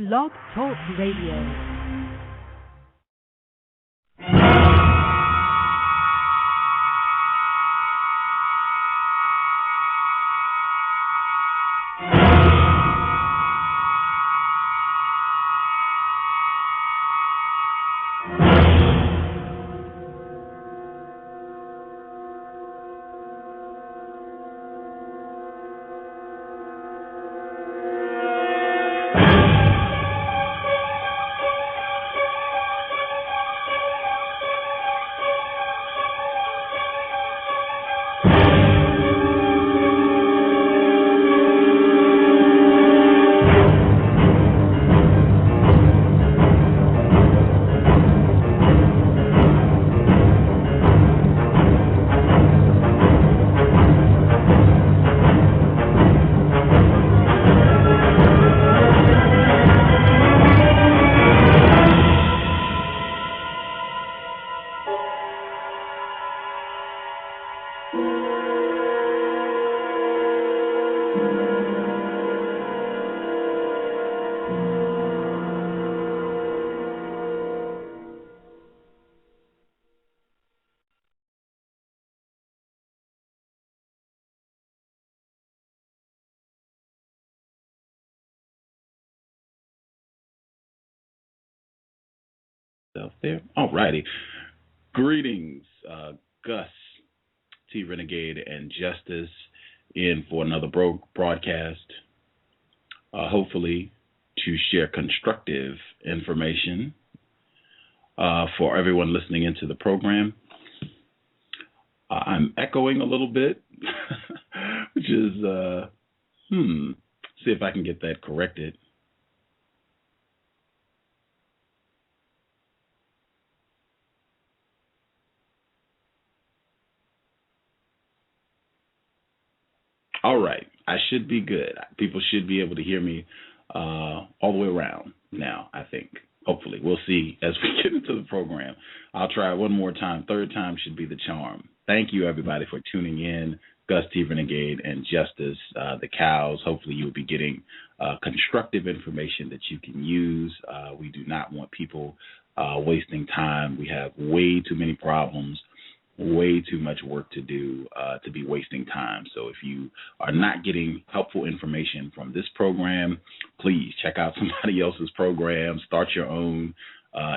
Blog Talk Radio. There. All righty. Greetings, Gus T Renegade.Is in for another broadcast, hopefully to share constructive information for everyone listening into the program. I'm echoing a little bit, which is, see if I can get that corrected. All right. I should be good. People should be able to hear me all the way around now, I think. Hopefully. We'll see as we get into the program. I'll try one more time. Third time should be the charm. Thank you, everybody, for tuning in. Gus T Renegade.Is, the cows. Hopefully you'll be getting constructive information that you can use. We do not want people wasting time. We have way too many problems, way too much work to do to be wasting time. So if you are not getting helpful information from this program, please check out somebody else's program, start your own,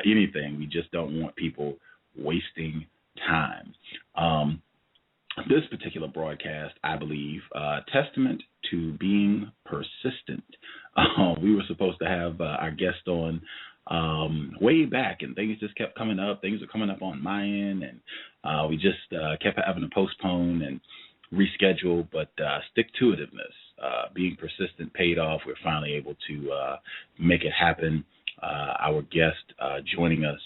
anything. We just don't want people wasting time. This particular broadcast, I believe, testament to being persistent. We were supposed to have our guest on way back, and things just kept coming up. Things are coming up on my end, and we just kept having to postpone and reschedule. But stick-to-itiveness, being persistent paid off. We're finally able to make it happen. Our guest joining us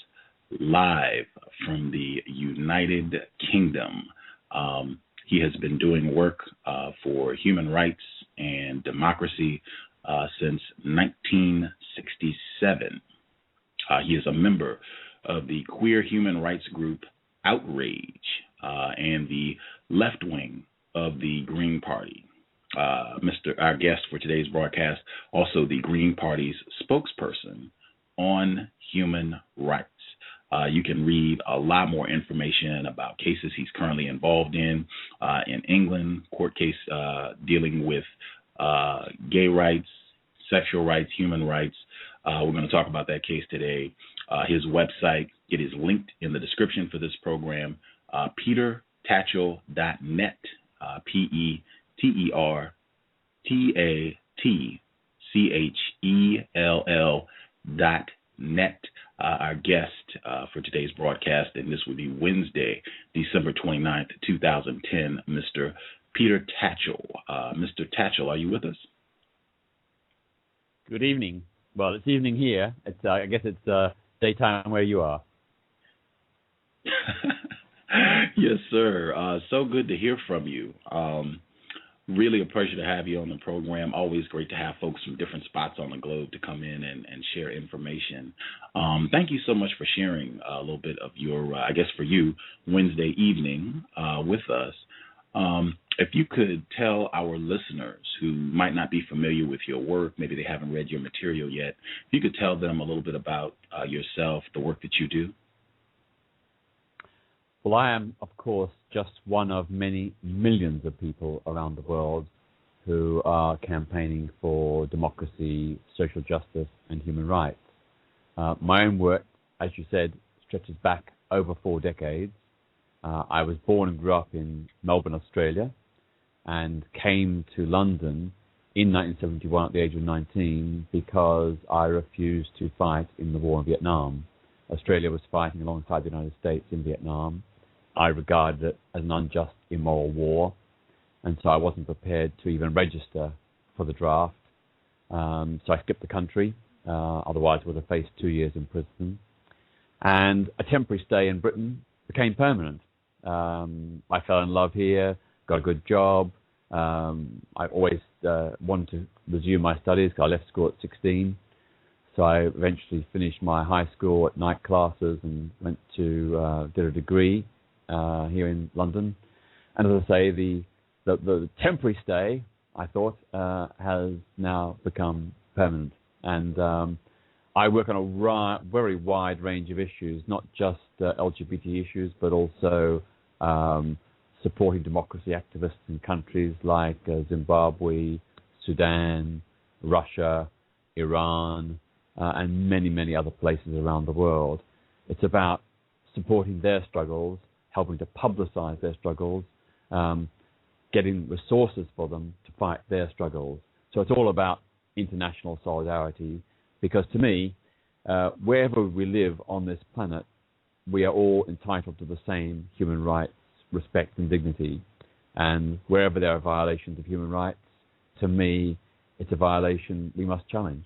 live from the United Kingdom. He has been doing work for human rights and democracy since 1967. He is a member of the queer human rights group Outrage and the left wing of the Green Party. Our guest for today's broadcast, also the Green Party's spokesperson on human rights. You can read a lot more information about cases he's currently involved in England, court case dealing with gay rights, sexual rights, human rights. We're going to talk about that case today. His website, it is linked in the description for this program, PeterTatchell.net, PeterTatchell.net. Our guest for today's broadcast, and this will be Wednesday, December 29th, 2010, Mr. Peter Tatchell. Mr. Tatchell, are you with us? Good evening. Well, it's evening here. It's I guess it's daytime where you are. Yes, sir. So good to hear from you. Really a pleasure to have you on the program. Always great to have folks from different spots on the globe to come in and share information. Thank you so much for sharing a little bit of your, I guess for you, Wednesday evening with us. If you could tell our listeners who might not be familiar with your work, maybe they haven't read your material yet, if you could tell them a little bit about yourself, the work that you do. Well, I am, of course, just one of many millions of people around the world who are campaigning for democracy, social justice, and human rights. My own work, as you said, stretches back over 4 decades. I was born and grew up in Melbourne, Australia, and came to London in 1971 at the age of 19 because I refused to fight in the war in Vietnam. Australia was fighting alongside the United States in Vietnam. I regarded it as an unjust, immoral war, and so I wasn't prepared to even register for the draft. So I skipped the country, otherwise I would have faced 2 years in prison. And a temporary stay in Britain became permanent. I fell in love here, got a good job. I always wanted to resume my studies because I left school at 16. So I eventually finished my high school at night classes and went to did a degree here in London. And as I say, the temporary stay, I thought, has now become permanent. And I work on a very wide range of issues, not just LGBT issues, but also supporting democracy activists in countries like Zimbabwe, Sudan, Russia, Iran, and many, many other places around the world. It's about supporting their struggles, helping to publicize their struggles, getting resources for them to fight their struggles. So it's all about international solidarity, because to me, wherever we live on this planet, we are all entitled to the same human rights, respect and dignity. And wherever there are violations of human rights, to me, it's a violation we must challenge.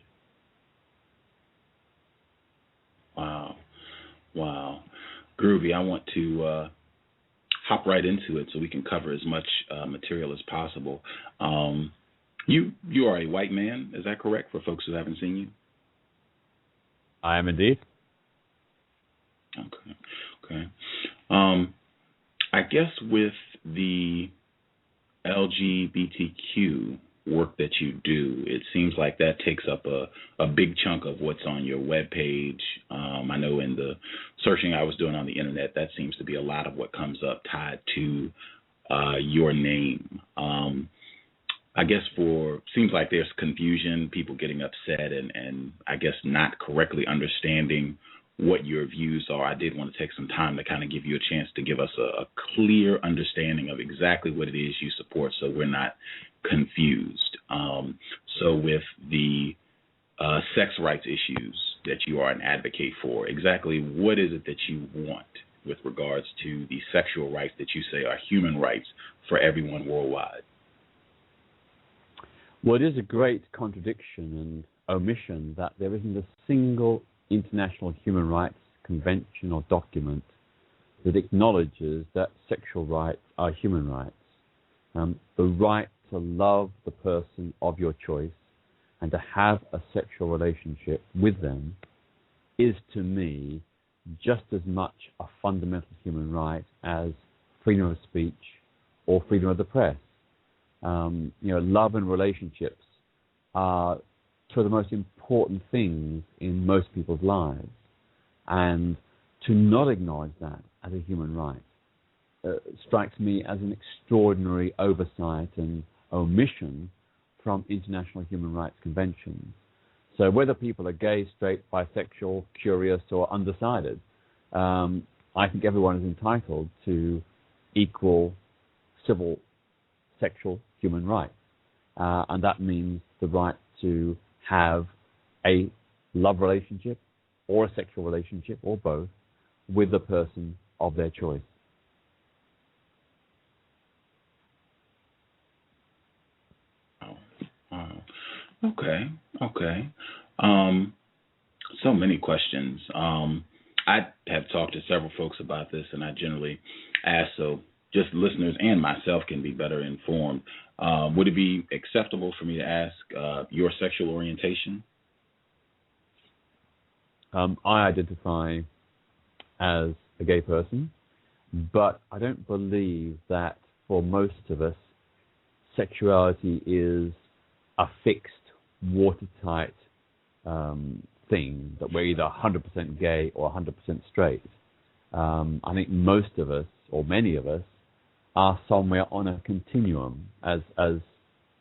Wow. Groovy. I want to hop right into it so we can cover as much material as possible. You are a white man, is that correct, for folks who haven't seen you? I am indeed. Okay. I guess with the LGBTQ work that you do, it seems like that takes up a big chunk of what's on your webpage. I know in the searching I was doing on the internet, that seems to be a lot of what comes up tied to your name. I guess seems like there's confusion, people getting upset, and I guess not correctly understanding what your views are. I did want to take some time to kind of give you a chance to give us a clear understanding of exactly what it is you support, so we're not confused. So with the sex rights issues that you are an advocate for, exactly what is it that you want with regards to the sexual rights that you say are human rights for everyone worldwide? Well, it is a great contradiction and omission that there isn't a single international human rights convention or document that acknowledges that sexual rights are human rights. The right to love the person of your choice and to have a sexual relationship with them is, to me, just as much a fundamental human right as freedom of speech or freedom of the press. Love and relationships are two of the most important things in most people's lives. And to not acknowledge that as a human right strikes me as an extraordinary oversight and omission from international human rights conventions. So whether people are gay, straight, bisexual, curious, or undecided, I think everyone is entitled to equal civil, sexual human rights. And that means the right to have a love relationship or a sexual relationship or both with the person of their choice. Okay. So many questions. I have talked to several folks about this, and I generally ask so just listeners and myself can be better informed. Would it be acceptable for me to ask your sexual orientation? I identify as a gay person, but I don't believe that for most of us, sexuality is a fixed, watertight thing, that we're either 100% gay or 100% straight. I think most of us, or many of us, are somewhere on a continuum, as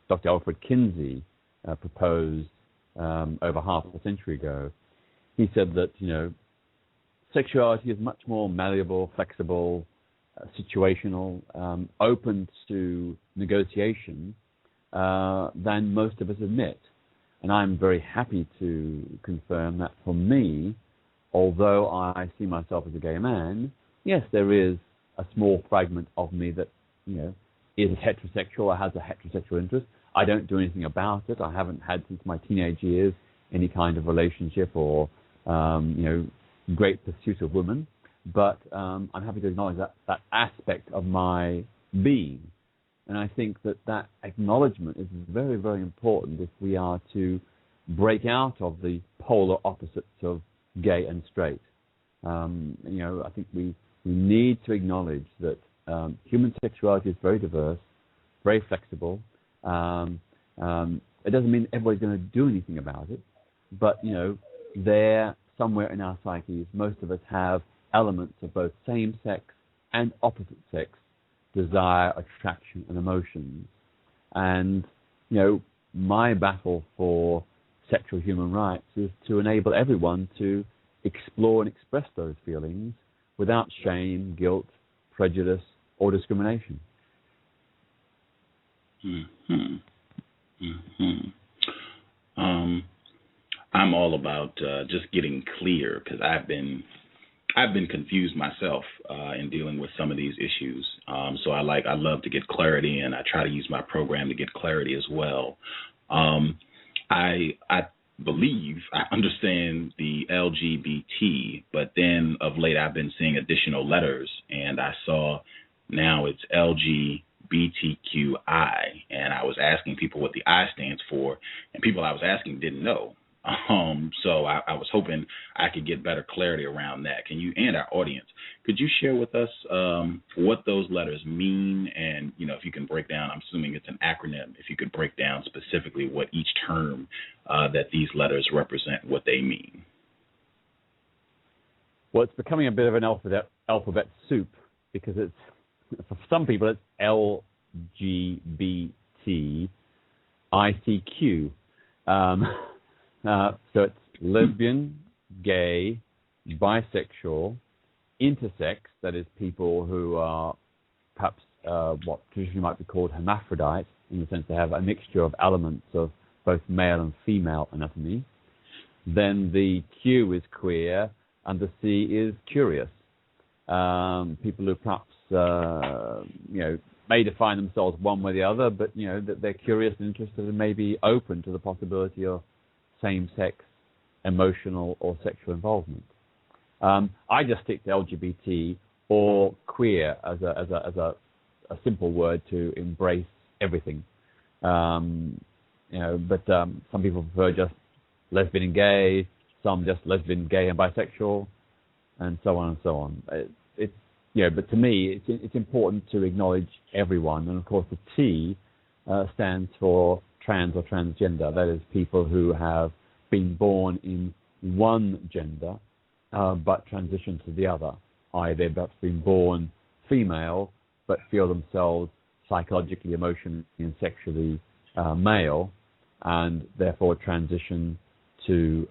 Dr. Alfred Kinsey proposed over half a century ago. He said that, sexuality is much more malleable, flexible, situational, open to negotiation than most of us admit. And I'm very happy to confirm that for me, although I see myself as a gay man, yes, there is a small fragment of me that, is heterosexual or has a heterosexual interest. I don't do anything about it. I haven't had since my teenage years any kind of relationship or, great pursuit of women. But I'm happy to acknowledge that aspect of my being. And I think that acknowledgement is very, very important if we are to break out of the polar opposites of gay and straight. I think we need to acknowledge that human sexuality is very diverse, very flexible. It doesn't mean everybody's going to do anything about it, but, there, somewhere in our psyches, most of us have elements of both same-sex and opposite-sex desire, attraction, and emotions. And, my battle for sexual human rights is to enable everyone to explore and express those feelings without shame, guilt, prejudice, or discrimination. I'm all about just getting clear, because I've been confused myself in dealing with some of these issues. So I love to get clarity, and I try to use my program to get clarity as well. I believe I understand the LGBT, but then of late I've been seeing additional letters, and I saw now it's LGBTQI, and I was asking people what the I stands for, and people I was asking didn't know. So I was hoping I could get better clarity around that. Can you, and our audience, could you share with us what those letters mean? And, if you can break down, I'm assuming it's an acronym, if you could break down specifically what each term that these letters represent, what they mean. Well, it's becoming a bit of an alphabet soup, because for some people it's LGBTICQ. So it's lesbian, gay, bisexual, intersex, that is people who are perhaps what traditionally might be called hermaphrodite, in the sense they have a mixture of elements of both male and female anatomy. Then the Q is queer, and the C is curious. People who perhaps, may define themselves one way or the other, but, that they're curious and interested and maybe open to the possibility of same-sex, emotional, or sexual involvement. I just stick to LGBT or queer as a simple word to embrace everything. But some people prefer just lesbian and gay, some just lesbian, gay, and bisexual, and so on and so on. But to me, it's important to acknowledge everyone, and of course the T stands for trans or transgender. That is, people who have been born in one gender but transitioned to the other. i.e. they've perhaps been born female but feel themselves psychologically, emotionally, and sexually male, and therefore transition to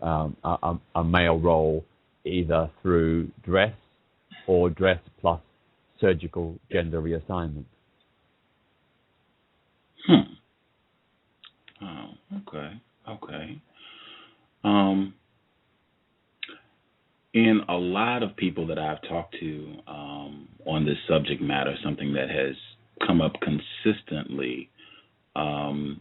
a male role either through dress or dress plus surgical gender reassignment. Oh, okay. In a lot of people that I've talked to on this subject matter, something that has come up consistently,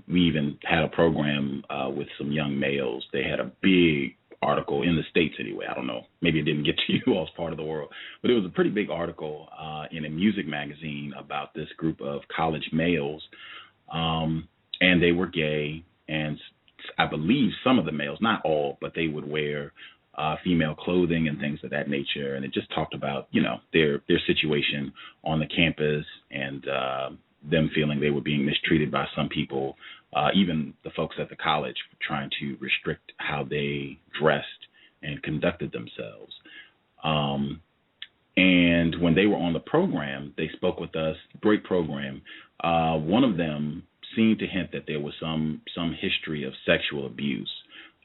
we even had a program with some young males. They had a big article in the States anyway. I don't know. Maybe it didn't get to you all's part of the world, but it was a pretty big article in a music magazine about this group of college males, and they were gay, and I believe some of the males, not all, but they would wear female clothing and things of that nature. And it just talked about, their situation on the campus and, them feeling they were being mistreated by some people, even the folks at the college trying to restrict how they dressed and conducted themselves. And when they were on the program, they spoke with us, great program. One of them seemed to hint that there was some history of sexual abuse.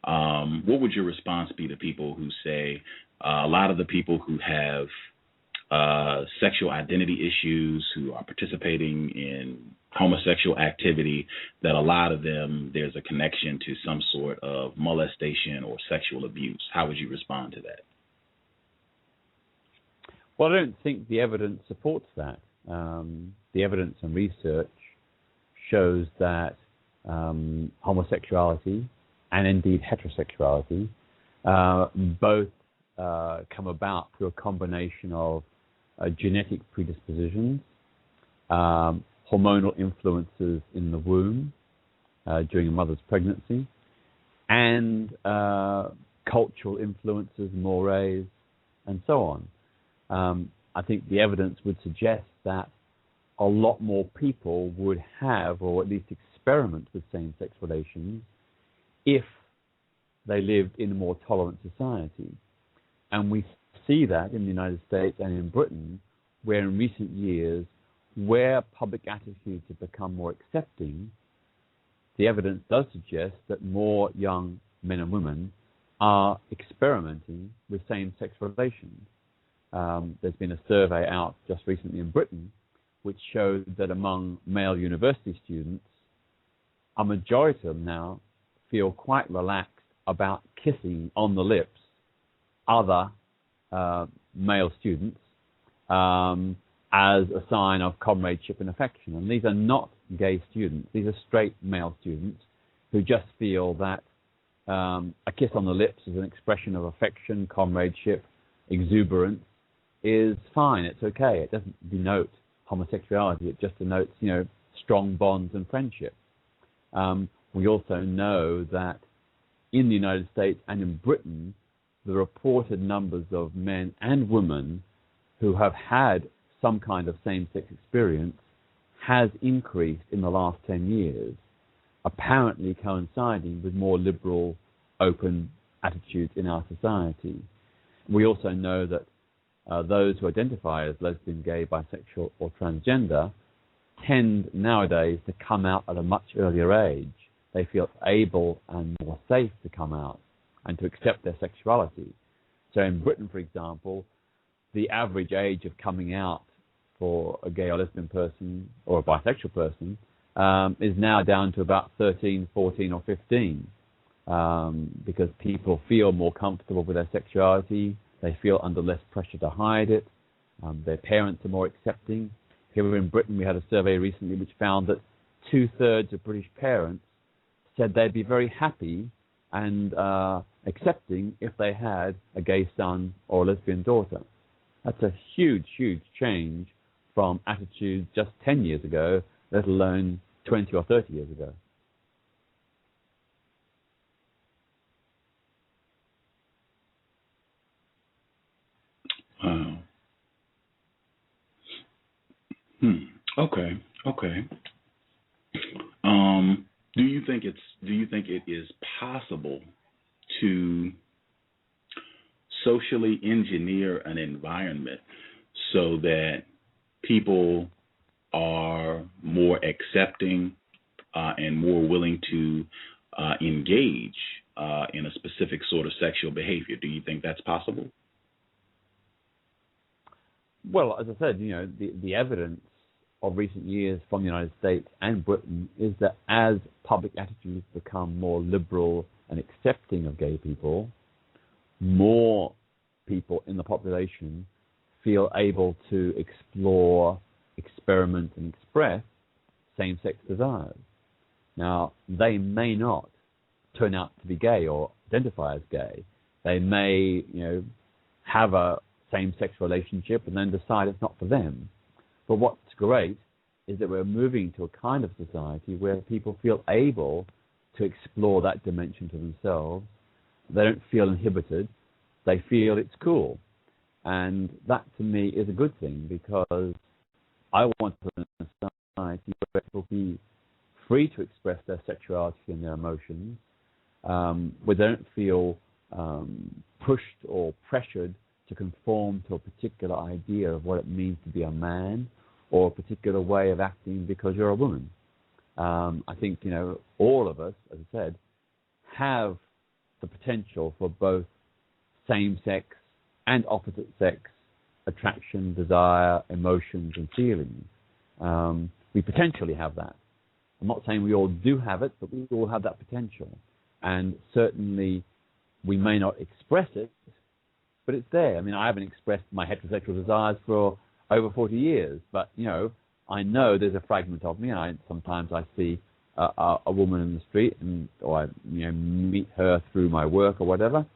What would your response be to people who say a lot of the people who have sexual identity issues, who are participating in homosexual activity, that a lot of them, there's a connection to some sort of molestation or sexual abuse? How would you respond to that? Well, I don't think the evidence supports that. The evidence and research shows that homosexuality and indeed heterosexuality both come about through a combination of genetic predispositions, hormonal influences in the womb during a mother's pregnancy, and cultural influences, mores, and so on. I think the evidence would suggest that a lot more people would have, or at least experiment with same-sex relations, if they lived in a more tolerant society. And we see that in the United States and in Britain, where in recent years, where public attitudes have become more accepting, the evidence does suggest that more young men and women are experimenting with same-sex relations. There's been a survey out just recently in Britain which showed that among male university students, a majority of them now feel quite relaxed about kissing on the lips other male students as a sign of comradeship and affection. And these are not gay students. These are straight male students who just feel that a kiss on the lips is an expression of affection, comradeship, exuberance, is fine. It's okay. It doesn't denote homosexuality. It just denotes, strong bonds and friendship. We also know that in the United States and in Britain, the reported numbers of men and women who have had some kind of same-sex experience has increased in the last 10 years, apparently coinciding with more liberal, open attitudes in our society. We also know that those who identify as lesbian, gay, bisexual, or transgender tend nowadays to come out at a much earlier age. They feel able and more safe to come out and to accept their sexuality. So in Britain, for example, the average age of coming out for a gay or lesbian person or a bisexual person is now down to about 13, 14, or 15 because people feel more comfortable with their sexuality. They feel under less pressure to hide it. Their parents are more accepting. Here in Britain, we had a survey recently which found that 2/3 of British parents said they'd be very happy and accepting if they had a gay son or a lesbian daughter. That's a huge, huge change from attitudes just 10 years ago, let alone 20 or 30 years ago. Wow. Okay. Do you think it is possible to socially engineer an environment so that people are more accepting and more willing to engage in a specific sort of sexual behavior? Do you think that's possible? Well, as I said, the evidence of recent years from the United States and Britain is that as public attitudes become more liberal and accepting of gay people, more people in the population feel able to explore, experiment, and express same-sex desires. Now, they may not turn out to be gay or identify as gay. They may, have a same-sex relationship and then decide it's not for them. But what's great is that we're moving to a kind of society where people feel able to explore that dimension to themselves. They don't feel inhibited. They feel it's cool. And that, to me, is a good thing because I want to live in a society where people be free to express their sexuality and their emotions, where they don't feel pushed or pressured to conform to a particular idea of what it means to be a man or a particular way of acting because you're a woman. I think, all of us, as I said, have the potential for both same-sex and opposite-sex attraction, desire, emotions, and feelings. We potentially have that. I'm not saying we all do have it, but we all have that potential. And certainly we may not express it, but it's there. I mean, I haven't expressed my heterosexual desires for over 40 years, but, I know there's a fragment of me. Sometimes I see a woman in the street, or I meet her through my work or whatever,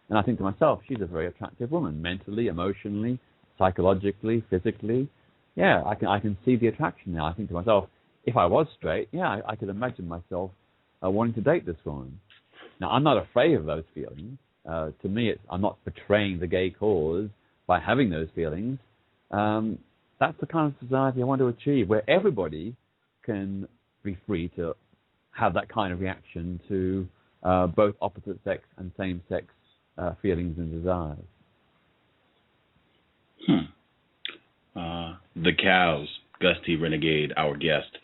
and I think to myself, she's a very attractive woman, mentally, emotionally, psychologically, physically. Yeah, I can see the attraction now. I think to myself, if I was straight, I could imagine myself wanting to date this woman. Now, I'm not afraid of those feelings. To me, I'm not betraying the gay cause by having those feelings. That's the kind of society I want to achieve, where everybody can be free to have that kind of reaction to both opposite sex and same-sex feelings and desires. The Cows, Gus T Renegade, our guest,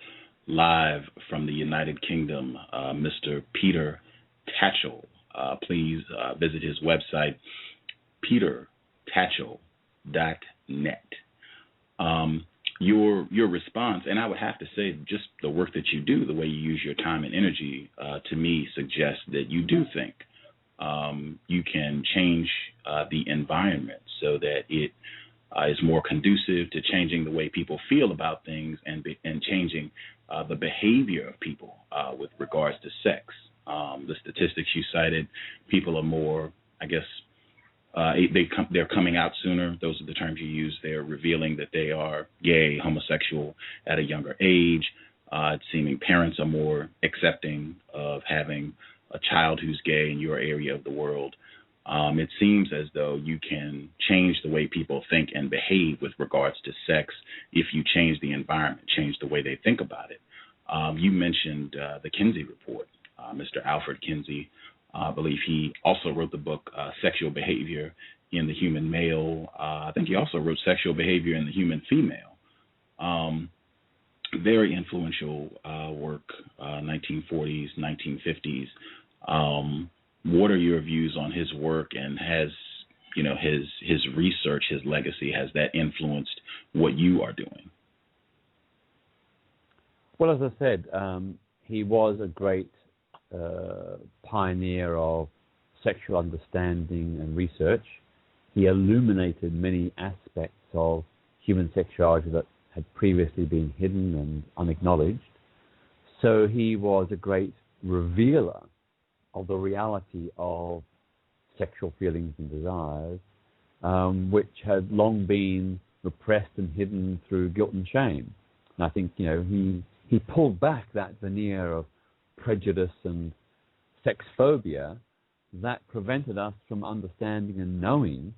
live from the United Kingdom, Mr. Peter Tatchell. Please visit his website, petertatchell.net. Your response, and I would have to say just the work that you do, the way you use your time and energy, to me suggests that you do think you can change the environment so that it is more conducive to changing the way people feel about things and changing the behavior of people with regards to sex. The statistics you cited, people are more, I guess, they're coming out sooner. Those are the terms you use. They're revealing that they are gay, homosexual at a younger age. It's seeming parents are more accepting of having a child who's gay in your area of the world. It seems as though you can change the way people think and behave with regards to sex if you change the environment, change the way they think about it. You mentioned the Kinsey Report. Mr. Alfred Kinsey, I believe he also wrote the book Sexual Behavior in the Human Male. I think he also wrote Sexual Behavior in the Human Female. Very influential work, 1940s, 1950s. What are your views on his work, and has his research, his legacy, has that influenced what you are doing? Well, as I said, he was a great pioneer of sexual understanding and research. He illuminated many aspects of human sexuality that had previously been hidden and unacknowledged. So he was a great revealer of the reality of sexual feelings and desires, which had long been repressed and hidden through guilt and shame. And I think, he pulled back that veneer of prejudice and sex phobia that prevented us from understanding and knowing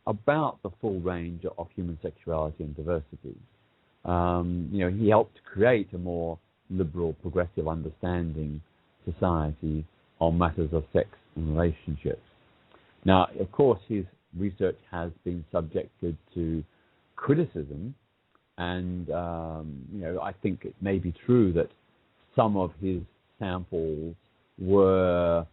about the full range of human sexuality and diversity. He helped create a more liberal, progressive understanding society on matters of sex and relationships. Now, of course, his research has been subjected to criticism, and I think it may be true that some of his samples were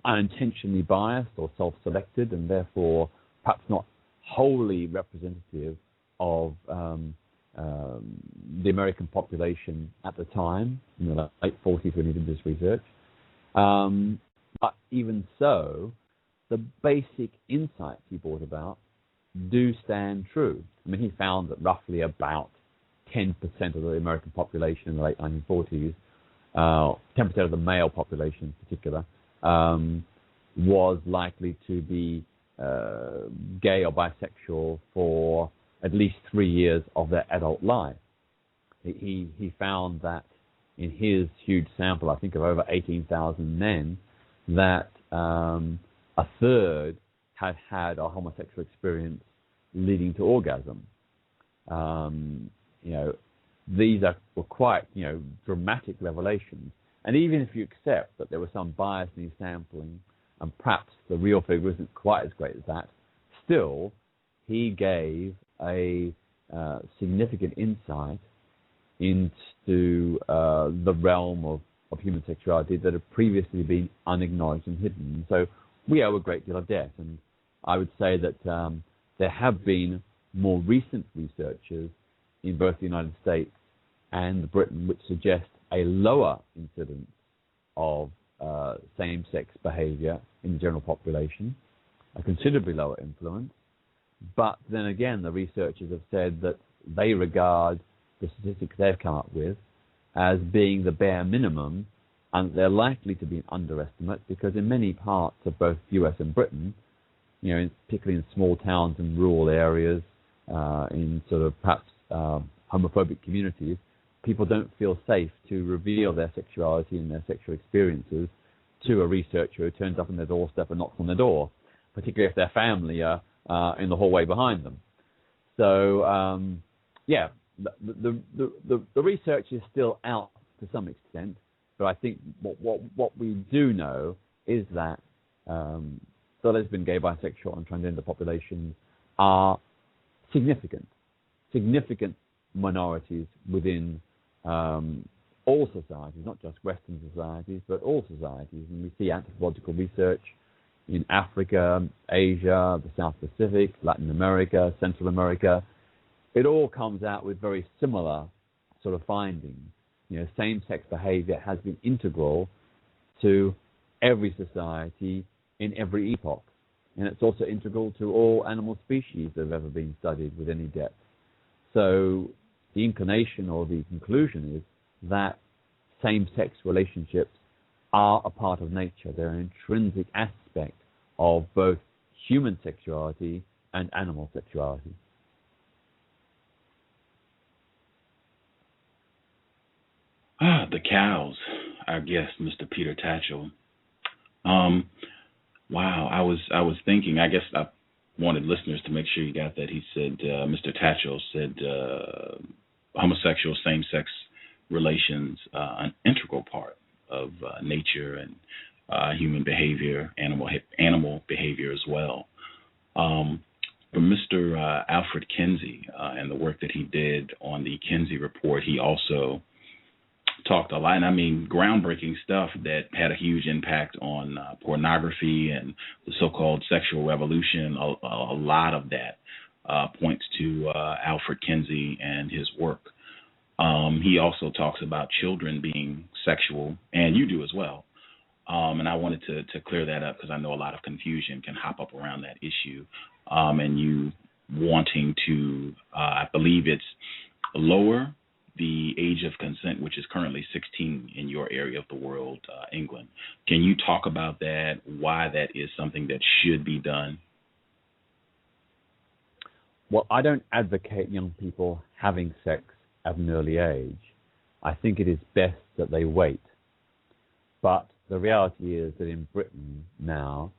unintentionally biased or self-selected, and therefore perhaps not wholly representative of the American population at the time, in the late 40s when he did this research. But even so, the basic insights he brought about do stand true. I mean, he found that roughly about 10% of the American population in the late 1940s, 10% of the male population in particular, was likely to be gay or bisexual for at least 3 years of their adult life. He found that in his huge sample, I think of over 18,000 men, that a third had had a homosexual experience leading to orgasm. were quite, dramatic revelations. And even if you accept that there was some bias in his sampling, and perhaps the real figure isn't quite as great as that, still, he gave a significant insight into the realm of human sexuality that had previously been unacknowledged and hidden. So we owe a great deal of debt. And I would say that there have been more recent researchers in both the United States and Britain which suggest a lower incidence of same-sex behavior in the general population, a considerably lower influence. But then again, the researchers have said that they regard the statistics they've come up with as being the bare minimum, and they're likely to be an underestimate because in many parts of both US and Britain, particularly in small towns and rural areas, in sort of perhaps homophobic communities, people don't feel safe to reveal their sexuality and their sexual experiences to a researcher who turns up on their doorstep and knocks on their door, particularly if their family are in the hallway behind them. So, the research is still out to some extent, but I think what we do know is that the lesbian, gay, bisexual, and transgender populations are significant minorities within all societies, not just Western societies, but all societies. And we see anthropological research in Africa, Asia, the South Pacific, Latin America, Central America. It all comes out with very similar sort of findings. Same-sex behavior has been integral to every society in every epoch. And it's also integral to all animal species that have ever been studied with any depth. So the inclination or the conclusion is that same-sex relationships are a part of nature. They're an intrinsic aspect of both human sexuality and animal sexuality. The cows, our guest, Mr. Peter Tatchell. Wow, I was thinking, I guess I wanted listeners to make sure you got that. He said, Mr. Tatchell said, homosexual same-sex relations, an integral part of nature and human behavior, animal behavior as well. For Mr. Alfred Kinsey and the work that he did on the Kinsey Report, he also talked a lot, and I mean groundbreaking stuff that had a huge impact on pornography and the so-called sexual revolution. A lot of that points to Alfred Kinsey and his work. He also talks about children being sexual, and you do as well. And I wanted to clear that up because I know a lot of confusion can hop up around that issue. And you wanting to, I believe it's lower the age of consent, which is currently 16 in your area of the world, England. Can you talk about that, why that is something that should be done? Well, I don't advocate young people having sex at an early age. I think it is best that they wait. But the reality is that in Britain now,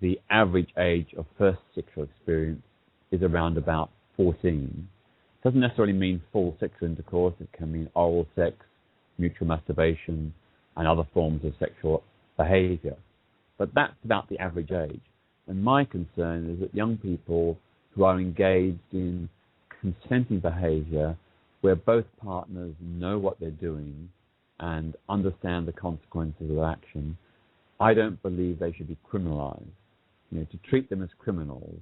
the average age of first sexual experience is around about 14. Doesn't necessarily mean full sexual intercourse. It can mean oral sex, mutual masturbation, and other forms of sexual behavior. But that's about the average age. And my concern is that young people who are engaged in consenting behavior where both partners know what they're doing and understand the consequences of action, I don't believe they should be criminalized. To treat them as criminals,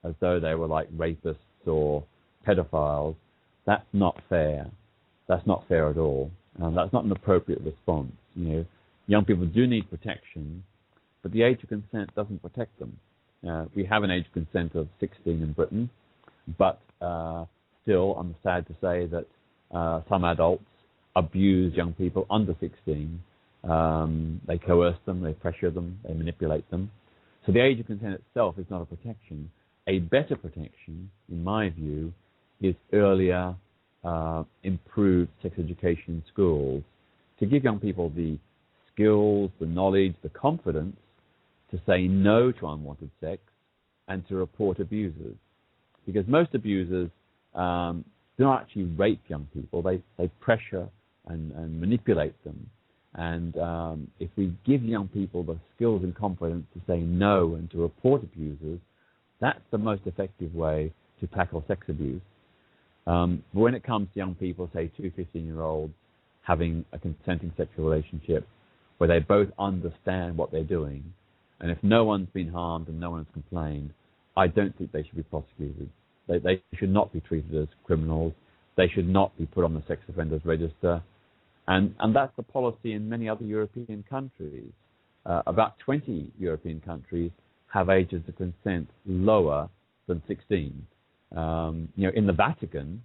as though they were like rapists or pedophiles, that's not fair. That's not fair at all. That's not an appropriate response. Young people do need protection, but the age of consent doesn't protect them. We have an age of consent of 16 in Britain, but still, I'm sad to say that some adults abuse young people under 16. They coerce them, they pressure them, they manipulate them. So the age of consent itself is not a protection. A better protection, in my view, is earlier, improved sex education in schools to give young people the skills, the knowledge, the confidence to say no to unwanted sex and to report abusers. Because most abusers do not actually rape young people. They pressure and manipulate them. And if we give young people the skills and confidence to say no and to report abusers, that's the most effective way to tackle sex abuse. But when it comes to young people, say 2 15-year-olds, having a consenting sexual relationship where they both understand what they're doing, and if no one's been harmed and no one's complained, I don't think they should be prosecuted. They should not be treated as criminals. They should not be put on the sex offenders register. And that's the policy in many other European countries. About 20 European countries have ages of consent lower than 16. In the Vatican,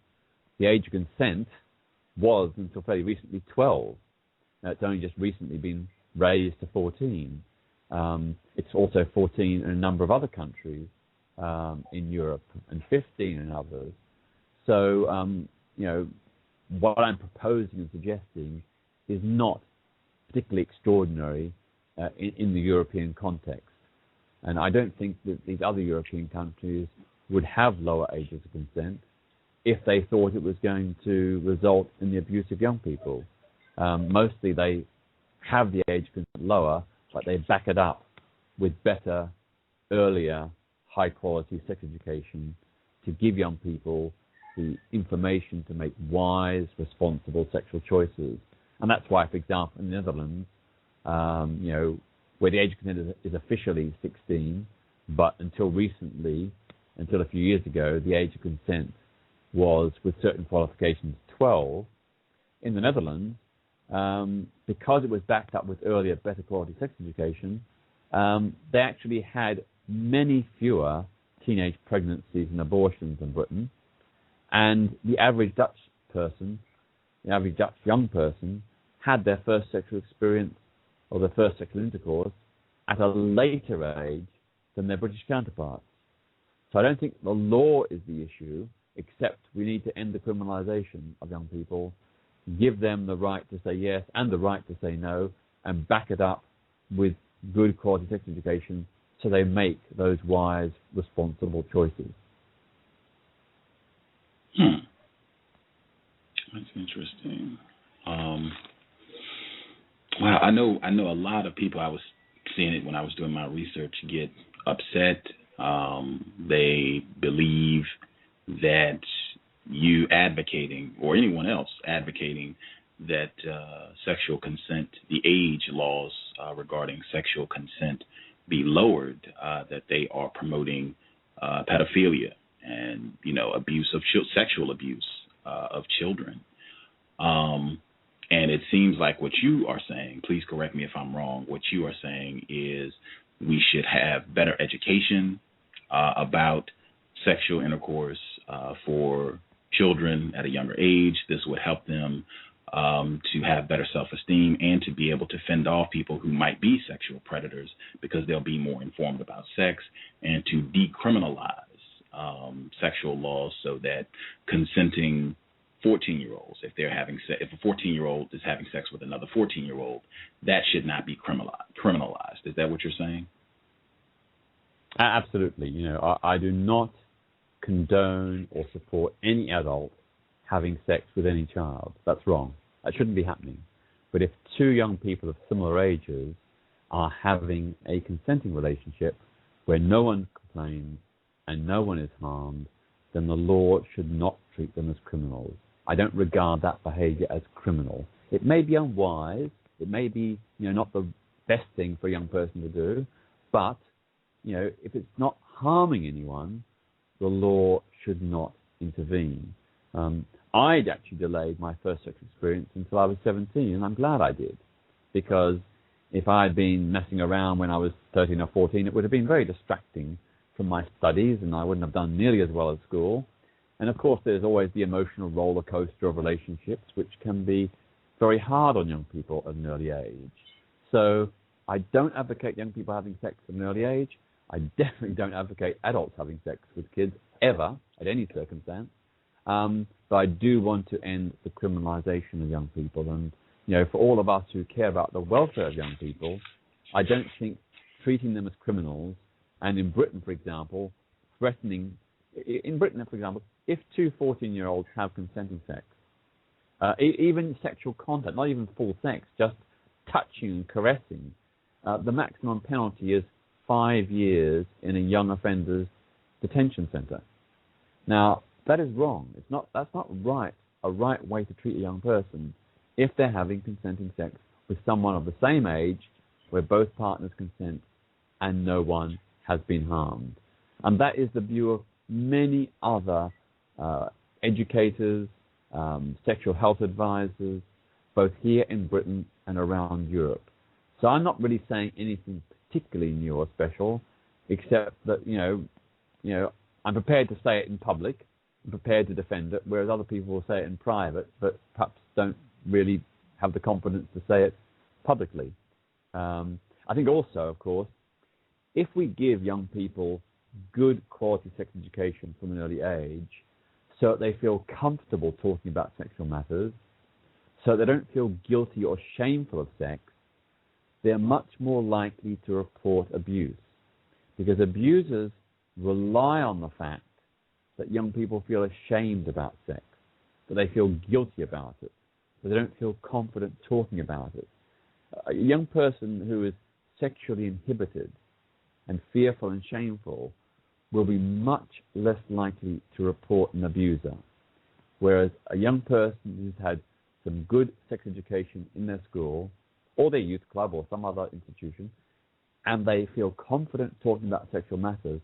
the age of consent was, until fairly recently, 12. It's only just recently been raised to 14. It's also 14 in a number of other countries in Europe and 15 in others. So, what I'm proposing and suggesting is not particularly extraordinary in the European context. And I don't think that these other European countries would have lower ages of consent if they thought it was going to result in the abuse of young people. Mostly they have the age of consent lower, but they back it up with better, earlier, high-quality sex education to give young people the information to make wise, responsible sexual choices. And that's why, for example, in the Netherlands, where the age of consent is officially 16, but until a few years ago, the age of consent was, with certain qualifications, 12. In the Netherlands, because it was backed up with earlier, better quality sex education, they actually had many fewer teenage pregnancies and abortions than Britain. And the average Dutch young person, had their first sexual experience or their first sexual intercourse at a later age than their British counterparts. So I don't think the law is the issue, except we need to end the criminalization of young people, give them the right to say yes and the right to say no, and back it up with good quality sex education so they make those wise, responsible choices. That's interesting. Wow, I know a lot of people, I was seeing it when I was doing my research, get upset. They believe that you advocating, or anyone else advocating, that sexual consent, the age laws regarding sexual consent be lowered, that they are promoting pedophilia and, abuse of sexual abuse of children. And it seems like what you are saying, please correct me if I'm wrong, what you are saying is we should have better education about sexual intercourse for children at a younger age. This would help them to have better self-esteem and to be able to fend off people who might be sexual predators because they'll be more informed about sex, and to decriminalize sexual laws so that consenting 14-year-olds, if a 14-year-old is having sex with another 14-year-old, that should not be criminalized. Is that what you're saying? Absolutely. I do not condone or support any adult having sex with any child. That's wrong. That shouldn't be happening. But if two young people of similar ages are having a consenting relationship where no one complains and no one is harmed, then the law should not treat them as criminals. I don't regard that behavior as criminal. It may be unwise. It may be, not the best thing for a young person to do. But, if it's not harming anyone, the law should not intervene. I'd actually delayed my first sex experience until I was 17, and I'm glad I did. Because if I had been messing around when I was 13 or 14, it would have been very distracting from my studies, and I wouldn't have done nearly as well at school. And of course, there's always the emotional roller coaster of relationships, which can be very hard on young people at an early age. So I don't advocate young people having sex at an early age. I definitely don't advocate adults having sex with kids ever, at any circumstance. But I do want to end the criminalization of young people. And, for all of us who care about the welfare of young people, I don't think treating them as criminals, and in Britain, for example, if two 14-year-olds have consenting sex, even sexual contact, not even full sex, just touching and caressing, the maximum penalty is 5 years in a young offender's detention center. Now, that is wrong. That's not right. A right way to treat a young person if they're having consenting sex with someone of the same age, where both partners consent and no one has been harmed. And that is the view of many other educators, sexual health advisors, both here in Britain and around Europe. So I'm not really saying anything particularly new or special, except that, I'm prepared to say it in public, I'm prepared to defend it, whereas other people will say it in private, but perhaps don't really have the confidence to say it publicly. I think also, of course, if we give young people good quality sex education from an early age, so that they feel comfortable talking about sexual matters, so that they don't feel guilty or shameful of sex, they're much more likely to report abuse. Because abusers rely on the fact that young people feel ashamed about sex, that they feel guilty about it, that they don't feel confident talking about it. A young person who is sexually inhibited and fearful and shameful will be much less likely to report an abuser, whereas a young person who's had some good sex education in their school or their youth club or some other institution, and they feel confident talking about sexual matters,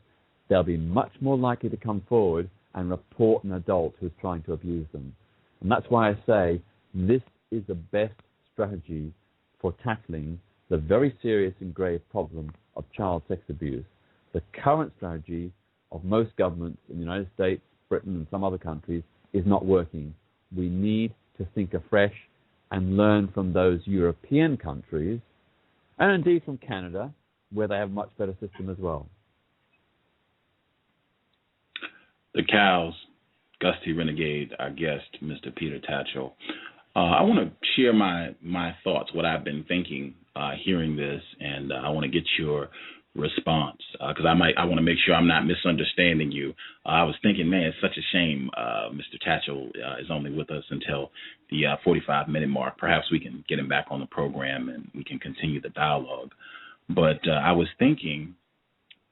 they'll be much more likely to come forward and report an adult who's trying to abuse them. And that's why I say this is the best strategy for tackling the very serious and grave problem of child sex abuse. The current strategy of most governments in the United States, Britain, and some other countries is not working. We need to think afresh and learn from those European countries, and indeed from Canada, where they have a much better system as well. The cows, Gus T Renegade, our guest, Mr. Peter Tatchell. I want to share my thoughts, what I've been thinking, hearing this, and I want to get your response because I want to make sure I'm not misunderstanding you. I was thinking, man, it's such a shame Mr. Tatchell is only with us until the 45-minute mark. Perhaps we can get him back on the program and we can continue the dialogue. But I was thinking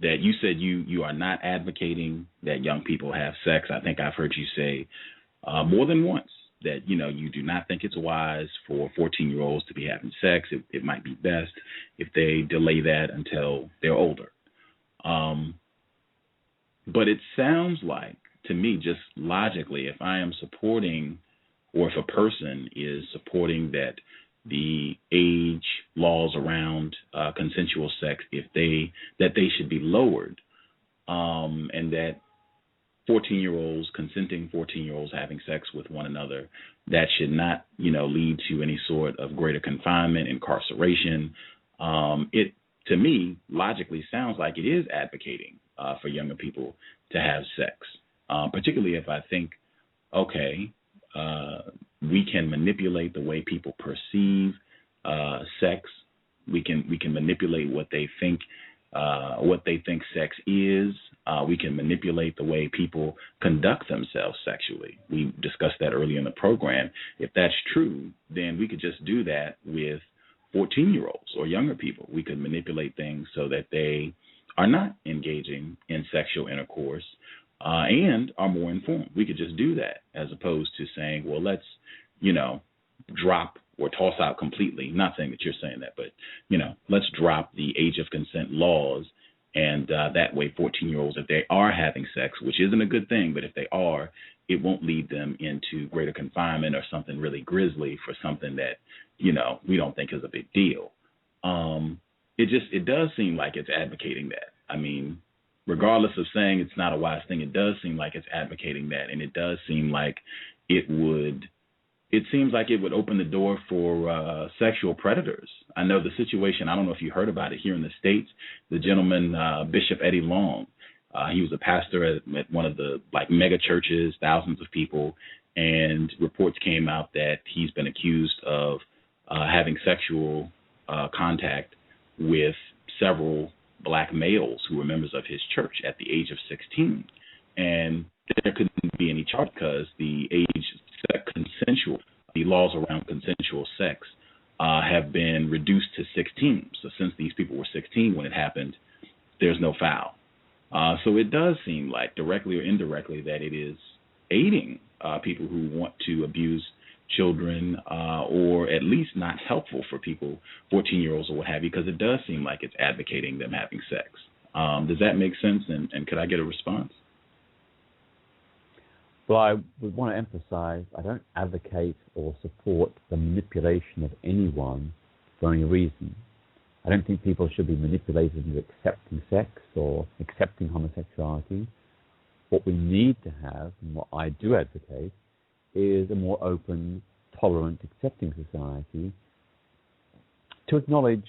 that you said you are not advocating that young people have sex. I think I've heard you say more than once that, you do not think it's wise for 14-year-olds to be having sex. It might be best if they delay that until they're older. But it sounds like, to me, just logically, if I am supporting or if a person is supporting that the age laws around consensual sex, that they should be lowered, and that consenting 14-year-olds having sex with one another, that should not, lead to any sort of greater confinement, incarceration. It, to me, logically sounds like it is advocating for younger people to have sex, particularly if I think, okay, we can manipulate the way people perceive sex. We can manipulate what they think sex is. We can manipulate the way people conduct themselves sexually. We discussed that earlier in the program. If that's true, then we could just do that with 14-year-olds or younger people. We could manipulate things so that they are not engaging in sexual intercourse and are more informed. We could just do that as opposed to saying, well, let's, drop or toss out completely. Not saying that you're saying that, but, let's drop the age of consent laws. And that way 14-year-olds, if they are having sex, which isn't a good thing, but if they are, it won't lead them into greater confinement or something really grisly for something that, we don't think is a big deal. It does seem like it's advocating that. I mean, regardless of saying it's not a wise thing, it does seem like it's advocating that. And it does seem like it seems like it would open the door for sexual predators. I know the situation, I don't know if you heard about it here in the States, the gentleman, Bishop Eddie Long, he was a pastor at one of the mega churches, thousands of people, and reports came out that he's been accused of having sexual contact with several black males who were members of his church at the age of 16. And there couldn't be any charge because the laws around consensual sex have been reduced to 16. So since these people were 16 when it happened, there's no foul. So it does seem like, directly or indirectly, that it is aiding people who want to abuse children, or at least not helpful for people, 14-year-olds or what have you, because it does seem like it's advocating them having sex. Does that make sense? And could I get a response? Well, I would want to emphasize, I don't advocate or support the manipulation of anyone for any reason. I don't think people should be manipulated into accepting sex or accepting homosexuality. What we need to have, and what I do advocate, is a more open, tolerant, accepting society to acknowledge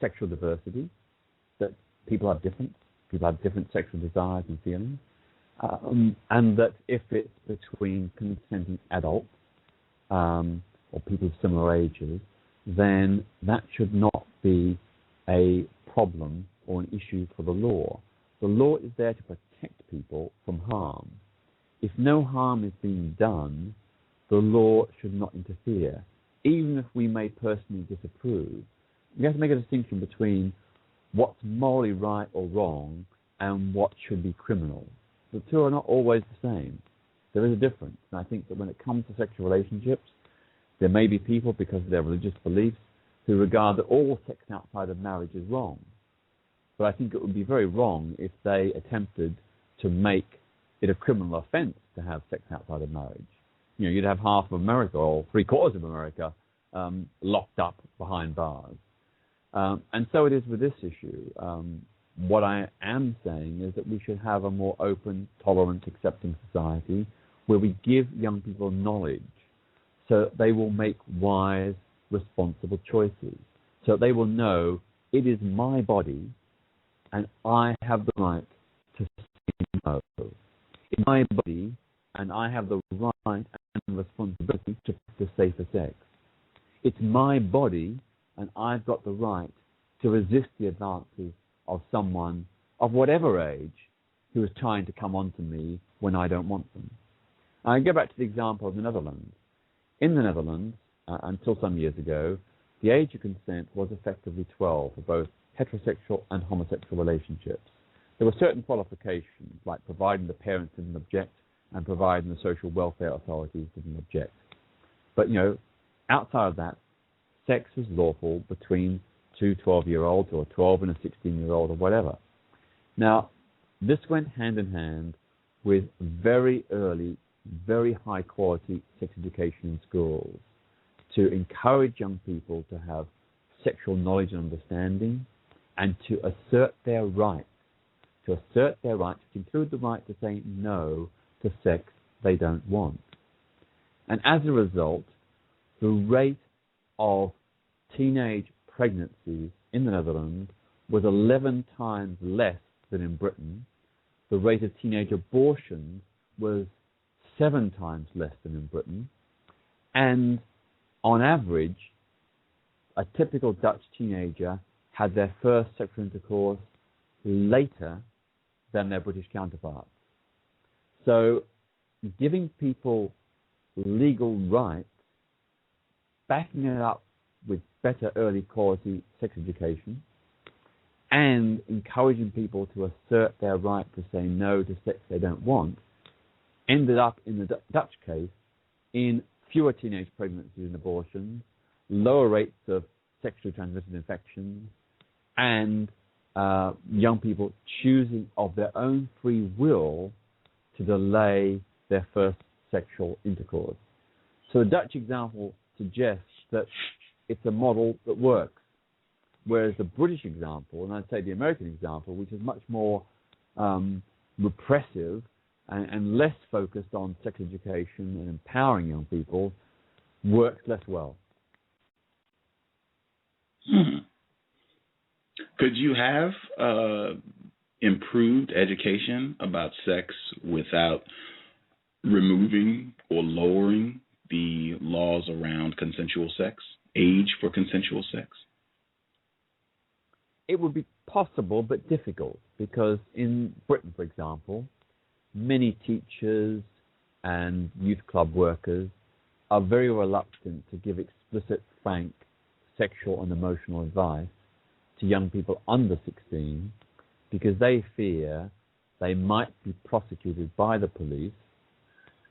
sexual diversity, that people have different sexual desires and feelings, and that if it's between consenting adults or people of similar ages, then that should not be a problem or an issue for the law. The law is there to protect people from harm. If no harm is being done, the law should not interfere, even if we may personally disapprove. We have to make a distinction between what's morally right or wrong and what should be criminal. The two are not always the same. There is a difference. And I think that when it comes to sexual relationships, there may be people, because of their religious beliefs, who regard that all sex outside of marriage is wrong. But I think it would be very wrong if they attempted to make it a criminal offense to have sex outside of marriage. You know, you'd have half of America or three-quarters of America locked up behind bars. And so it is with this issue. What I am saying is that we should have a more open, tolerant, accepting society where we give young people knowledge so that they will make wise, responsible choices, so that they will know it is my body and I have the right to say no. It's my body and I have the right and responsibility to practice safer sex. It's my body and I've got the right to resist the advances of someone of whatever age who is trying to come onto me when I don't want them. I go back to the example of the Netherlands. In the Netherlands, until some years ago, the age of consent was effectively 12 for both heterosexual and homosexual relationships. There were certain qualifications, like providing the parents didn't object and providing the social welfare authorities didn't object. But, outside of that, sex was lawful between two 12-year-olds or a 12 and a 16-year-old or whatever. Now, this went hand in hand with very early, very high-quality sex education in schools to encourage young people to have sexual knowledge and understanding and to assert their rights, which include the right to say no to sex they don't want. And as a result, the rate of teenage pregnancies in the Netherlands was 11 times less than in Britain. The rate of teenage abortions was 7 times less than in Britain. And on average, a typical Dutch teenager had their first sexual intercourse later than their British counterparts. So giving people legal rights, backing it up with better early quality sex education, and encouraging people to assert their right to say no to sex they don't want, ended up, in the Dutch case, in fewer teenage pregnancies and abortions, lower rates of sexually transmitted infections, and young people choosing of their own free will to delay their first sexual intercourse. So the Dutch example suggests that it's a model that works, whereas the British example, and I'd say the American example, which is much more repressive and less focused on sex education and empowering young people, works less well. Could you have improved education about sex without removing or lowering the laws around consensual sex, age for consensual sex? It would be possible but difficult, because in Britain, for example, many teachers and youth club workers are very reluctant to give explicit, frank sexual and emotional advice to young people under 16 because they fear they might be prosecuted by the police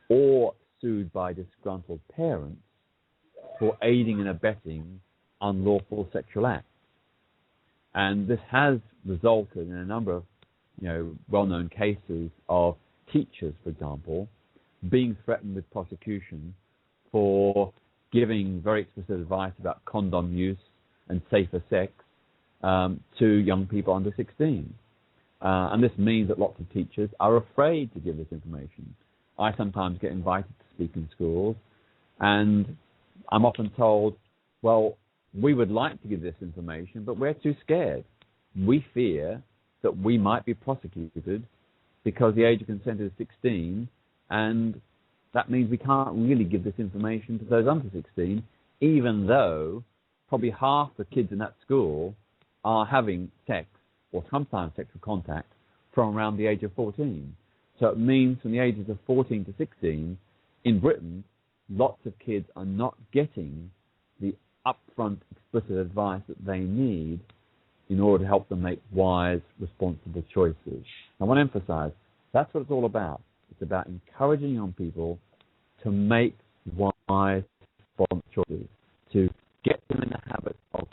or sued by disgruntled parents for aiding and abetting unlawful sexual acts. And this has resulted in a number of well-known cases of teachers, for example, being threatened with prosecution for giving very explicit advice about condom use and safer sex to young people under 16. And this means that lots of teachers are afraid to give this information. I sometimes get invited to speak in schools, and I'm often told, well, we would like to give this information, but we're too scared. We fear that we might be prosecuted because the age of consent is 16, and that means we can't really give this information to those under 16, even though probably half the kids in that school are having sex or sometimes sexual contact from around the age of 14. So it means from the ages of 14 to 16, in Britain, lots of kids are not getting the upfront explicit advice that they need in order to help them make wise, responsible choices. I want to emphasize, that's what it's all about. It's about encouraging young people to make wise, responsible choices, to get them in the habit of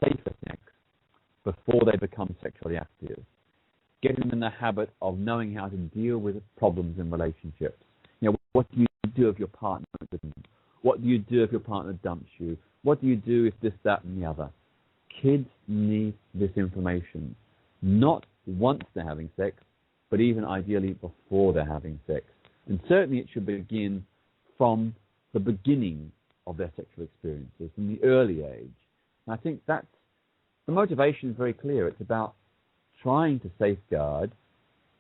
safer sex before they become sexually active, get them in the habit of knowing how to deal with problems in relationships. What do you do if your partner doesn't? What do you do if your partner dumps you? What do you do if this, that, and the other? Kids need this information, not once they're having sex, but even ideally before they're having sex. And certainly it should begin from the beginning of their sexual experiences, from the early age. And I think that's, the motivation is very clear. It's about trying to safeguard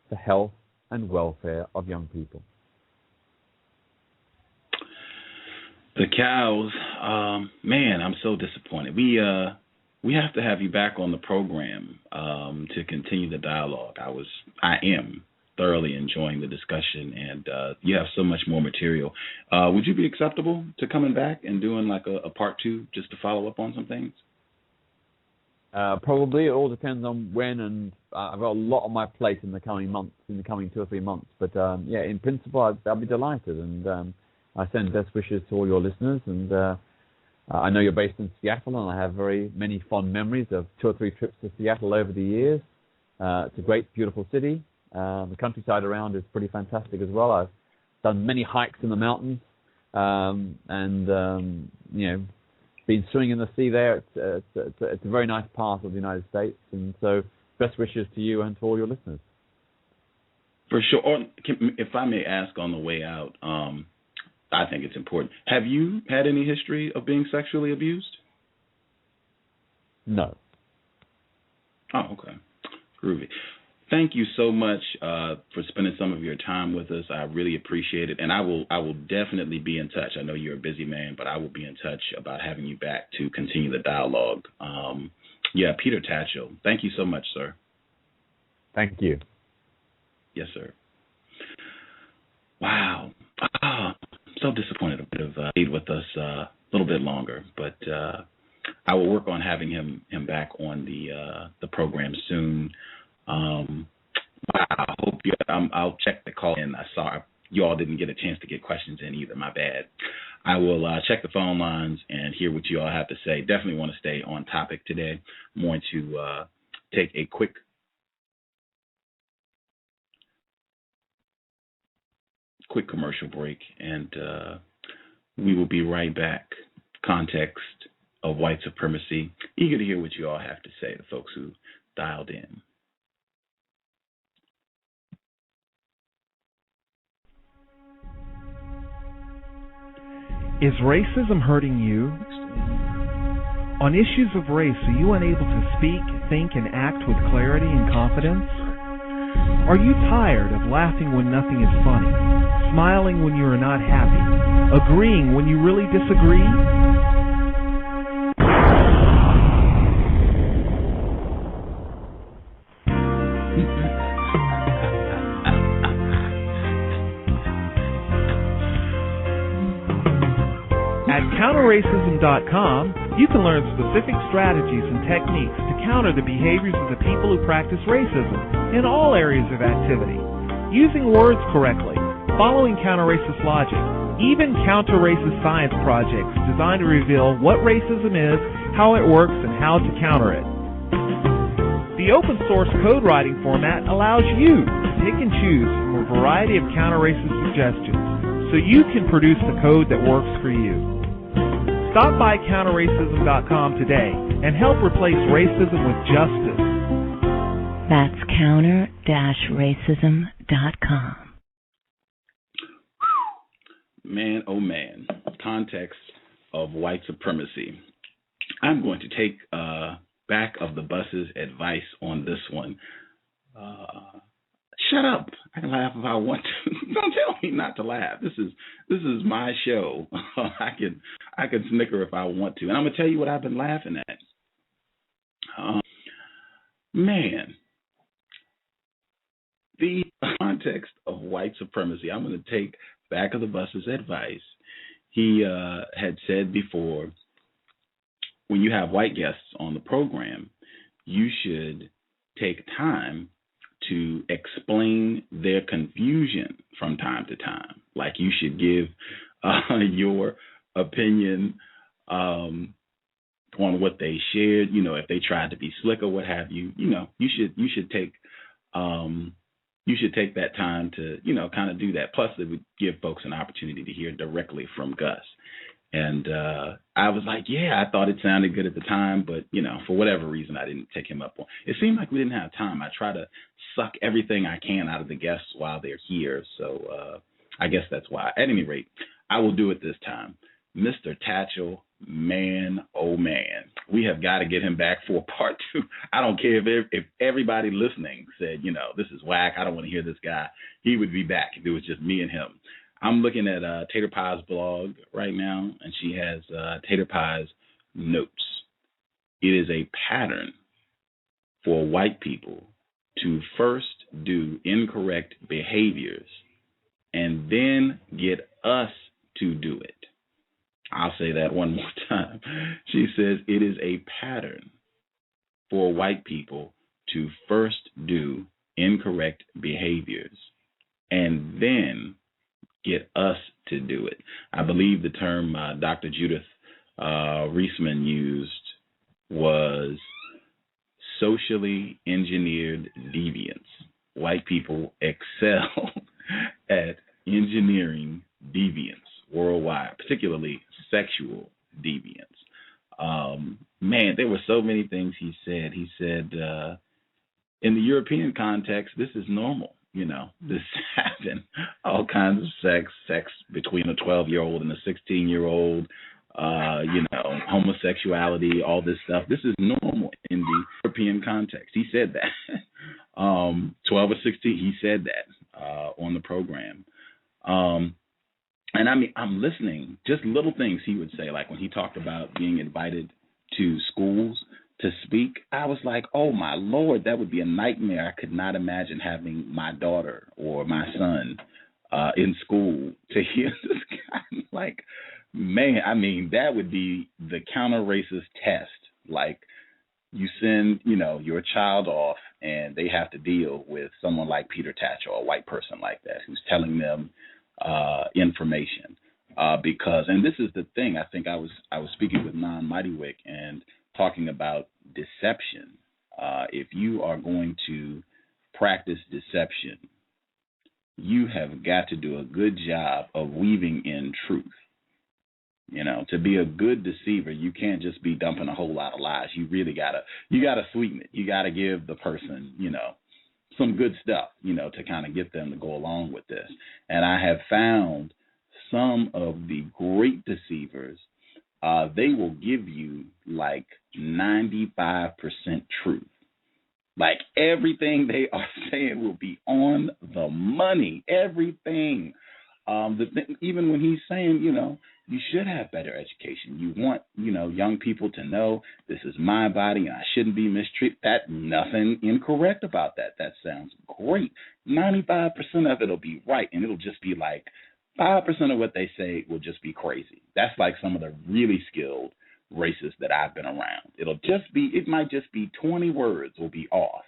the health and welfare of young people. The cows, man, I'm so disappointed. We have to have you back on the program to continue the dialogue. I am thoroughly enjoying the discussion, and you have so much more material. Would you be acceptable to coming back and doing like a part two just to follow up on some things? Probably. It all depends on when, and I've got a lot on my plate in the coming months, in the coming 2 or 3 months. But yeah, in principle, I'll be delighted, and I send best wishes to all your listeners. And I know you're based in Seattle, and I have very many fond memories of 2 or 3 trips to Seattle over the years. It's a great, beautiful city. The countryside around is pretty fantastic as well. I've done many hikes in the mountains, and been swimming in the sea there. It's a very nice part of the United States, and so best wishes to you and to all your listeners. For sure. If I may ask on the way out, I think it's important. Have you had any history of being sexually abused? No. Oh, okay. Groovy. Thank you so much for spending some of your time with us. I really appreciate it, and I will definitely be in touch. I know you're a busy man, but I will be in touch about having you back to continue the dialogue. Peter Tatchell, thank you so much, sir. Thank you. Yes, sir. Wow. So disappointed to have stayed with us a little bit longer, but I will work on having him back on the program soon. I hope I'll check the call in. I saw you all didn't get a chance to get questions in either. My bad. I will check the phone lines and hear what you all have to say. Definitely want to stay on topic today. I'm going to take a quick commercial break, and we will be right back. Context of white supremacy. Eager to hear what you all have to say, the folks who dialed in. Is racism hurting you? On issues of race, are you unable to speak, think, and act with clarity and confidence? Are you tired of laughing when nothing is funny, smiling when you are not happy, agreeing when you really disagree? counterracism.com, you can learn specific strategies and techniques to counter the behaviors of the people who practice racism in all areas of activity, using words correctly, following counter-racist logic, even counter-racist science projects designed to reveal what racism is, how it works, and how to counter it. The open source code writing format allows you to pick and choose from a variety of counter-racist suggestions so you can produce the code that works for you. Stop by counterracism.com today and help replace racism with justice. That's counter-racism.com. Man, oh man, context of white supremacy. I'm going to take back of the bus's advice on this one. Shut up. I can laugh if I want to. Don't tell me not to laugh. This is my show. I can snicker if I want to. And I'm going to tell you what I've been laughing at. Man, the context of white supremacy, I'm going to take back of the bus's advice. He had said before, when you have white guests on the program, you should take time to explain their confusion from time to time. Like you should give your opinion on what they shared. You know, if they tried to be slick or what have you. You know, you should take that time to kind of do that. Plus, it would give folks an opportunity to hear directly from Gus. And I was like, yeah, I thought it sounded good at the time, but, for whatever reason, I didn't take him up on. It seemed like we didn't have time. I try to suck everything I can out of the guests while they're here. So I guess that's why. At any rate, I will do it this time. Mr. Tatchell, man, oh man, we have got to get him back for part 2. I don't care if everybody listening said, this is whack, I don't want to hear this guy. He would be back if it was just me and him. I'm looking at Tater Pie's blog right now, and she has Tater Pie's notes. It is a pattern for white people to first do incorrect behaviors and then get us to do it. I'll say that one more time. She says it is a pattern for white people to first do incorrect behaviors and then get us to do it. I believe the term Dr. Judith Reisman used was socially engineered deviance. White people excel at engineering deviance worldwide, particularly sexual deviance. Man, there were so many things he said. He said, in the European context, this is normal. This happened. All kinds of sex between a 12-year-old and a 16-year-old, homosexuality, all this stuff. This is normal in the European context. He said that. 12 or 16, he said that on the program. And I mean, I'm listening, just little things he would say, like when he talked about being invited to schools to speak, I was like, oh my Lord, that would be a nightmare. I could not imagine having my daughter or my son in school to hear this guy. Like, man, I mean, that would be the counter-racist test. Like, you send, your child off and they have to deal with someone like Peter Tatchell, a white person like that, who's telling them information. Because, and this is the thing, I think I was speaking with Nan Mightywick and talking about deception. If you are going to practice deception, you have got to do a good job of weaving in truth. To be a good deceiver, you can't just be dumping a whole lot of lies. You really gotta sweeten it. You gotta give the person, some good stuff, to kind of get them to go along with this. And I have found some of the great deceivers, they will give you like 95% truth. Like everything they are saying will be on the money. Everything. Even when he's saying, you should have better education. You want, young people to know this is my body and I shouldn't be mistreated. That's nothing incorrect about that. That sounds great. 95% of it will be right, and it'll just be like 5% of what they say will just be crazy. That's like some of the really skilled racists that I've been around. It might just be 20 words will be off,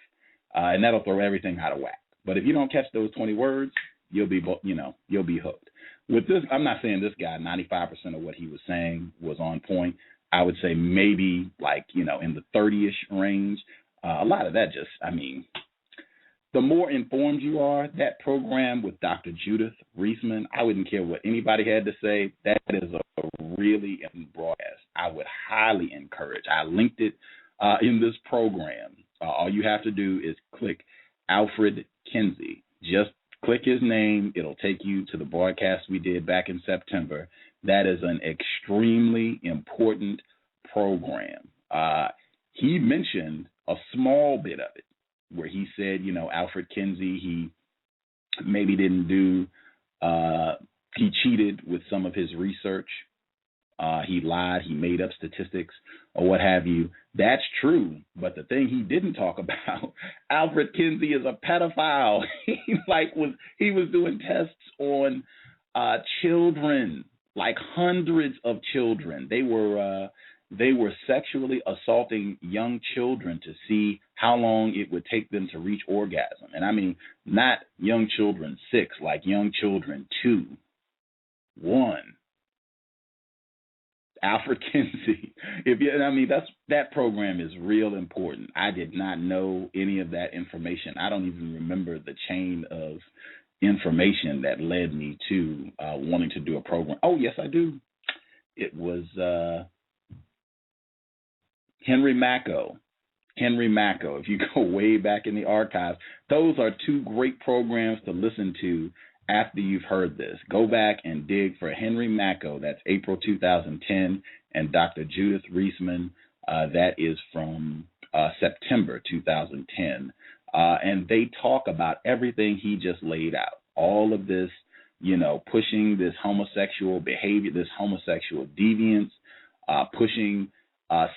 and that'll throw everything out of whack. But if you don't catch those 20 words, you'll be hooked. With this, I'm not saying this guy, 95% of what he was saying was on point. I would say maybe in the 30-ish range. A lot of that the more informed you are, that program with Dr. Judith Reisman, I wouldn't care what anybody had to say. That is a really broadcast. I would highly encourage. I linked it in this program. All you have to do is click Alfred Kinsey. Just click his name. It'll take you to the broadcast we did back in September. That is an extremely important program. He mentioned a small bit of it, where he said, Alfred Kinsey, he maybe didn't do, he cheated with some of his research. He lied, he made up statistics or what have you. That's true. But the thing he didn't talk about, Alfred Kinsey is a pedophile. He was doing tests on children, like hundreds of children. They were sexually assaulting young children to see how long it would take them to reach orgasm. And I mean, not young children 6, like young children 2, 1. Alfred Kinsey. That program is real important. I did not know any of that information. I don't even remember the chain of information that led me to wanting to do a program. Oh, yes, I do. It was Henry Macko. If you go way back in the archives, those are 2 great programs to listen to after you've heard this. Go back and dig for Henry Macko. That's April 2010, and Dr. Judith Reisman. That is from September 2010. And they talk about everything he just laid out. All of this, pushing this homosexual behavior, this homosexual deviance, pushing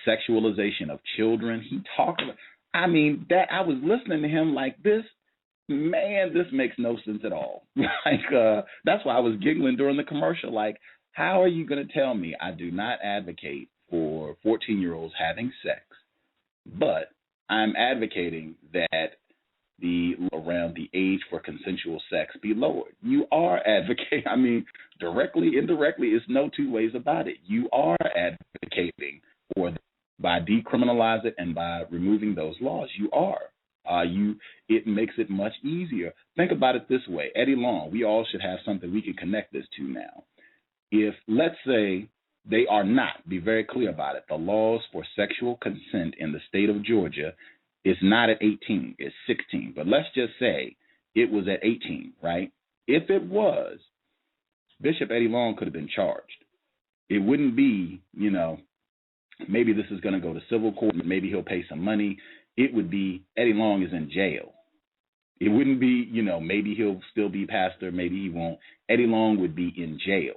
sexualization of children. He talked about, that I was listening to him like this. Man, this makes no sense at all. That's why I was giggling during the commercial. Like, how are you going to tell me I do not advocate for 14-year-olds having sex, but I'm advocating that around the age for consensual sex be lowered? You are advocating. Directly, indirectly, it's no two ways about it. You are advocating for by decriminalizing it and by removing those laws. You are. It makes it much easier. Think about it this way. Eddie Long, we all should have something we can connect this to now. If, let's say, they are not, be very clear about it, the laws for sexual consent in the state of Georgia is not at 18, it's 16. But let's just say it was at 18, right? If it was, Bishop Eddie Long could have been charged. It wouldn't be, maybe this is going to go to civil court, maybe he'll pay some money. It would be Eddie Long is in jail. It wouldn't be, maybe he'll still be pastor, maybe he won't. Eddie Long would be in jail.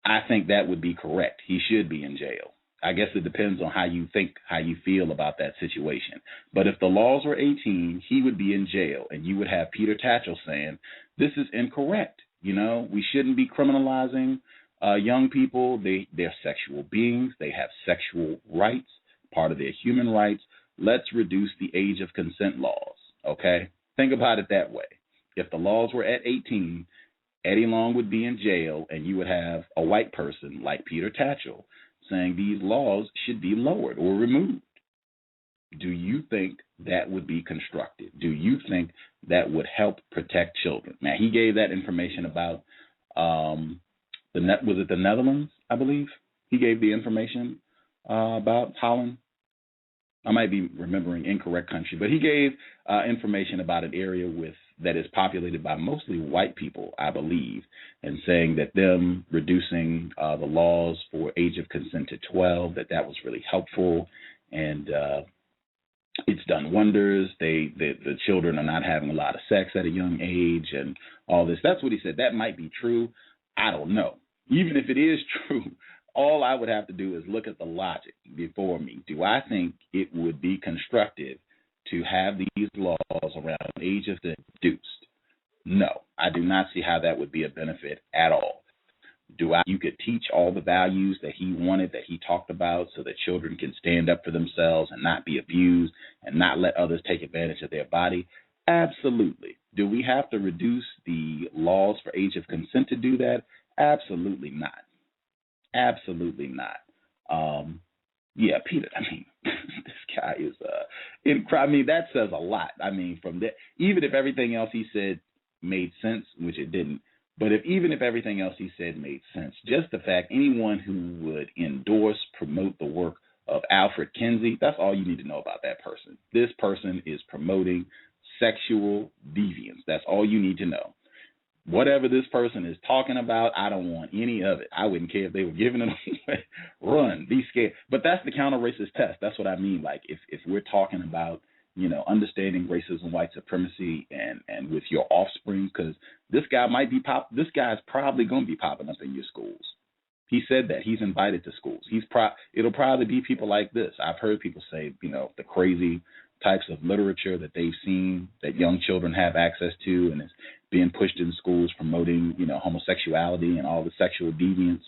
I think that would be correct. He should be in jail. I guess it depends on how you feel about that situation. But if the laws were 18, he would be in jail, and you would have Peter Tatchell saying, this is incorrect. We shouldn't be criminalizing young people. They're sexual beings. They have sexual rights, part of their human rights. Let's reduce the age of consent laws, okay? Think about it that way. If the laws were at 18, Eddie Long would be in jail, and you would have a white person like Peter Tatchell saying these laws should be lowered or removed. Do you think that would be constructive? Do you think that would help protect children? Now, he gave that information about, was it the Netherlands, I believe? He gave the information about Holland. I might be remembering incorrect country, but he gave information about an area that is populated by mostly white people, I believe, and saying that them reducing the laws for age of consent to 12, that was really helpful, and it's done wonders. The children are not having a lot of sex at a young age and all this. That's what he said. That might be true. I don't know. Even if it is true, all I would have to do is look at the logic before me. Do I think it would be constructive to have these laws around age of the reduced? No, I do not see how that would be a benefit at all. You could teach all the values that he wanted, that he talked about, so that children can stand up for themselves and not be abused and not let others take advantage of their body? Absolutely. Do we have to reduce the laws for age of consent to do that? Absolutely not. Absolutely not. Yeah, Peter, I mean, this guy is I mean, that says a lot. I mean, from that, even if everything else he said made sense, which it didn't, but even if everything else he said made sense, just the fact anyone who would endorse, promote the work of Alfred Kinsey, that's all you need to know about that person. This person is promoting sexual deviance. That's all you need to know. Whatever this person is talking about, I don't want any of it. I wouldn't care if they were giving it away. Run, be scared. But that's the counter-racist test. That's what I mean. Like, if we're talking about, understanding racism, white supremacy, and with your offspring, because this guy's probably going to be popping up in your schools. He said that. He's invited to schools. It'll probably be people like this. I've heard people say, the crazy types of literature that they've seen that young children have access to, and it's being pushed in schools promoting, homosexuality and all the sexual deviance,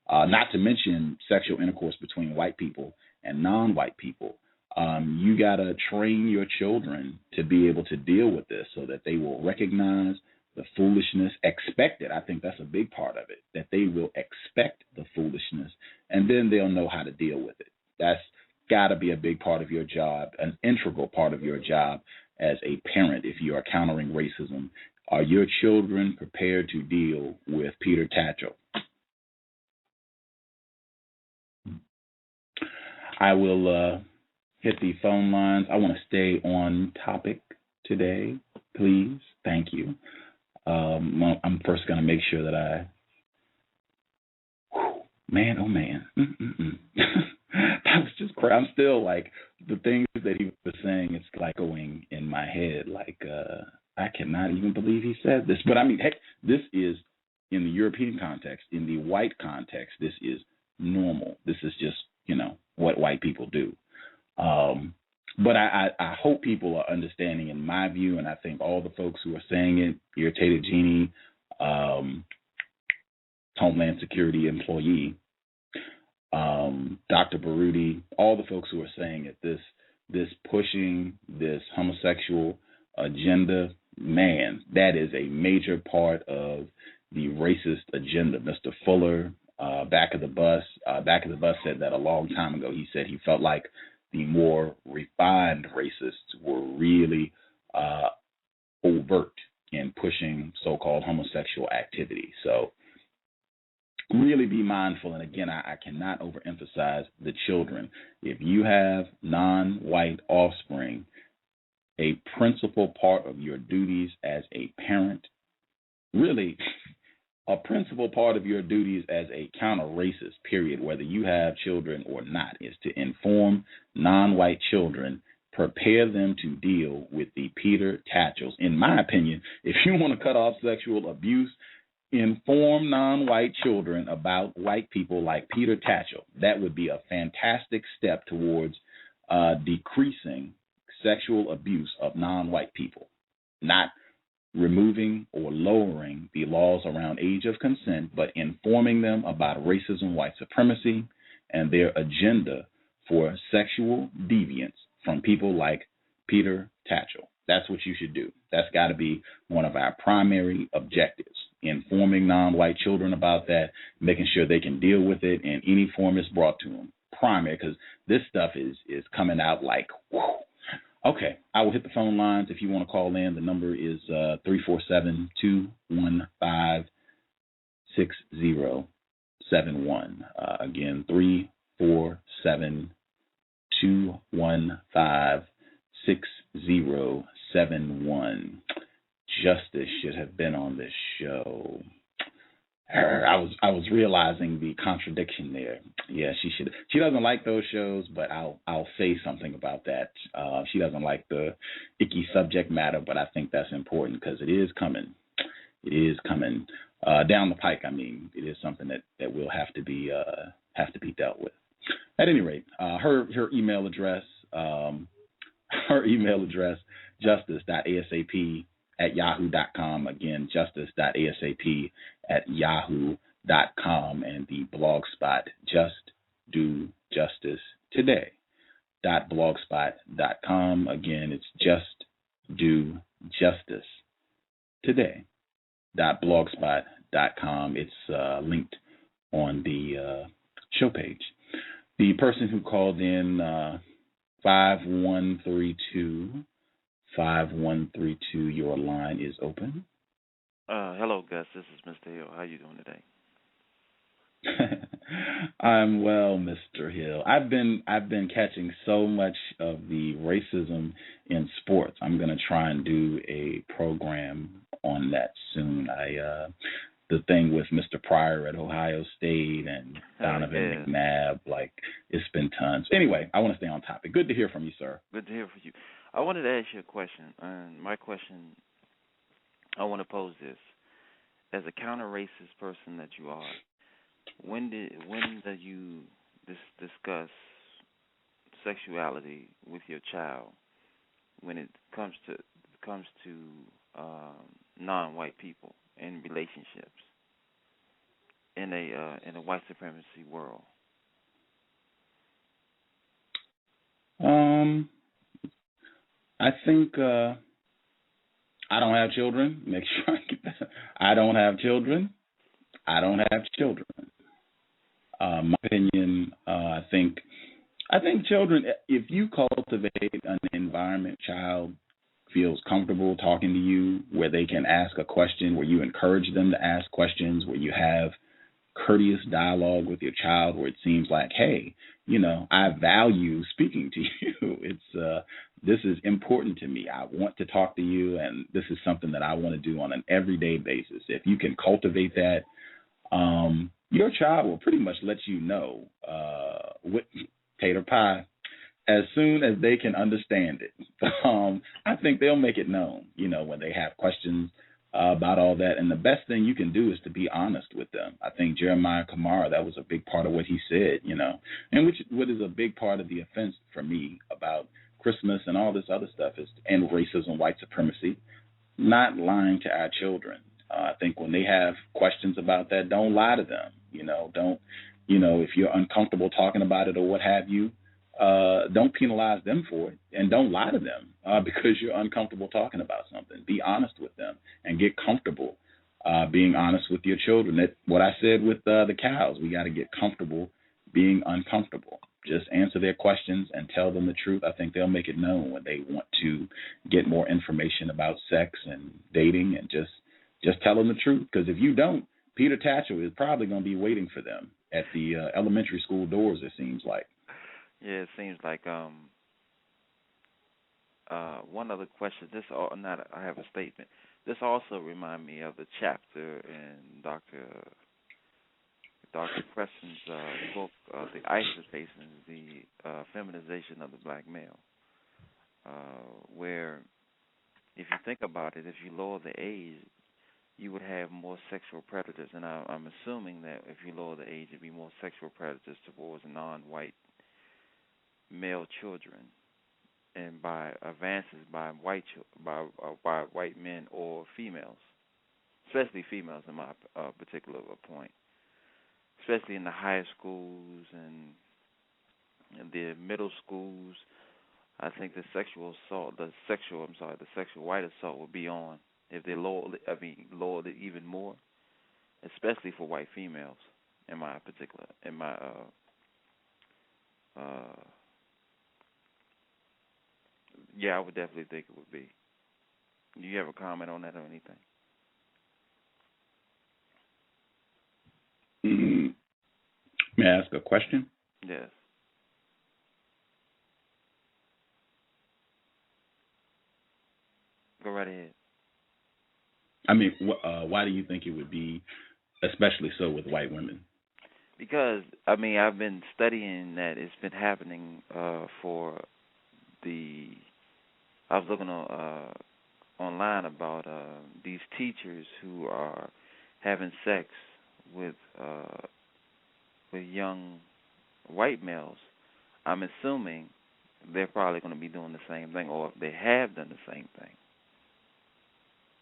not to mention sexual intercourse between white people and non-white people. You got to train your children to be able to deal with this so that they will recognize the foolishness, expect it. I think that's a big part of it, that they will expect the foolishness, and then they'll know how to deal with it. That's got to be a big part of your job, an integral part of your job as a parent if you are countering racism. Are your children prepared to deal with Peter Tatchell? I will hit the phone lines. I want to stay on topic today, please. Thank you. I'm first going to make sure that man, oh man. That was just crazy. I'm still like, the things that he was saying, it's like going in my head, like, I cannot even believe he said this. But I mean, heck, this is, in the European context, in the white context, this is normal. This is just, what white people do. But I hope people are understanding, in my view, and I think all the folks who are saying it, Irritated Genie, Homeland Security employee, Dr. Baruti, all the folks who are saying it, this pushing this homosexual agenda, man, that is a major part of the racist agenda. Mr. Fuller, Back of the Bus said that a long time ago. He said he felt like the more refined racists were really overt in pushing so-called homosexual activity. So really be mindful. And again, I cannot overemphasize the children. If you have non-white offspring, a principal part of your duties as a parent, really a principal part of your duties as a counter-racist, period, whether you have children or not, is to inform non-white children, prepare them to deal with the Peter Tatchells. In my opinion, if you want to cut off sexual abuse, inform non-white children about white people like Peter Tatchell. That would be a fantastic step towards decreasing sexual abuse of non-white people, not removing or lowering the laws around age of consent, but informing them about racism, white supremacy, and their agenda for sexual deviance from people like Peter Tatchell. That's what you should do. That's got to be one of our primary objectives, informing non-white children about that, making sure they can deal with it in any form it's brought to them. Primary, because this stuff is coming out like, whoa. Okay, I will hit the phone lines if you want to call in. The number is 347-215-6071. Again, 347-215-6071. Justice should have been on this show. I was realizing the contradiction there. Yeah, she should. She doesn't like those shows, but I'll say something about that. She doesn't like the icky subject matter, but I think that's important because it is coming. It is coming down the pike. I mean, it is something that will have to be dealt with. At any rate, her email address, justice.asap at yahoo.com. Again, justice.asap at yahoo.com, and the blog spot, Just Do Justice Today. .blogspot.com. Again, it's Just Do Justice Today. .blogspot.com. It's linked on the show page. The person who called in 5132, your line is open. Hello, Gus. This is Mr. Hill. How you doing today? I'm well, Mr. Hill. I've been catching so much of the racism in sports. I'm going to try and do a program on that soon. The thing with Mr. Pryor at Ohio State and Donovan McNabb, like, it's been tons. Anyway, I want to stay on topic. Good to hear from you, sir. Good to hear from you. I wanted to ask you a question. My question, I want to pose this. As a counter-racist person that you are, when do you discuss sexuality with your child when it comes to non-white people in relationships in a white supremacy world? I think I don't have children. Make sure I get that. I don't have children. My opinion, I think children, if you cultivate an environment child feels comfortable talking to you, where they can ask a question, where you encourage them to ask questions, where you have courteous dialogue with your child, where it seems like, hey, I value speaking to you. This is important to me. I want to talk to you, and this is something that I want to do on an everyday basis. If you can cultivate that, your child will pretty much let you know what tater pie as soon as they can understand it. I think they'll make it known, when they have questions about all that. And the best thing you can do is to be honest with them. I think Jeremiah Kamara, that was a big part of what he said, and what is a big part of the offense for me about Christmas and all this other stuff is, and racism, white supremacy, not lying to our children. I think when they have questions about that, don't lie to them. Don't, if you're uncomfortable talking about it or what have you, don't penalize them for it, and don't lie to them because you're uncomfortable talking about something. Be honest with them and get comfortable being honest with your children. That what I said with the cows, we got to get comfortable being uncomfortable. Just answer their questions and tell them the truth. I think they'll make it known when they want to get more information about sex and dating, and just tell them the truth. Because if you don't, Peter Tatchell is probably going to be waiting for them at the elementary school doors, it seems like. Yeah, it seems like one other question. I have a statement. This also reminds me of the chapter in Dr. Preston's book, The Isolation, the Feminization of the Black Male, where, if you think about it, if you lower the age, you would have more sexual predators. And I'm assuming that if you lower the age, there'd be more sexual predators towards non-white male children, and by advances by white men or females, especially females in my particular point, especially in the higher schools and the middle schools. I think the sexual white assault would be on if they lowered it even more, especially for white females. I would definitely think it would be. Do you have a comment on that or anything? May I ask a question? Yes. Go right ahead. I mean, why do you think it would be especially so with white women? Because, I've been studying that it's been happening for the... I was looking online about these teachers who are having sex with young white males. I'm assuming they're probably going to be doing the same thing, or they have done the same thing.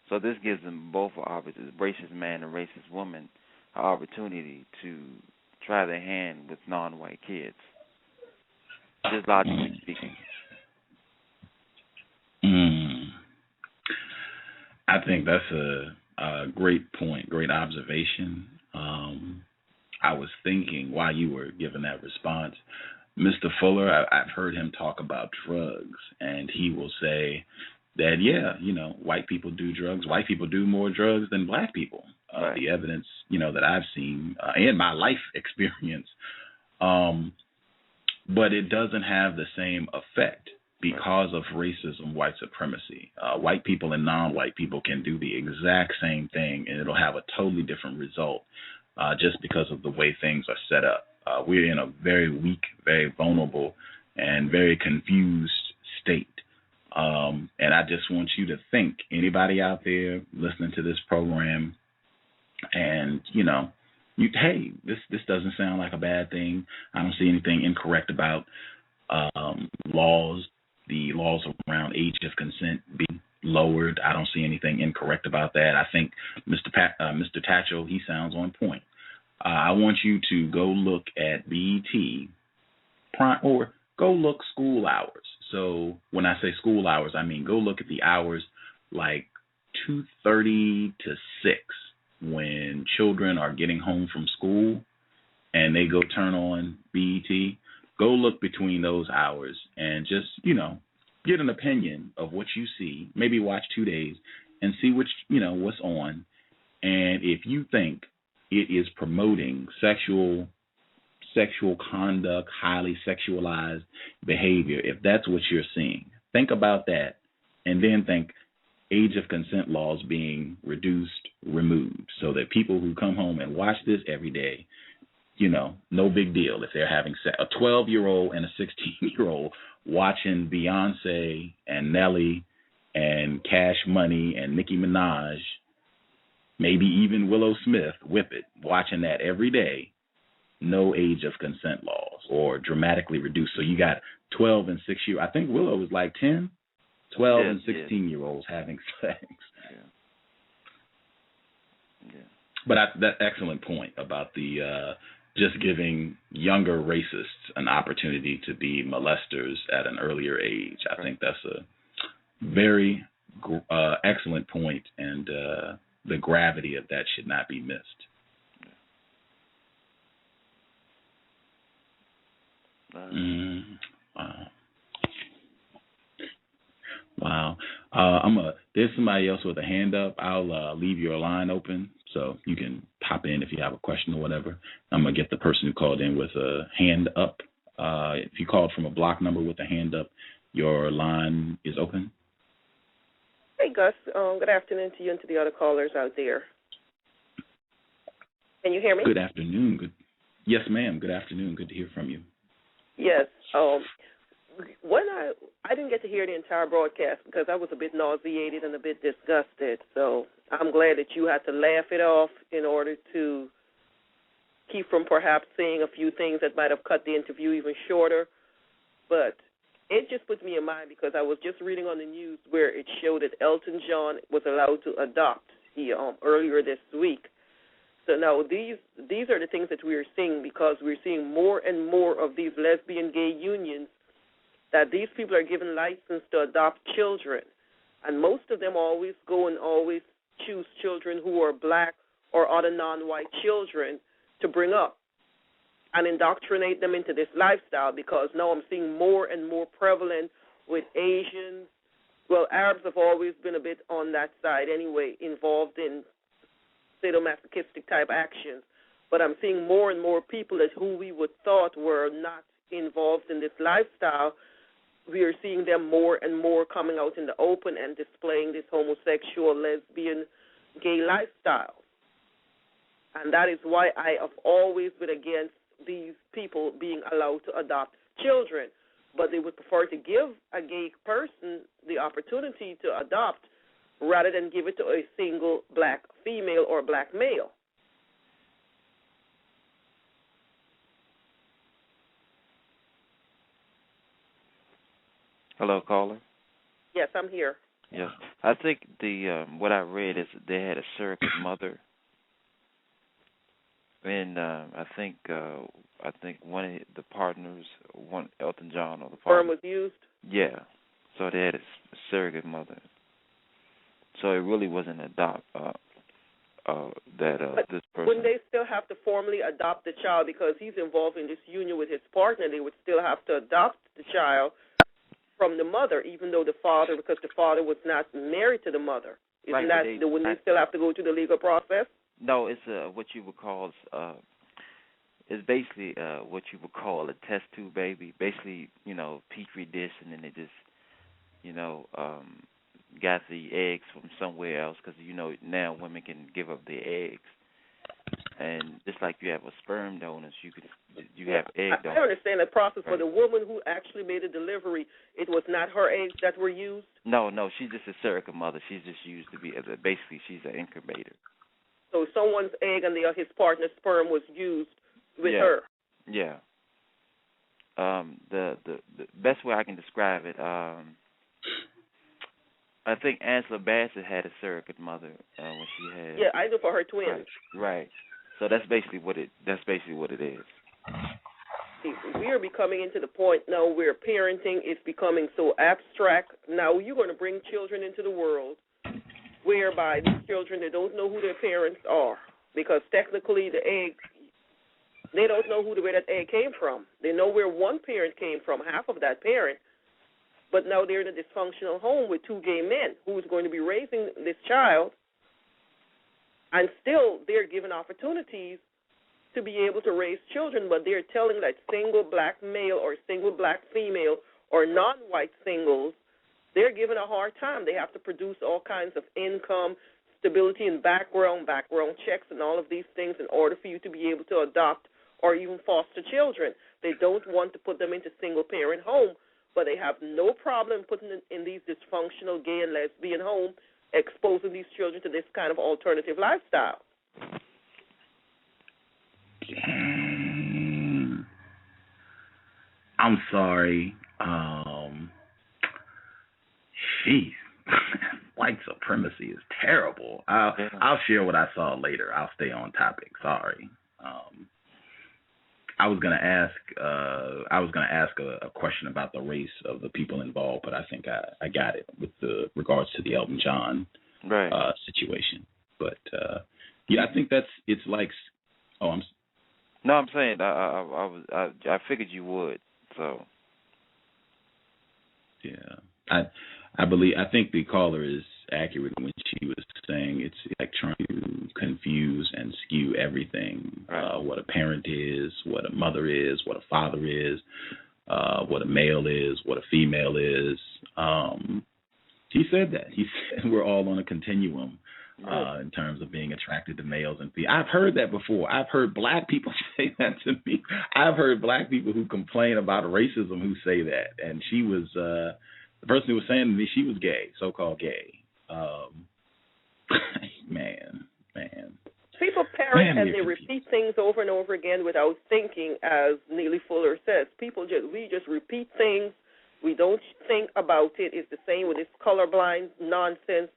So this gives them both racist man and racist woman, an opportunity to try their hand with non-white kids. Just logically speaking. I think that's a great point, great observation. I was thinking while you were giving that response, Mr. Fuller, I've heard him talk about drugs, and he will say that, white people do drugs. White people do more drugs than black people. Right. The evidence, that I've seen in my life experience. But it doesn't have the same effect because of racism, white supremacy. White people and non-white people can do the exact same thing, and it'll have a totally different result just because of the way things are set up. We're in a very weak, very vulnerable, and very confused state. And I just want you to think, anybody out there listening to this program, and, hey, this doesn't sound like a bad thing. I don't see anything incorrect about the laws around age of consent being lowered. I don't see anything incorrect about that. I think Mr. Tatchell, he sounds on point. I want you to go look at BET or go look school hours. So when I say school hours, I mean go look at the hours like 2:30 to 6 when children are getting home from school and they go turn on BET. Go look between those hours and just, get an opinion of what you see. Maybe watch 2 days and see what's on. And if you think it is promoting sexual conduct, highly sexualized behavior, if that's what you're seeing, think about that, and then think age of consent laws being removed, so that people who come home and watch this every day, no big deal if they're having sex. A 12-year-old and a 16-year-old watching Beyonce and Nelly and Cash Money and Nicki Minaj, maybe even Willow Smith, Whip It, watching that every day, no age of consent laws or dramatically reduced. So you got 12 and 6-year. I think Willow was like 10, 12 and 16-year-olds having sex. Yeah. But that excellent point about the just giving younger racists an opportunity to be molesters at an earlier age. I think that's a very excellent point, and the gravity of that should not be missed. Wow. There's somebody else with a hand up. I'll leave your line open so you can pop in if you have a question or whatever. I'm going to get the person who called in with a hand up. If you called from a block number with a hand up, your line is open. Hey, Gus. Good afternoon to you and to the other callers out there. Can you hear me? Good afternoon. Yes, ma'am. Good afternoon. Good to hear from you. Yes. When I didn't get to hear the entire broadcast because I was a bit nauseated and a bit disgusted. So I'm glad that you had to laugh it off in order to keep from perhaps saying a few things that might have cut the interview even shorter. But it just puts me in mind because I was just reading on the news where it showed that Elton John was allowed to adopt earlier this week. So now these are the things that we are seeing because we're seeing more and more of these lesbian gay unions that these people are given license to adopt children. And most of them always go and always choose children who are black or other non-white children to bring up and indoctrinate them into this lifestyle because now I'm seeing more and more prevalent with Asians. Well, Arabs have always been a bit on that side anyway, involved in sadomasochistic type actions. But I'm seeing more and more people who we would thought were not involved in this lifestyle. We are seeing them more and more coming out in the open and displaying this homosexual, lesbian, gay lifestyle. And that is why I have always been against these people being allowed to adopt children. But they would prefer to give a gay person the opportunity to adopt rather than give it to a single black female or black male. Hello, caller. Yes, I'm here. Yes. I think what I read is they had a surrogate mother, and I think one of the partners, Elton John or the partner, Sperm was used. Yeah. So they had a surrogate mother. So it really wasn't this person. Wouldn't they still have to formally adopt the child because he's involved in this union with his partner? They would still have to adopt the child from the mother, even though because the father was not married to the mother. Wouldn't they still have to go to the legal process? No, it's what you would call it's basically what you would call a test tube baby. Basically, petri dish, and then they just got the eggs from somewhere else because now women can give up their eggs, and just like you have a sperm donor, you have egg donors. I understand the process. Right. For the woman who actually made a delivery, it was not her eggs that were used. No, she's just a surrogate mother. She's just used to be basically she's an incubator. So someone's egg and his partner's sperm was used with her. Yeah. The best way I can describe it, I think Angela Bassett had a surrogate mother when she had. Yeah, I do for her twins. Right. So that's basically what it is. We are becoming into the point now where parenting is becoming so abstract. Now you're going to bring children into the world whereby these children, they don't know who their parents are because technically they don't know where that egg came from. They know where one parent came from, half of that parent, but now they're in a dysfunctional home with two gay men who's going to be raising this child, and still they're given opportunities to be able to raise children, but they're telling that single black male or single black female or non-white singles, they're given a hard time. They have to produce all kinds of income, stability and background checks and all of these things in order for you to be able to adopt or even foster children. They don't want to put them into single-parent home, but they have no problem putting them in these dysfunctional gay and lesbian home, exposing these children to this kind of alternative lifestyle. I'm sorry. Jeez. White supremacy is terrible. I'll share what I saw later. I'll stay on topic. Sorry. I was gonna ask a question about the race of the people involved, but I think I got it with regards to the Elton John situation. But I think it's like. I'm saying I figured you would. So. Yeah, I think the caller is accurate when she was saying it's like trying to confuse and skew everything. What a parent is, what a mother is, what a father is, what a male is, what a female is. He said that. He said we're all on a continuum in terms of being attracted to males and females. I've heard that before. I've heard black people say that to me. I've heard black people who complain about racism who say that. And she was, the person who was saying to me, she was gay, so-called gay. Man. People parrot and they repeat things over and over again without thinking, as Neely Fuller says. We just repeat things. We don't think about it. It's the same with this colorblind nonsense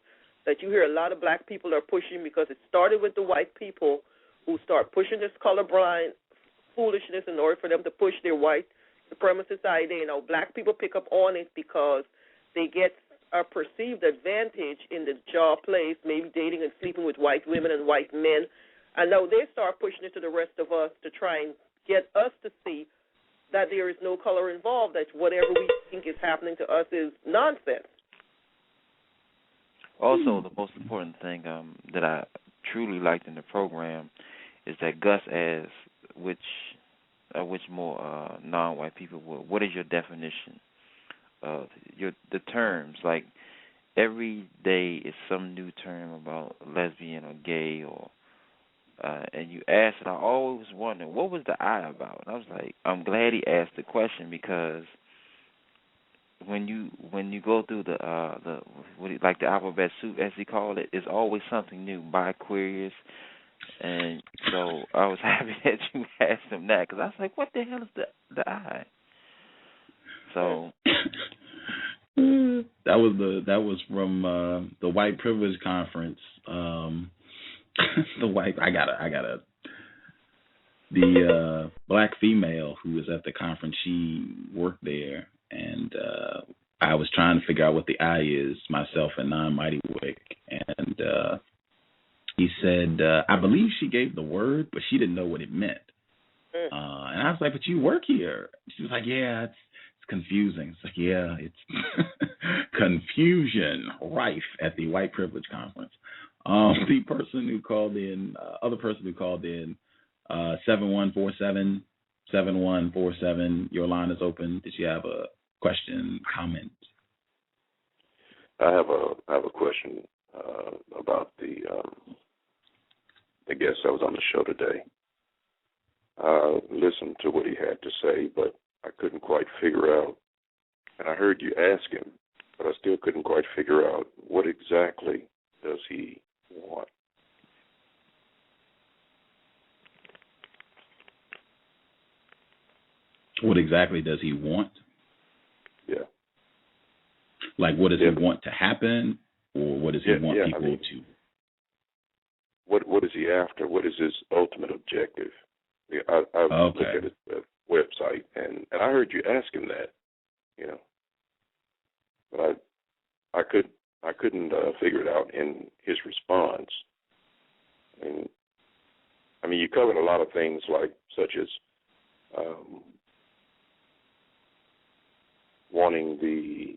that you hear a lot of black people are pushing, because it started with the white people who start pushing this colorblind foolishness in order for them to push their white supremacist idea. Black people pick up on it because they get a perceived advantage in the job place, maybe dating and sleeping with white women and white men. And now they start pushing it to the rest of us to try and get us to see that there is no color involved, that whatever we think is happening to us is nonsense. Also, the most important thing that I truly liked in the program is that Gus asked which more non-white people would. What is your definition of the terms? Like every day is some new term about lesbian or gay or and you asked it. I always wondered what was the I about. And I was like, I'm glad he asked the question, because when you go through the alphabet soup, as he called it, it's always something new. Bi-Queers. And so I was happy that you asked him that, because I was like, what the hell is the I? So That was from the White Privilege Conference. The black female who was at the conference, she worked there, and I was trying to figure out what the I is, myself and Non-Mighty Wick, and he said, I believe she gave the word, but she didn't know what it meant. And I was like, but you work here. She was like, yeah, it's confusing. It's like, yeah, it's confusion rife at the White Privilege Conference. The person who called in, 7147, your line is open. Did you have a question, comment? I have a question about the guest that was on the show today. Listened to what he had to say, but I couldn't quite figure out, and I heard you ask him, but I still couldn't quite figure out what exactly does he want. What exactly does he want? Yeah. Like, what does he want to happen, or what does he want people to? What is he after? What is his ultimate objective? I looked at his website, and I heard you ask him that, but I couldn't figure it out in his response. And I mean, you covered a lot of things such as wanting the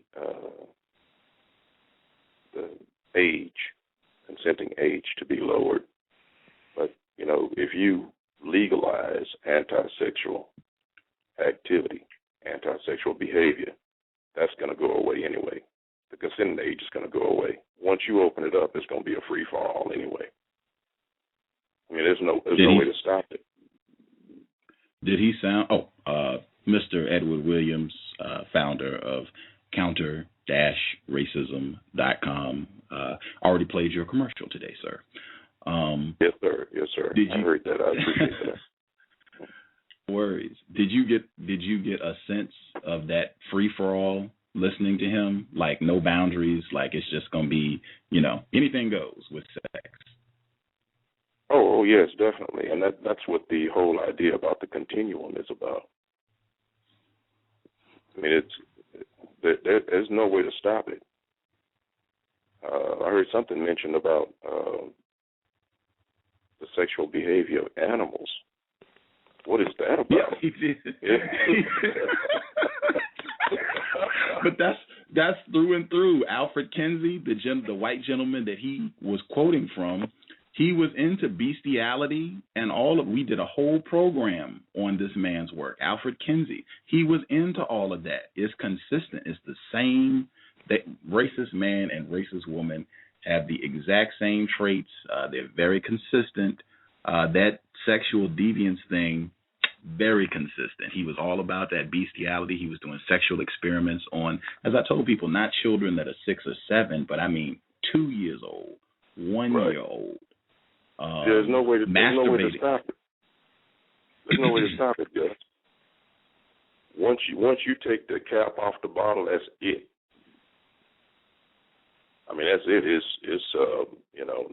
consenting age to be lowered, but if you legalize anti-sexual activity, anti-sexual behavior, that's going to go away anyway. The consenting age is going to go away. Once you open it up, it's going to be a free-for-all anyway. I mean, there's no way to stop it. Did he sound? Mr. Edward Williams, founder of counter-racism.com, already played your commercial today, sir. Yes, sir. I heard that. I appreciate that. Worries. Did you get a sense of that free for all listening to him? Like, no boundaries. Like, it's just gonna be anything goes with sex. Oh yes, definitely, and that's what the whole idea about the continuum is about. I mean, there's no way to stop it. I heard something mentioned about the sexual behavior of animals. What is that about? Yeah, he did. But that's through and through. Alfred Kinsey, the white gentleman that he was quoting from, he was into bestiality and we did a whole program on this man's work, Alfred Kinsey. He was into all of that. It's consistent. It's the same. That racist man and racist woman have the exact same traits. They're very consistent. That sexual deviance thing, very consistent. He was all about that bestiality. He was doing sexual experiments on, as I told people, not children that are 6 or 7, but I mean 2 years old, 1 year old. There's no way to stop it. There's no way to stop it, Gus. Once you take the cap off the bottle, that's it. I mean, that's it. It's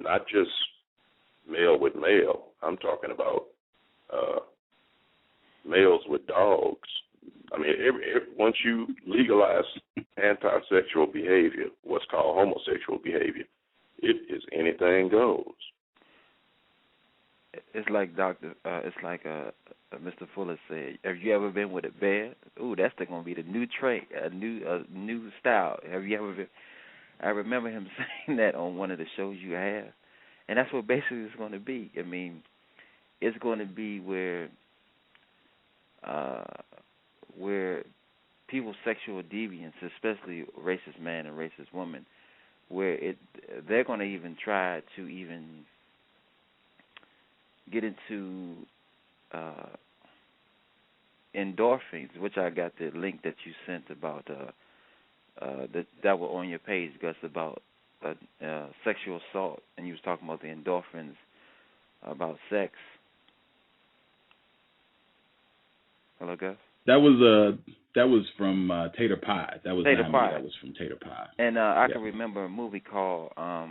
not just male with male. I'm talking about males with dogs. I mean, once you legalize anti-sexual behavior, what's called homosexual behavior, it is anything goes. It's like Mr. Fuller said. Have you ever been with a bear? Ooh, that's going to be the new trait, a new style. Have you ever been? I remember him saying that on one of the shows you have, and that's what basically it's going to be. I mean, it's going to be where people's sexual deviance, especially racist man and racist woman, where they're going to even try to even get into endorphins, which I got the link that you sent about that were on your page, Gus, about sexual assault, and you was talking about the endorphins about sex. Hello, Gus? That was That was from Tater Pie. That was Tater not Pie. me. That was from Tater Pie. And I can remember a movie called I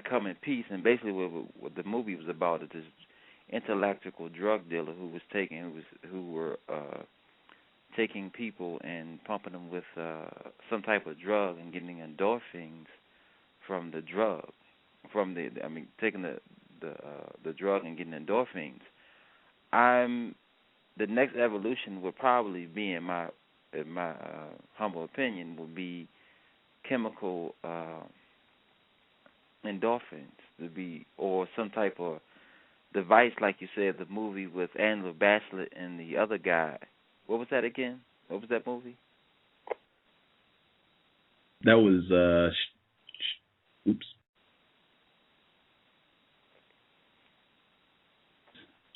Come in Peace, and basically what the movie was about is this intellectual drug dealer who were taking people and pumping them with some type of drug and getting endorphins from the drug, taking the drug and getting endorphins. The next evolution would probably be, in my humble opinion, would be chemical endorphins, or some type of device, like you said, the movie with Angela Bassett and the other guy. What was that again? What was that movie? That was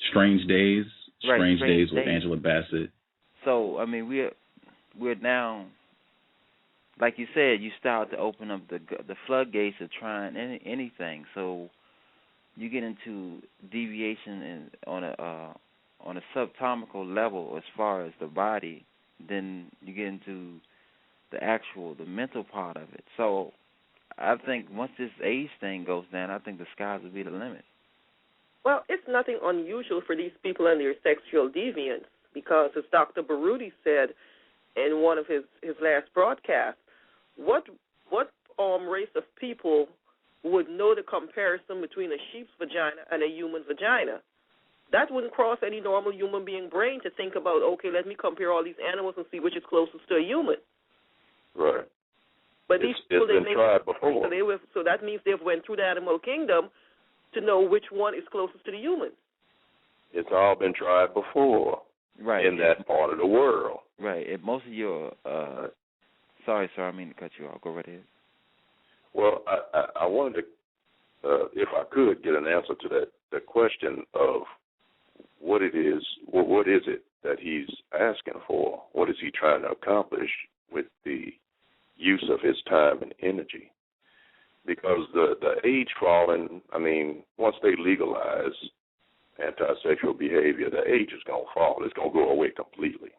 Strange Days. Strange Days with Angela Bassett. So, I mean, we're now, like you said, you start to open up the floodgates of trying anything. So you get into deviation on a subatomical level as far as the body. Then you get into the mental part of it. So I think once this age thing goes down, I think the skies will be the limit. Well, it's nothing unusual for these people and their sexual deviance, because as Dr. Baruti said in one of his last broadcasts, what race of people would know the comparison between a sheep's vagina and a human vagina? That wouldn't cross any normal human being brain to think about, okay, let me compare all these animals and see which is closest to a human. Right. But these people, it's been tried before. So that means they've went through the animal kingdom to know which one is closest to the human. It's all been tried before, right, in that part of the world. Right. And most of your sorry, sir, I mean to cut you off. Go right ahead. Well, I wanted to, if I could, get an answer to the question of what it is. What is it that he's asking for? What is he trying to accomplish with the use of his time and energy? Because the age falling, I mean, once they legalize anti-sexual behavior, the age is going to fall. It's going to go away completely.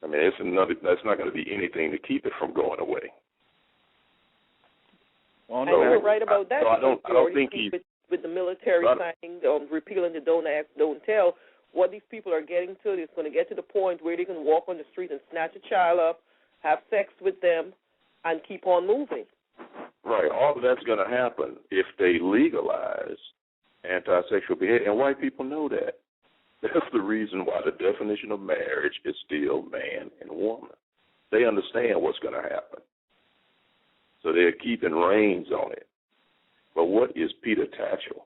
I mean, that's not going to be anything to keep it from going away. Well, no, you're right about that. So I don't think with the military signing, repealing the Don't Ask, Don't Tell, what these people are getting to is going to get to the point where they can walk on the street and snatch a child up, have sex with them, and keep on moving. Right. All of that's going to happen if they legalize anti-sexual behavior, and white people know that. That's the reason why the definition of marriage is still man and woman. They understand what's going to happen. So they're keeping reins on it. But what is Peter Tatchell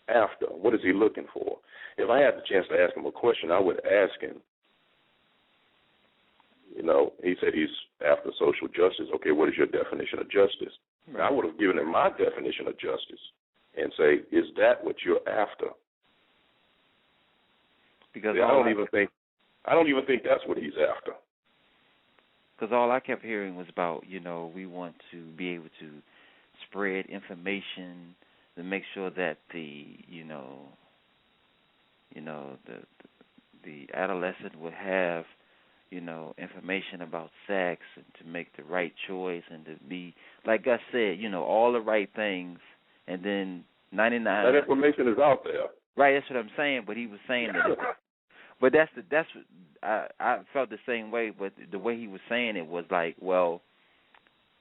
after? What is he looking for? If I had the chance to ask him a question, I would ask him, he said he's after social justice. Okay, what is your definition of justice? Right. I would have given him my definition of justice and say, is that what you're after? Because I don't even think that's what he's after. Because all I kept hearing was about, we want to be able to spread information to make sure that the adolescent will have, information about sex and to make the right choice and to be, like Gus said, all the right things, and then 99. That information is out there. Right, that's what I'm saying. But he was saying that. But that's I felt the same way. But the way he was saying it was like, well,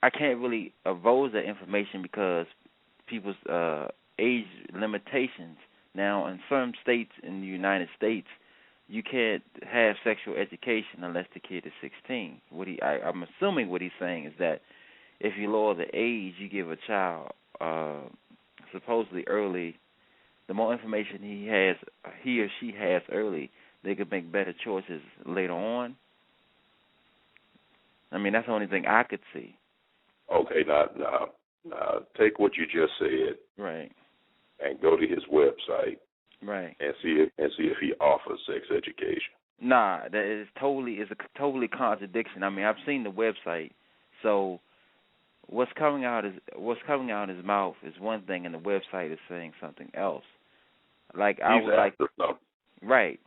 I can't really divulge that information because people's age limitations. Now, in some states in the United States, you can't have sexual education unless the kid is 16. I'm assuming what he's saying is that if you lower the age, you give a child supposedly early. The more information he or she has early, they could make better choices later on. I mean, that's the only thing I could see. Okay, now, take what you just said, right, and go to his website, right, and see if he offers sex education. Nah, that is a totally contradiction. I mean, I've seen the website, so what's coming out of his mouth is one thing, and the website is saying something else. Like I would like, right.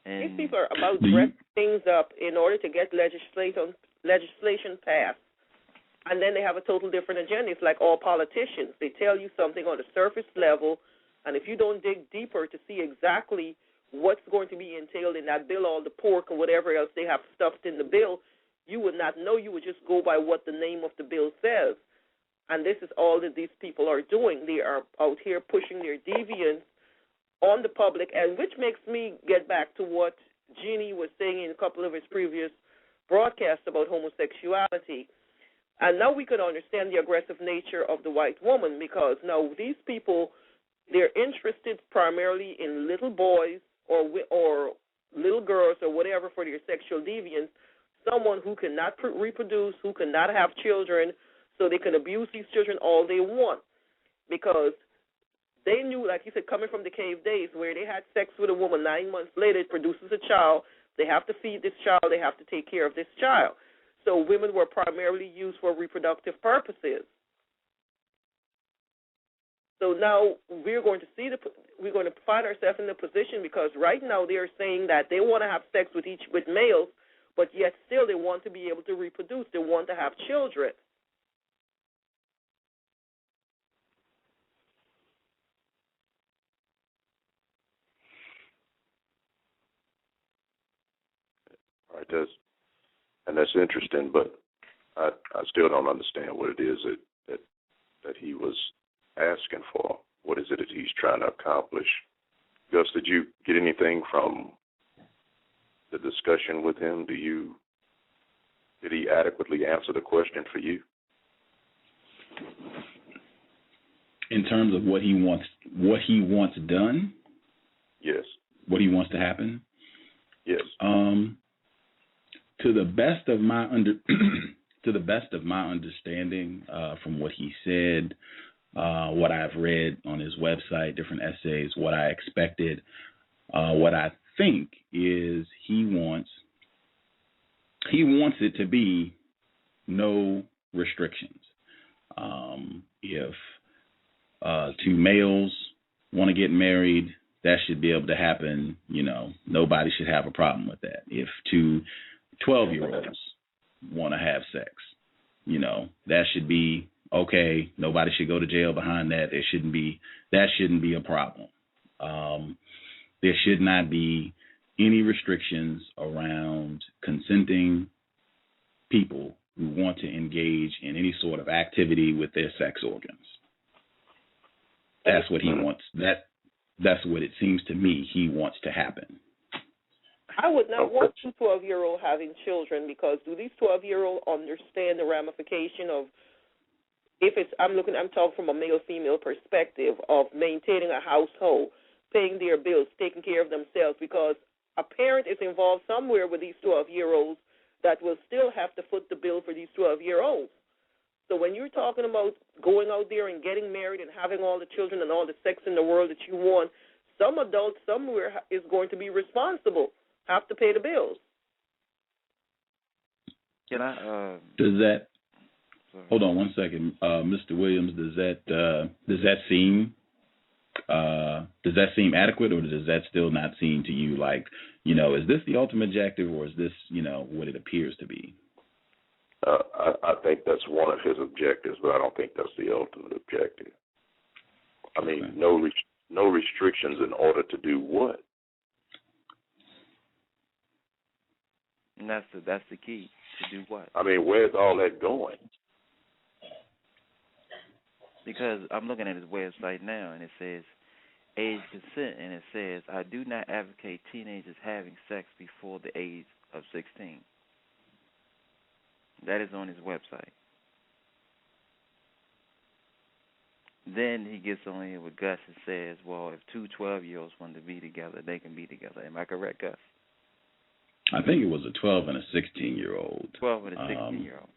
And these people are about dressing things up in order to get legislation passed. And then they have a total different agenda. It's like all politicians. They tell you something on the surface level, and if you don't dig deeper to see exactly what's going to be entailed in that bill, all the pork and whatever else they have stuffed in the bill, you would not know. You would just go by what the name of the bill says. And this is all that these people are doing. They are out here pushing their deviance on the public, and which makes me get back to what Jeannie was saying in a couple of his previous broadcasts about homosexuality. And now we can understand the aggressive nature of the white woman, because now these people, they're interested primarily in little boys or little girls or whatever for their sexual deviance, someone who cannot reproduce, who cannot have children, so they can abuse these children all they want. Because they knew, like you said, coming from the cave days where they had sex with a woman, 9 months later it produces a child, they have to feed this child, they have to take care of this child. So women were primarily used for reproductive purposes. So now we're going to find ourselves in the position, because right now they are saying that they want to have sex with males, but yet still they want to be able to reproduce. They want to have children. All right, that's interesting, but I still don't understand what it is that he was asking for. What is it that he's trying to accomplish? Gus, did you get anything from the discussion with him? Did he adequately answer the question for you? In terms of what he wants done? Yes. What he wants to happen? Yes. To the best of my understanding, from what he said, what I've read on his website, different essays, what I expected, what I think is he wants it to be no restrictions. If two males want to get married, that should be able to happen. Nobody should have a problem with that. If two 12-year-olds want to have sex, that should be okay. Nobody should go to jail behind that. That shouldn't be a problem. There should not be any restrictions around consenting people who want to engage in any sort of activity with their sex organs. That's what he wants. That's what it seems to me he wants to happen. I would not want two 12-year-olds having children, because do these 12-year-olds understand the ramification of, I'm talking from a male-female perspective of maintaining a household, paying their bills, taking care of themselves, because a parent is involved somewhere with these 12-year-olds that will still have to foot the bill for these 12-year-olds. So when you're talking about going out there and getting married and having all the children and all the sex in the world that you want, some adult somewhere is going to be responsible, have to pay the bills. Can I? Does that? Hold on one second, Mr. Williams. Does that seem adequate, or does that still not seem to you like, is this the ultimate objective, or is this, what it appears to be? I think that's one of his objectives, but I don't think that's the ultimate objective. I mean, okay. No restrictions in order to do what? And that's the key, to do what? I mean, where's all that going? Because I'm looking at his website now, and it says age consent, and it says, I do not advocate teenagers having sex before the age of 16. That is on his website. Then he gets on here with Gus and says, well, if two 12-year-olds want to be together, they can be together. Am I correct, Gus? I think it was a 12 and a 16-year-old. 12 and a 16-year-old.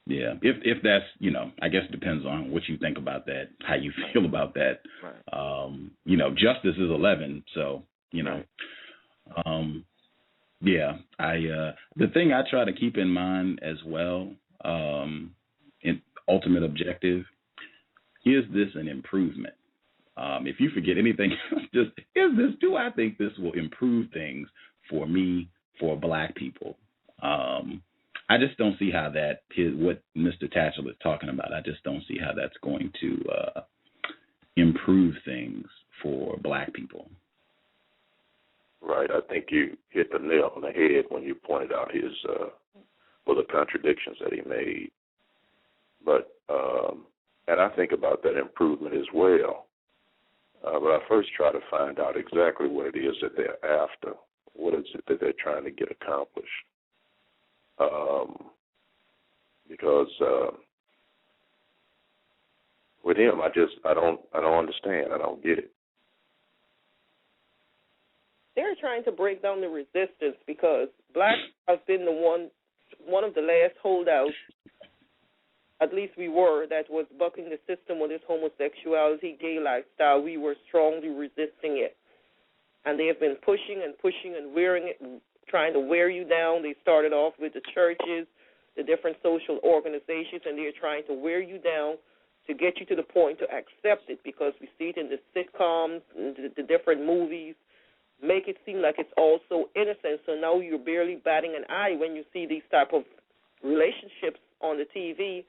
Yeah, if that's, I guess it depends on what you think about that, how you feel about that. Right. Justice is 11, so, Right. Yeah, the thing I try to keep in mind as well, in ultimate objective, is this an improvement? If you forget anything, just do I think this will improve things for me, for Black people? I just don't see how what Mr. Tatchell is talking about, I just don't see how that's going to improve things for Black people. Right. I think you hit the nail on the head when you pointed out his the contradictions that he made. But and I think about that improvement as well. But I first try to find out exactly what it is that they're after. What is it that they're trying to get accomplished? Because with him, I don't understand. I don't get it. They're trying to break down the resistance because Blacks have been one of the last holdouts, at least we were, that was bucking the system with its homosexuality, gay lifestyle. We were strongly resisting it. And they have been pushing and wearing it, trying to wear you down. They started off with the churches, the different social organizations, and they're trying to wear you down to get you to the point to accept it, because we see it in the sitcoms, the different movies, make it seem like it's all so innocent. So now you're barely batting an eye when you see these type of relationships on the TV.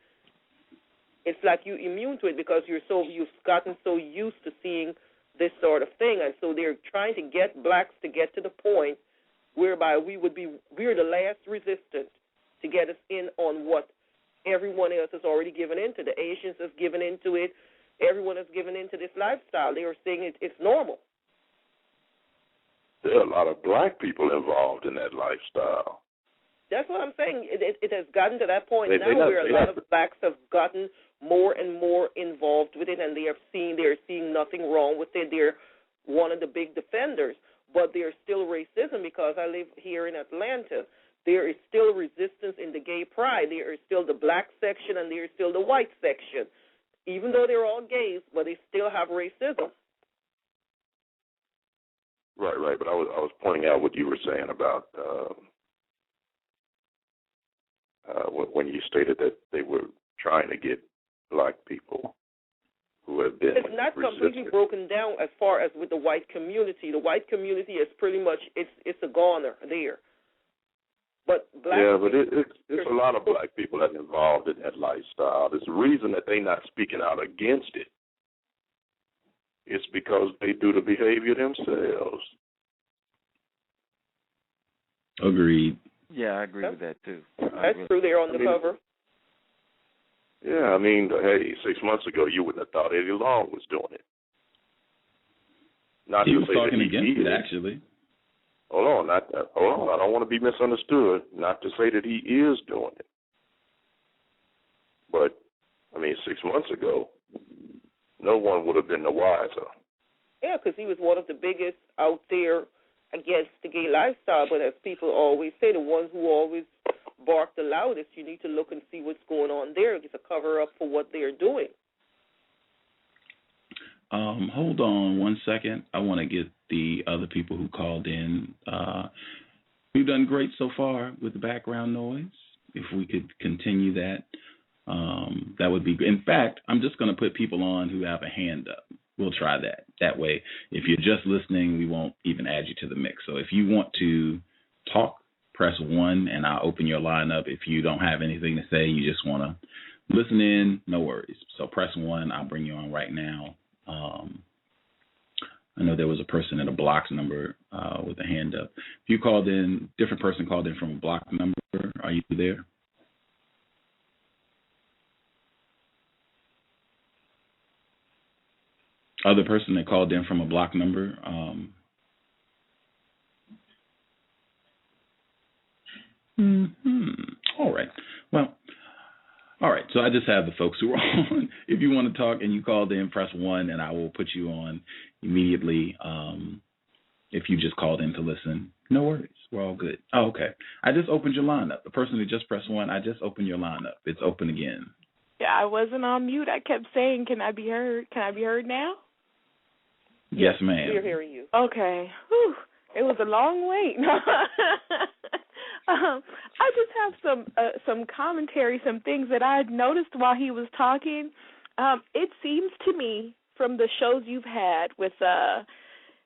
It's like you're immune to it because you've gotten so used to seeing this sort of thing. And so they're trying to get Blacks to get to the point whereby we're the last resistance to get us in on what everyone else has already given into. The Asians have given into it. Everyone has given into this lifestyle. They are saying it's normal. There are a lot of Black people involved in that lifestyle. That's what I'm saying. It has gotten to that point where a lot of Blacks have gotten more and more involved with it, and they're seeing nothing wrong with it. They're one of the big defenders, but there's still racism because I live here in Atlanta. There is still resistance in the gay pride. There is still the Black section and there is still the white section, even though they're all gays, but they still have racism. Right. But I was pointing out what you were saying about when you stated that they were trying to get Black people who have been. It's not completely broken down as far as with the white community. The white community is pretty much it's a goner there. But Black it's a lot of Black people that are involved in that lifestyle. There's a reason that they're not speaking out against it. It's because they do the behavior themselves. Agreed. Yeah, I agree with that, too. That's true. They're on the cover. Yeah, I mean, hey, 6 months ago, you wouldn't have thought Eddie Long was doing it. He was talking against it, actually. Hold on. I don't want to be misunderstood. Not to say that he is doing it. But, I mean, 6 months ago, no one would have been the wiser. Yeah, because he was one of the biggest out there against the gay lifestyle. But as people always say, the ones who always bark the loudest, you need to look and see what's going on there. It's a cover-up for what they're doing. Hold on 1 second. I want to get the other people who called in. We've done great so far with the background noise. If we could continue that, that would be good. In fact, I'm just going to put people on who have a hand up. We'll try that. That way, if you're just listening, we won't even add you to the mix. So if you want to talk, press 1, and I'll open your line up. If you don't have anything to say, you just want to listen in, no worries. So press 1. I'll bring you on right now. I know there was a person at a block number with a hand up. If you called in, different person called in from a block number. Are you there? Other person that called in from a block number. All right. Well, all right. So I just have the folks who are on. If you want to talk and you called in, press 1, and I will put you on immediately. If you just called in to listen, no worries. We're all good. Oh, okay. I just opened your line up. The person who just pressed 1, I just opened your line up. It's open again. Yeah, I wasn't on mute. I kept saying, can I be heard? Can I be heard now? Yes, ma'am. We're hearing you. Okay. Whew. It was a long wait. I just have some commentary, some things that I had noticed while he was talking. It seems to me, from the shows you've had with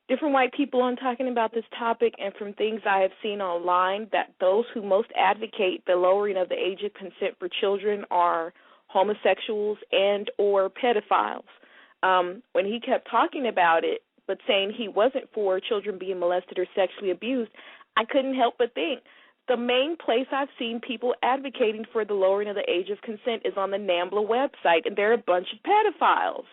different white people on talking about this topic, and from things I have seen online, that those who most advocate the lowering of the age of consent for children are homosexuals and or pedophiles. When he kept talking about it, but saying he wasn't for children being molested or sexually abused, I couldn't help but think the main place I've seen people advocating for the lowering of the age of consent is on the NAMBLA website, and they're a bunch of pedophiles.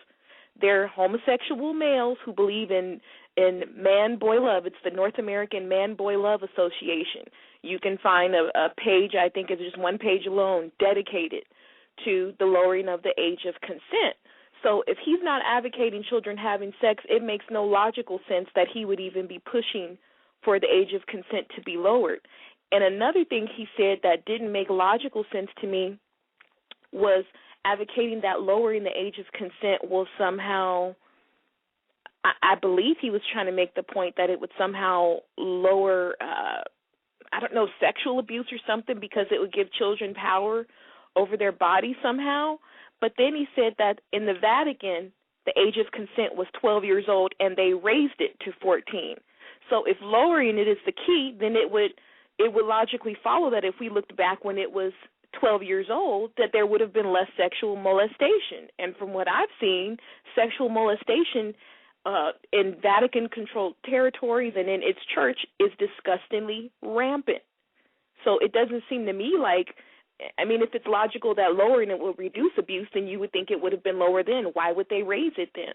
They're homosexual males who believe in man-boy love. It's the North American Man-Boy Love Association. You can find a page, I think it's just one page alone, dedicated to the lowering of the age of consent. So if he's not advocating children having sex, it makes no logical sense that he would even be pushing for the age of consent to be lowered. And another thing he said that didn't make logical sense to me was advocating that lowering the age of consent will somehow, I believe he was trying to make the point that it would somehow lower, sexual abuse or something, because it would give children power over their body somehow. But then he said that in the Vatican, the age of consent was 12 years old, and they raised it to 14. So if lowering it is the key, then it would logically follow that if we looked back when it was 12 years old, that there would have been less sexual molestation. And from what I've seen, sexual molestation in Vatican-controlled territories and in its church is disgustingly rampant. So it doesn't seem to me like, if it's logical that lowering it will reduce abuse, then you would think it would have been lower then. Why would they raise it then?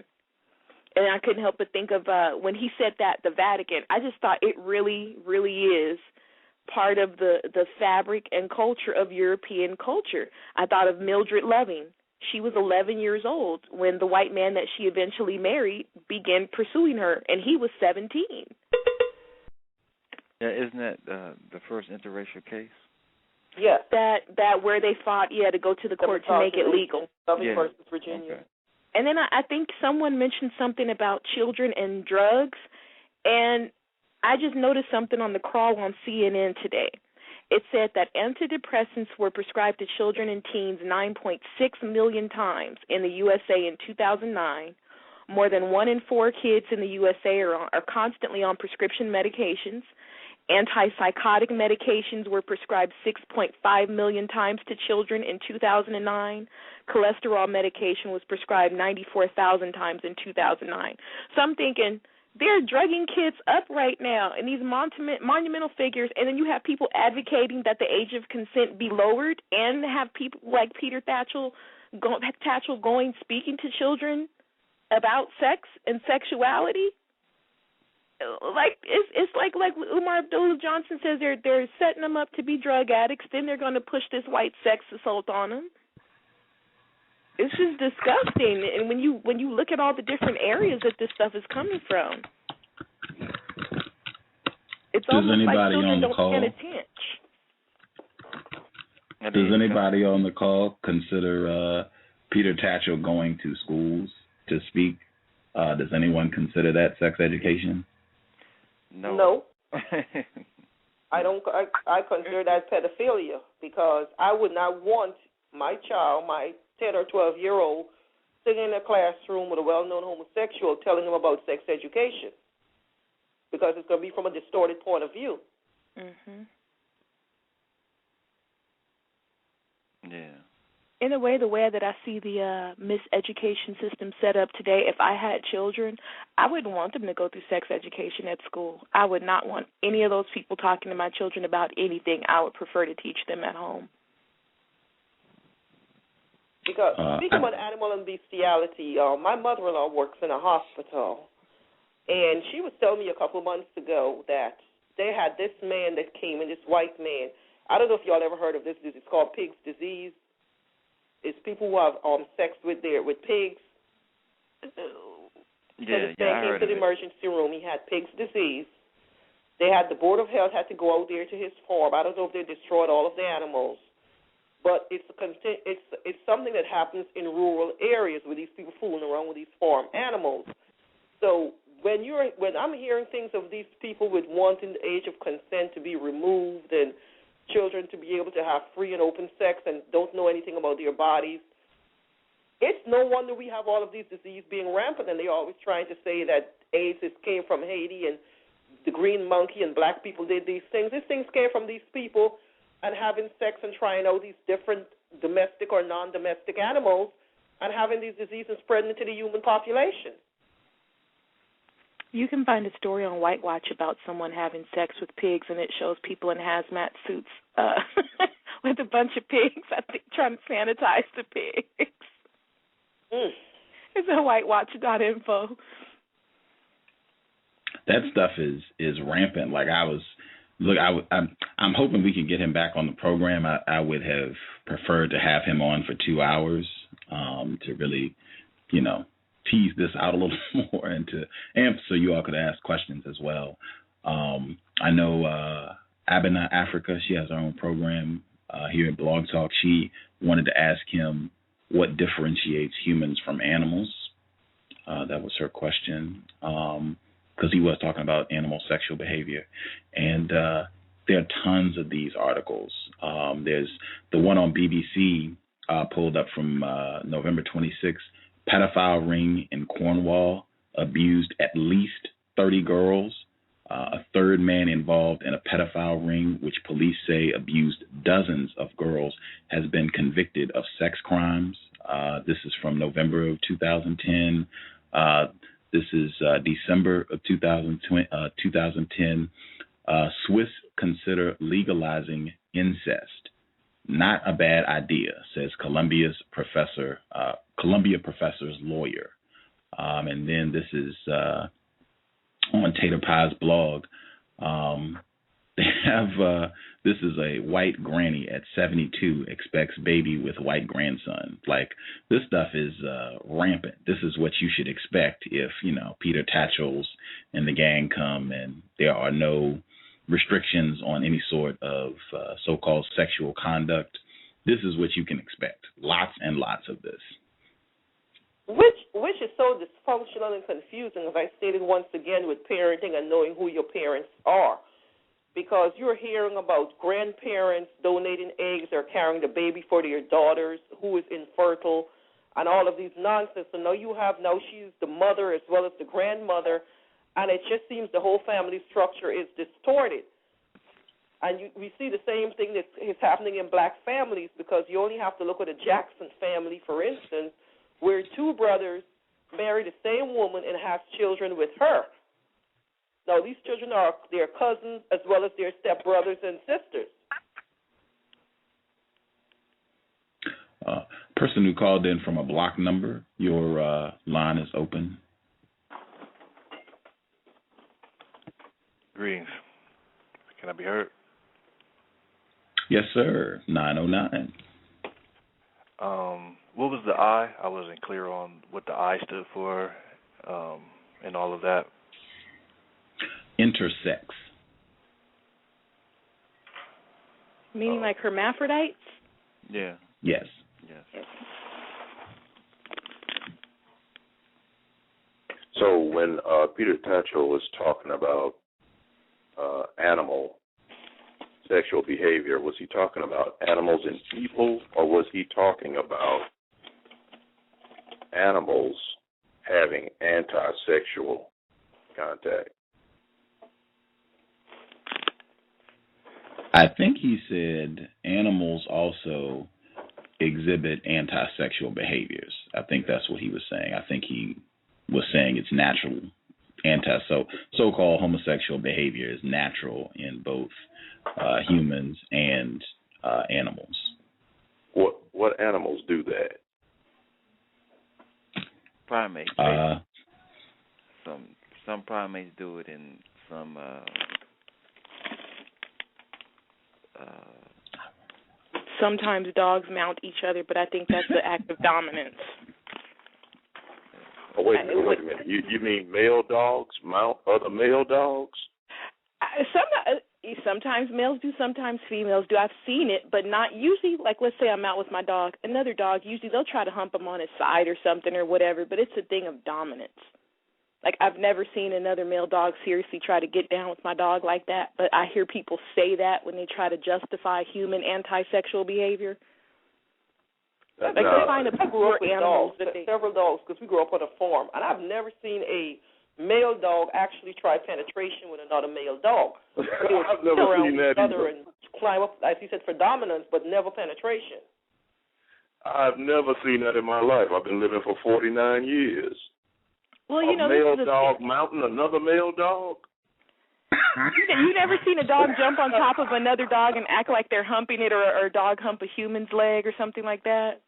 And I couldn't help but think of when he said that, the Vatican, I just thought it really, really is part of the fabric and culture of European culture. I thought of Mildred Loving. She was 11 years old when the white man that she eventually married began pursuing her, and he was 17. Yeah, isn't that the first interracial case? Yeah. That where they fought, to go to the court to make it legal. Loving versus Virginia. Okay. And then I think someone mentioned something about children and drugs, and I just noticed something on the crawl on CNN today. It said that antidepressants were prescribed to children and teens 9.6 million times in the USA in 2009. More than 1 in 4 kids in the USA are constantly on prescription medications. Antipsychotic medications were prescribed 6.5 million times to children in 2009. Cholesterol medication was prescribed 94,000 times in 2009. So I'm thinking, they're drugging kids up right now in these monumental figures, and then you have people advocating that the age of consent be lowered, and have people like Peter Tatchell going speaking to children about sex and sexuality. Like it's like Umar Abdullah Johnson says, they're setting them up to be drug addicts. Then they're going to push this white sex assault on them. It's just disgusting. And when you look at all the different areas that this stuff is coming from, it's almost like children don't stand a chance. Does anybody on the call consider Peter Tatchell going to schools to speak? Does anyone consider that sex education? No. I don't. I consider that pedophilia, because I would not want my child, my 10 or 12-year-old, sitting in a classroom with a well-known homosexual telling him about sex education, because it's going to be from a distorted point of view. Mhm. Yeah. In a way, the way that I see the miseducation system set up today, if I had children, I wouldn't want them to go through sex education at school. I would not want any of those people talking to my children about anything. I would prefer to teach them at home. Because speaking about animal and bestiality, my mother-in-law works in a hospital, and she was telling me a couple of months ago that they had this man that came in, this white man. I don't know if y'all ever heard of this disease. It's called pig's disease. It's people who have sex with pigs. Yeah, I heard of it. Came to the emergency room. He had pig's disease. They had the Board of Health had to go out there to his farm. I don't know if they destroyed all of the animals, but it's something that happens in rural areas with these people fooling around with these farm animals. So when I'm hearing things of these people with wanting the age of consent to be removed and children to be able to have free and open sex and don't know anything about their bodies, it's no wonder we have all of these diseases being rampant, and they're always trying to say that AIDS came from Haiti and the green monkey and black people did these things. These things came from these people and having sex and trying out these different domestic or non-domestic animals and having these diseases spreading into the human population. You can find a story on White Watch about someone having sex with pigs, and it shows people in hazmat suits with a bunch of pigs, I think, trying to sanitize the pigs. It's at whitewatch.info. That stuff is rampant. Like I'm hoping we can get him back on the program. I would have preferred to have him on for 2 hours to really, tease this out a little more and so you all could ask questions as well. I know Abena Africa, she has her own program here at Blog Talk. She wanted to ask him what differentiates humans from animals. That was her question. Because he was talking about animal sexual behavior. And there are tons of these articles. There's the one on BBC pulled up from November 26th. Pedophile ring in Cornwall abused at least 30 girls. A third man involved in a pedophile ring, which police say abused dozens of girls, has been convicted of sex crimes. This is from November of 2010. This is December of 2010. Swiss consider legalizing incest. Not a bad idea, says Columbia professor's lawyer. And then this is on Tater Pie's blog. They have this is a white granny at 72 expects baby with white grandson. Like, this stuff is rampant. This is what you should expect if, Peter Tatchell's and the gang come and there are no restrictions on any sort of so-called sexual conduct. This is what you can expect. Lots and lots of this. Which is so dysfunctional and confusing, as I stated once again, with parenting and knowing who your parents are. Because you're hearing about grandparents donating eggs or carrying the baby for their daughters who is infertile and all of these nonsense. So now she's the mother as well as the grandmother, and it just seems the whole family structure is distorted. And we see the same thing that is happening in black families, because you only have to look at the Jackson family, for instance, where two brothers marry the same woman and have children with her. Now, these children are their cousins as well as their stepbrothers and sisters. Person who called in from a block number, your line is open. Greetings. Can I be heard? Yes, sir. 909. What was the I? I wasn't clear on what the I stood for and all of that. Intersex. Meaning like hermaphrodites? Yeah. Yes. Yes. So when Peter Tatchell was talking about animal sexual behavior, was he talking about animals and people, or was he talking about animals having anti-sexual contact? I think he said animals also exhibit anti-sexual behaviors. I think that's what he was saying. I think he was saying it's natural. So-called homosexual behavior is natural in both humans and animals. What animals do that? Primates. Some primates do it, and some sometimes dogs mount each other, but I think that's the act of dominance. Oh, wait a minute. You mean male dogs mount other male dogs? Sometimes males do, sometimes females do. I've seen it, but not usually. Like, let's say I'm out with my dog, another dog, usually they'll try to hump him on his side or something or whatever, but it's a thing of dominance. Like, I've never seen another male dog seriously try to get down with my dog like that, but I hear people say that when they try to justify human anti-sexual behavior. Like they find a group of animals dogs, several dogs, because we grew up on a farm, and I've never seen a male dog actually try penetration with another male dog. I've never seen that either. And climb up, as you said, for dominance, but never penetration. I've never seen that in my life. I've been living for 49 years. Well, you know, male dog mounting another male dog? You never seen a dog jump on top of another dog and act like they're humping it, or a dog hump a human's leg or something like that?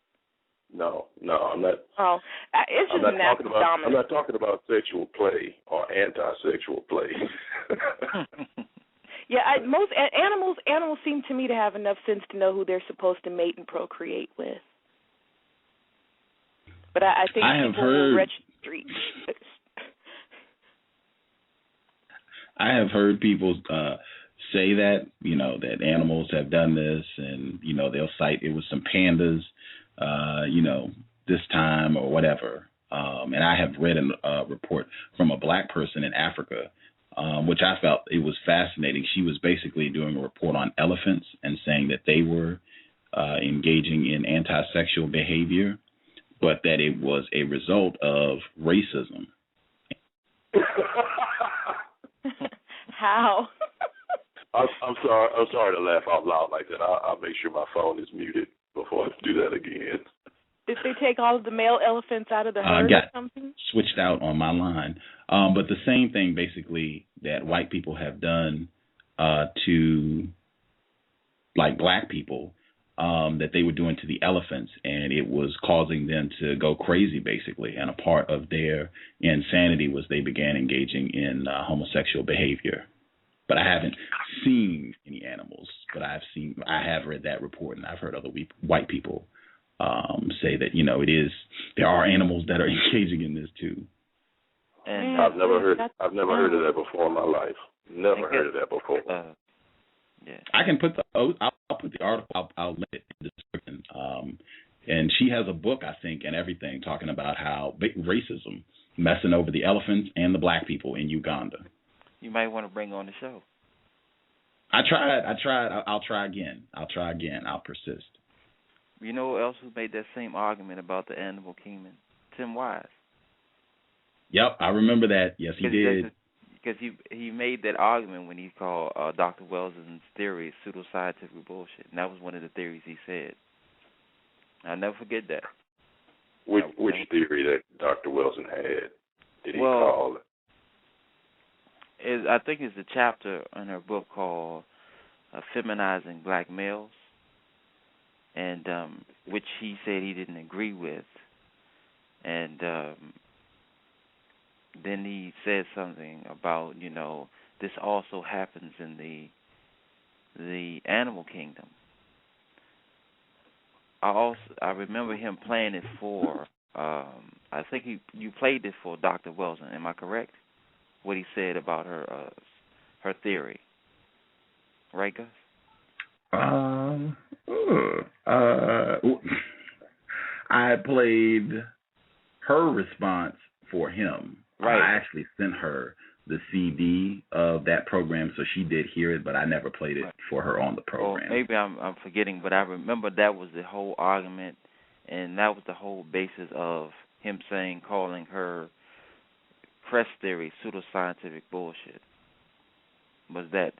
No, I'm not. Oh, it's just natural dominance. I'm not talking about sexual play or anti-sexual play. Yeah, most animals seem to me to have enough sense to know who they're supposed to mate and procreate with. But I think people will wretch the streets. I have heard people say that, you know, that animals have done this, and, you know, they'll cite it was some pandas, you know, this time or whatever. And I have read a report from a black person in Africa, which I felt it was fascinating. She was basically doing a report on elephants and saying that they were engaging in anti-sexual behavior, but that it was a result of racism. How? I'm sorry to laugh out loud like that. I'll make sure my phone is muted before I do that again. Did they take all of the male elephants out of the herd or something? Switched out on my line. But the same thing basically that white people have done to like black people, that they were doing to the elephants, and it was causing them to go crazy basically. And a part of their insanity was they began engaging in homosexual behavior. But I haven't seen any animals, but I have read that report, and I've heard other white people say that, you know, there are animals that are engaging in this too. And I've never heard of that before in my life. Never heard of that before. Yeah. I can put I'll put the article. I'll link it in the description. And she has a book, I think, and everything talking about how racism messing over the elephants and the black people in Uganda. You might want to bring on the show. I tried. I'll try again. I'll persist. You know who else who made that same argument about the animal kingdom? Tim Wise. Yep, I remember that. Yes, he did. Because he made that argument when he called Dr. Wells's theory pseudoscientific bullshit, and that was one of the theories he said. I'll never forget that. Which theory that Dr. Wilson had did he call it? I think it's a chapter in her book called Feminizing Black Males, and which he said he didn't agree with. And then he said something about, you know, this also happens in the animal kingdom. I remember him playing it for, I think you played it for Dr. Wilson, am I correct? What he said about her theory. Right, Gus? I played her response for him. Right. I actually sent her the CD of that program, so she did hear it, but I never played it for her on the program. Well, maybe I'm forgetting, but I remember that was the whole argument, and that was the whole basis of him calling her crest theory pseudoscientific bullshit. Was that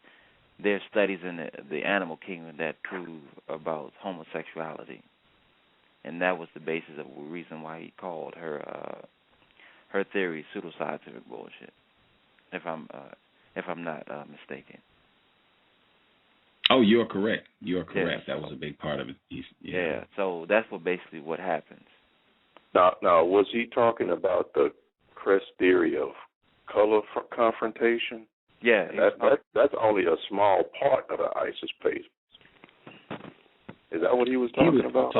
there's studies in the animal kingdom that prove about homosexuality, and that was the basis of the reason why he called her theory pseudoscientific bullshit. If I'm not mistaken. Oh, you're correct. You're correct. Yeah. That was a big part of it. Yeah. So that's basically what happens. Now, was he talking about the crest theory of color confrontation? Yeah. That's only a small part of the ISIS papers. Is that what he was talking about?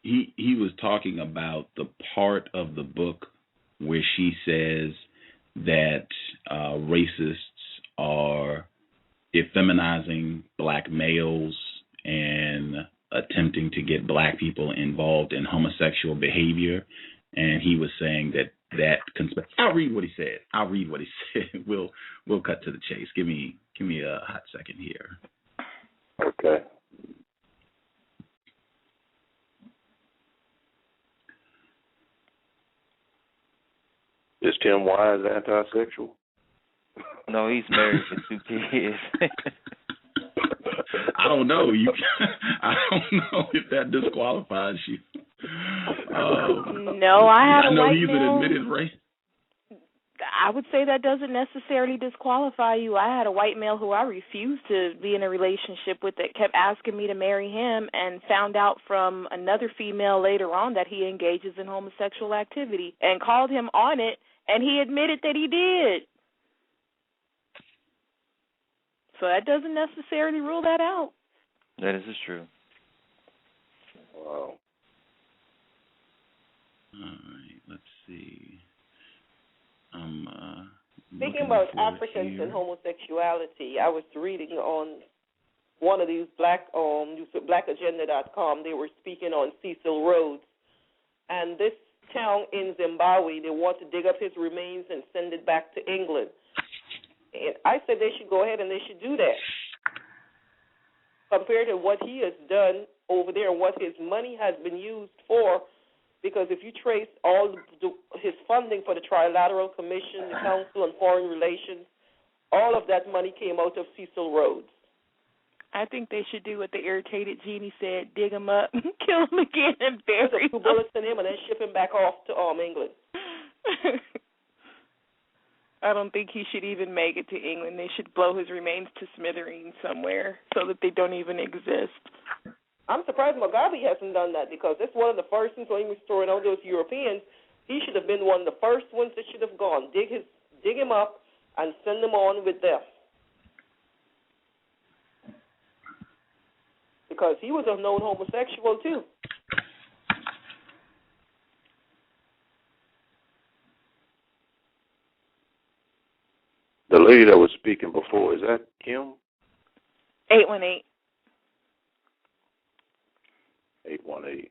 He was talking about the part of the book where she says that racists are effeminizing black males and attempting to get black people involved in homosexual behavior, and he was saying that I'll read what he said. We'll cut to the chase. Give me a hot second here. Okay. Is Tim Wise anti-sexual? No, he's married with 2 kids. I don't know. I don't know if that disqualifies you. No, I had a know white he's male. an admitted race. I would say that doesn't necessarily disqualify you. I had a white male who I refused to be in a relationship with that kept asking me to marry him, and found out from another female later on that he engages in homosexual activity, and called him on it, and he admitted that he did. So that doesn't necessarily rule that out. That is true. Wow. All right, let's see. Speaking about Africans and homosexuality, I was reading on one of these blackagenda.com. They were speaking on Cecil Rhodes, and this town in Zimbabwe, they want to dig up his remains and send it back to England. And I said they should go ahead and they should do that. Compared to what he has done over there and what his money has been used for, because if you trace all his funding for the Trilateral Commission, the Council on Foreign Relations, all of that money came out of Cecil Rhodes. I think they should do what the irritated genie said: dig him up, kill him again, and bury him. 2 bullets in him, and then ship him back off to England. I don't think he should even make it to England. They should blow his remains to smithereens somewhere so that they don't even exist. I'm surprised Mugabe hasn't done that, because that's one of the first things when he was throwing out those Europeans. He should have been one of the first ones that should have gone. Dig him up and send him on with them. Because he was a known homosexual too. The lady that was speaking before, is that Kim? 818. 818.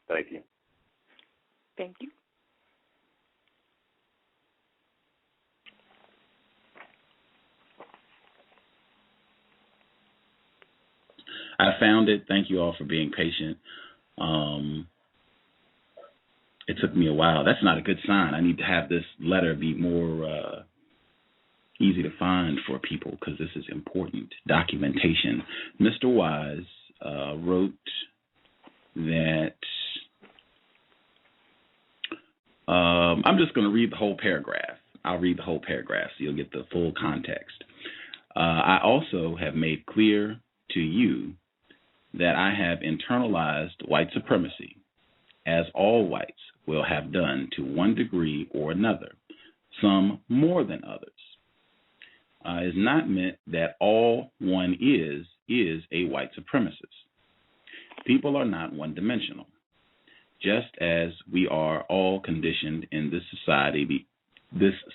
Thank you. Thank you. I found it. Thank you all for being patient. It took me a while. That's not a good sign. I need to have this letter be more easy to find for people, because this is important documentation. Mr. Wise wrote that I'm just going to read the whole paragraph. I'll read the whole paragraph so you'll get the full context. I also have made clear to you that I have internalized white supremacy, as all whites will have done to one degree or another, some more than others. Is not meant that all one is a white supremacist. People are not one-dimensional. Just as we are all conditioned in this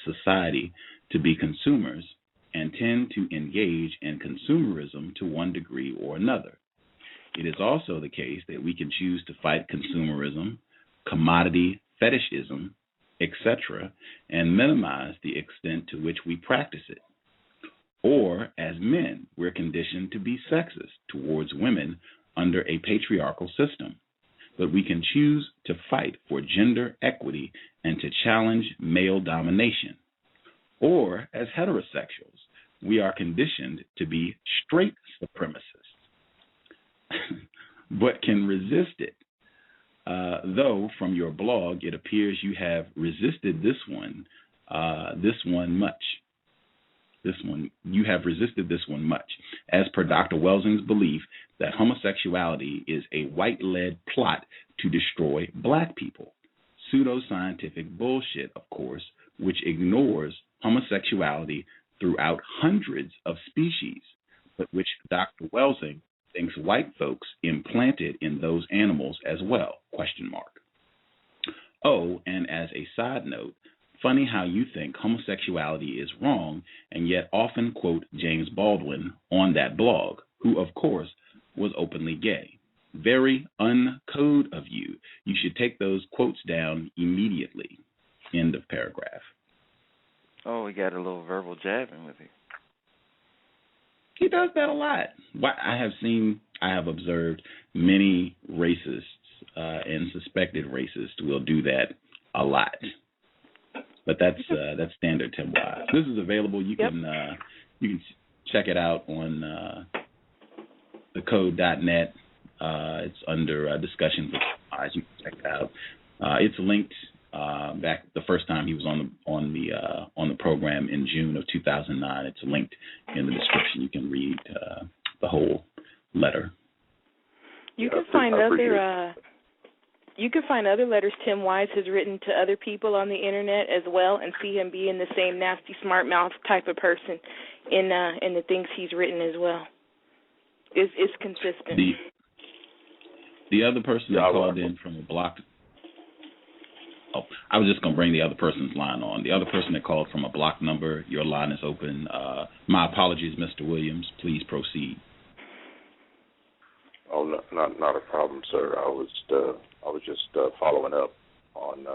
society to be consumers and tend to engage in consumerism to one degree or another. It is also the case that we can choose to fight consumerism, commodity fetishism, etc., and minimize the extent to which we practice it. Or, as men, we're conditioned to be sexist towards women under a patriarchal system. But we can choose to fight for gender equity and to challenge male domination. Or, as heterosexuals, we are conditioned to be straight supremacists, but can resist it. Though from your blog, it appears you have resisted this one much. You have resisted this one much, as per Dr. Welsing's belief that homosexuality is a white-led plot to destroy black people. Pseudoscientific bullshit, of course, which ignores homosexuality throughout hundreds of species, but which Dr. Welsing thinks white folks implanted in those animals as well, ? Oh, and as a side note, funny how you think homosexuality is wrong and yet often quote James Baldwin on that blog, who, of course, was openly gay. Very uncode of you. You should take those quotes down immediately. End of paragraph. Oh, we got a little verbal jabbing with you. He does that a lot. I have seen I have observed many racists and suspected racists will do that a lot. But that's standard Tim-Wise. This is available. You can check it out on thecode.net. It's under discussion with Tim-Wise. You can check it out. It's linked back the first time he was on the program in June of 2009. It's linked in the description. You can read the whole letter. You can find other letters Tim Wise has written to other people on the internet as well, and see him being the same nasty, smart mouth type of person in the things he's written as well. It's consistent. The other person that called in from a block. Oh, I was just going to bring the other person's line on. The other person that called from a block number, your line is open. My apologies, Mr. Williams. Please proceed. Oh, no, not a problem, sir. I was just following up on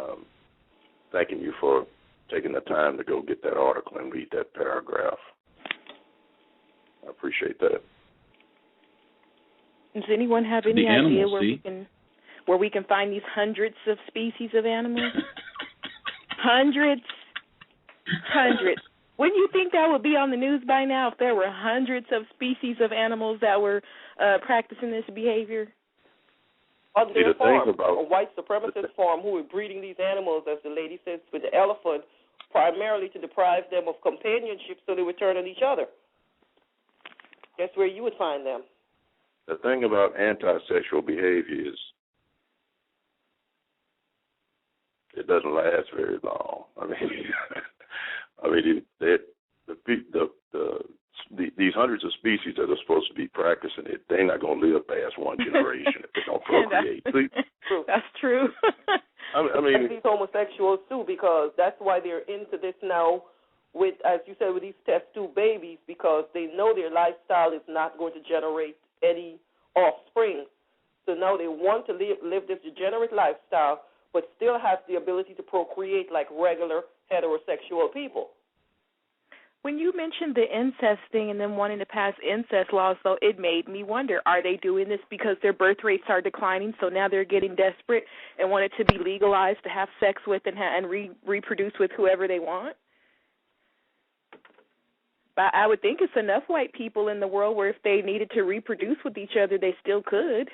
thanking you for taking the time to go get that article and read that paragraph. I appreciate that. Does anyone have any idea where we can find these hundreds of species of animals? Hundreds. Wouldn't you think that would be on the news by now if there were hundreds of species of animals that were practicing this behavior? On their farm, a white supremacist farm who were breeding these animals, as the lady says, with the elephant, primarily to deprive them of companionship so they would turn on each other. Guess where you would find them? The thing about anti-sexual behavior is it doesn't last very long. These hundreds of species that are supposed to be practicing it, they're not going to live past one generation if they don't procreate. That's true. And these homosexuals too, because that's why they're into this now. With, as you said, with these test tube babies, because they know their lifestyle is not going to generate any offspring. So now they want to live this degenerate lifestyle, but still have the ability to procreate like regular heterosexual people. When you mentioned the incest thing and them wanting to pass incest laws, though, it made me wonder, are they doing this because their birth rates are declining, so now they're getting desperate and want it to be legalized to have sex with and reproduce with whoever they want? But I would think it's enough white people in the world where if they needed to reproduce with each other, they still could.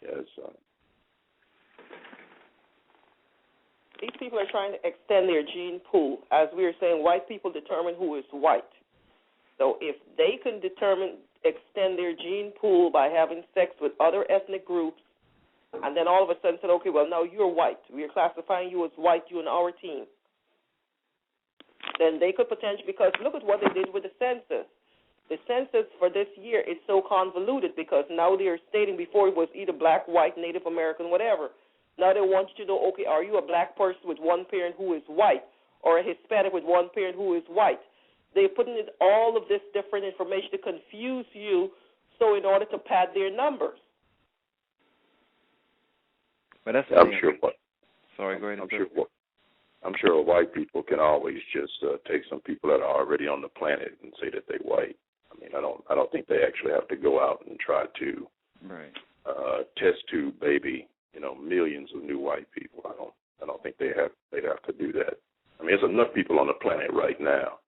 Yes. These people are trying to extend their gene pool. As we were saying, white people determine who is white. So if they can extend their gene pool by having sex with other ethnic groups, and then all of a sudden said, okay, well, now you're white. We are classifying you as white, you and our team. Then they could potentially, because look at what they did with the census. The census for this year is so convoluted because now they are stating before it was either black, white, Native American, whatever. Now they want you to know, okay, are you a black person with one parent who is white or a Hispanic with one parent who is white? They're putting in all of this different information to confuse you so in order to pad their numbers. But that's I'm sure. Sorry, go ahead. I'm sure white people can always just take some people that are already on the planet and say that they're white. I don't think they actually have to go out and try to test tube baby, millions of new white people. I don't think they'd have to do that. There's enough people on the planet right now.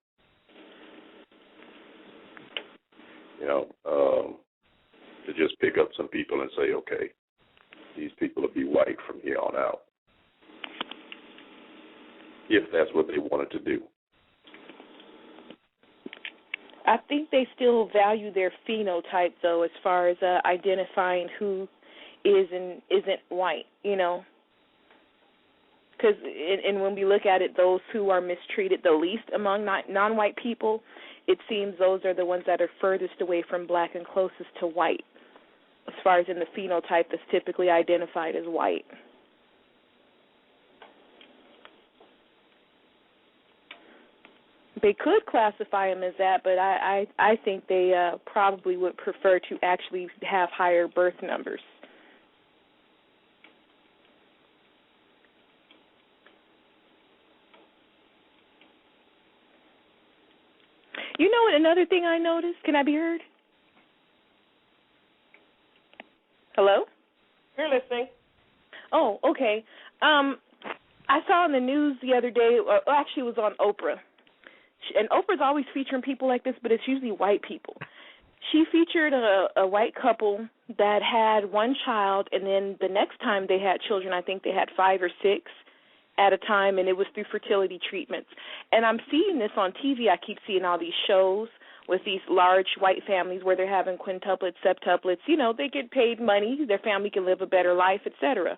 To just pick up some people and say, okay, these people will be white from here on out, if that's what they wanted to do. I think they still value their phenotype, though, as far as identifying who is and isn't white, Because and when we look at it, those who are mistreated the least among non-white people, it seems those are the ones that are furthest away from black and closest to white, as far as in the phenotype that's typically identified as white. They could classify them as that, but I think they probably would prefer to actually have higher birth numbers. You know what? Another thing I noticed. Can I be heard? Hello? You're listening. Oh, okay. I saw in the news the other day, actually it was on Oprah, and Oprah's always featuring people like this, but it's usually white people. She featured a white couple that had one child, and then the next time they had children, I think they had 5 or 6 at a time, and it was through fertility treatments. And I'm seeing this on TV. I keep seeing all these shows with these large white families where they're having quintuplets, septuplets. You know, they get paid money, their family can live a better life, etc.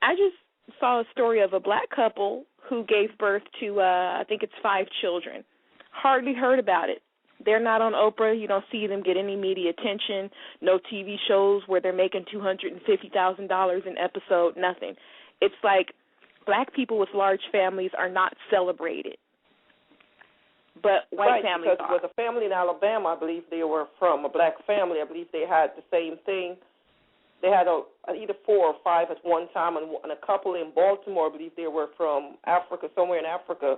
I just saw a story of a black couple who gave birth to, I think it's 5 children. Hardly heard about it. They're not on Oprah. You don't see them get any media attention, no TV shows where they're making $250,000 an episode, nothing. It's like black people with large families are not celebrated, but white families because are. There was a family in Alabama, I believe they were from a black family. I believe they had the same thing. They had either 4 or 5 at one time, and a couple in Baltimore, I believe they were from Africa, somewhere in Africa,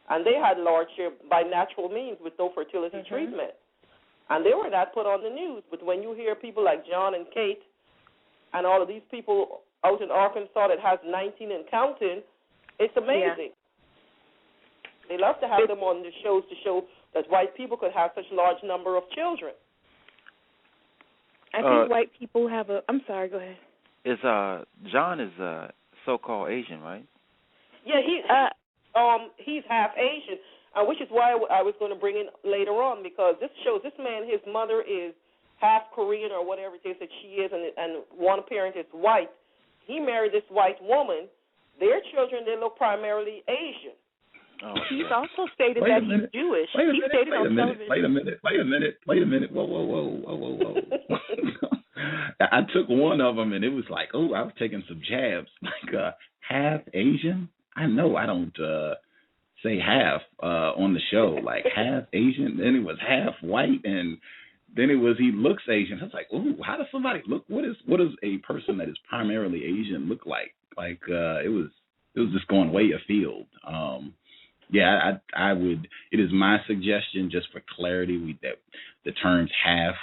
and they had large by natural means with no fertility treatment. And they were not put on the news. But when you hear people like John and Kate and all of these people out in Arkansas that has 19 and counting, it's amazing. Yeah. They love to have them on the shows to show that white people could have such a large number of children. I think white people have a... I'm sorry, go ahead. John is so-called Asian, right? Yeah, he's half Asian, which is why I was going to bring in later on, because this shows this man, his mother is half Korean or whatever it is that she is, and one parent is white. He married this white woman. Their children, they look primarily Asian. Oh, he's also stated that he's Jewish. He stated on television. Wait a minute. Whoa. I took one of them, and it was like, I was taking some jabs. Like, half Asian? I know I don't say half on the show. Like, half Asian, then it was half white, and then it was he looks Asian. I was like, how does somebody look? What does a person that is primarily Asian look like? Like, it was just going way afield. Yeah, I would. It is my suggestion, just for clarity, that the terms half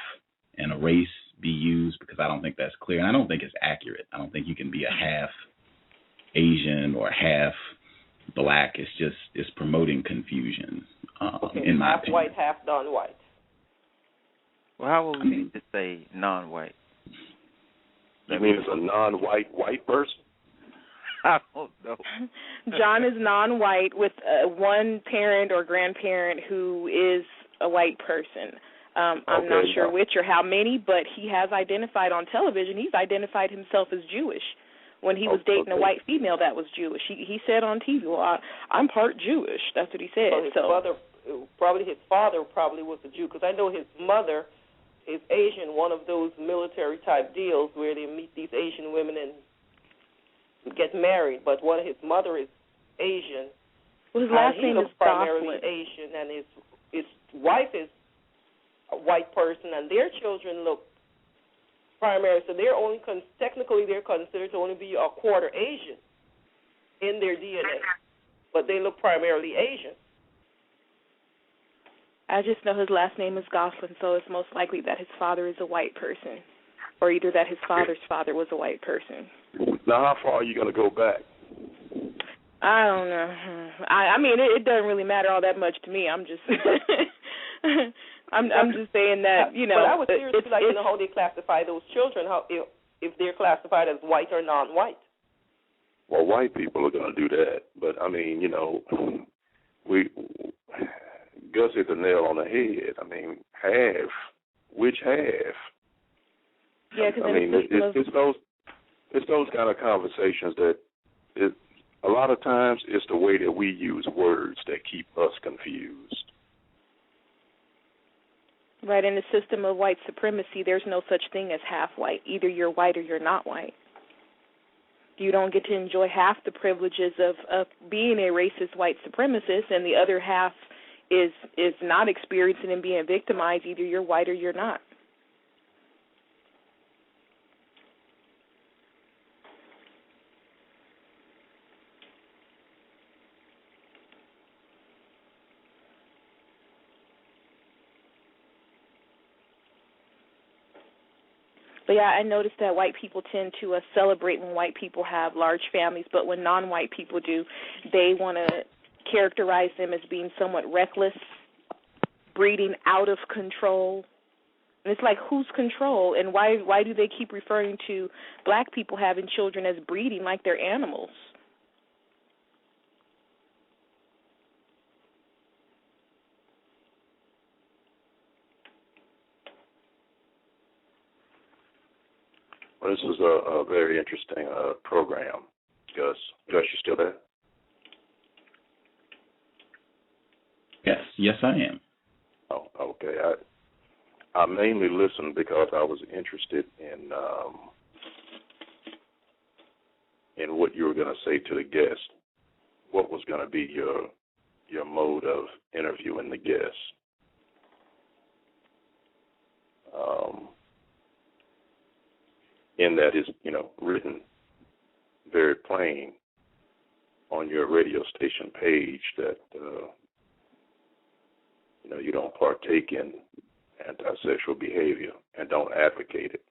and a race be used, because I don't think that's clear, and I don't think it's accurate. I don't think you can be a half Asian or half black. It's promoting confusion. In my half opinion. White, half non-white. Well, how would we just say non-white? You mean it's a non-white white person? I don't know. John is non-white with one parent or grandparent who is a white person. I'm not sure which or how many, but he has identified on television, he's identified himself as Jewish when he was dating a white female that was Jewish. He said on TV, well, I'm part Jewish. That's what he said. Well, his father probably was a Jew, because I know his mother is Asian, one of those military-type deals where they meet these Asian women and get married, but his mother is Asian. Well, his last name is primarily Asian, and his wife is a white person, and their children look primary. So they're only technically they're considered to only be a quarter Asian in their DNA, but they look primarily Asian. I just know his last name is Goslin, so it's most likely that his father is a white person, or either that his father's father was a white person. Now, how far are you going to go back? I don't know. I mean, it doesn't really matter all that much to me. I'm just, I'm just saying that, you know. But I would seriously like to know how they classify those children. How if they're classified as white or non-white. Well, white people are going to do that, but I mean, you know, Gus hit the nail on the head. I mean, half. Which half? Yeah, because I mean, it's those kind of conversations that a lot of times it's the way that we use words that keep us confused. Right, in the system of white supremacy, there's no such thing as half white. Either you're white or you're not white. You don't get to enjoy half the privileges of being a racist white supremacist, and the other half is not experiencing and being victimized. Either you're white or you're not. But yeah, I noticed that white people tend to celebrate when white people have large families, but when non-white people do, they want to characterize them as being somewhat reckless, breeding out of control. And it's like, whose control? And why do they keep referring to black people having children as breeding like they're animals? Well, this is a very interesting program, Gus. Gus, you still there? Yes, I am. Oh, okay. I mainly listened because I was interested in what you were going to say to the guest. What was going to be your mode of interviewing the guest? In that is, written very plain on your radio station page that you don't partake in anti-sexual behavior and don't advocate it.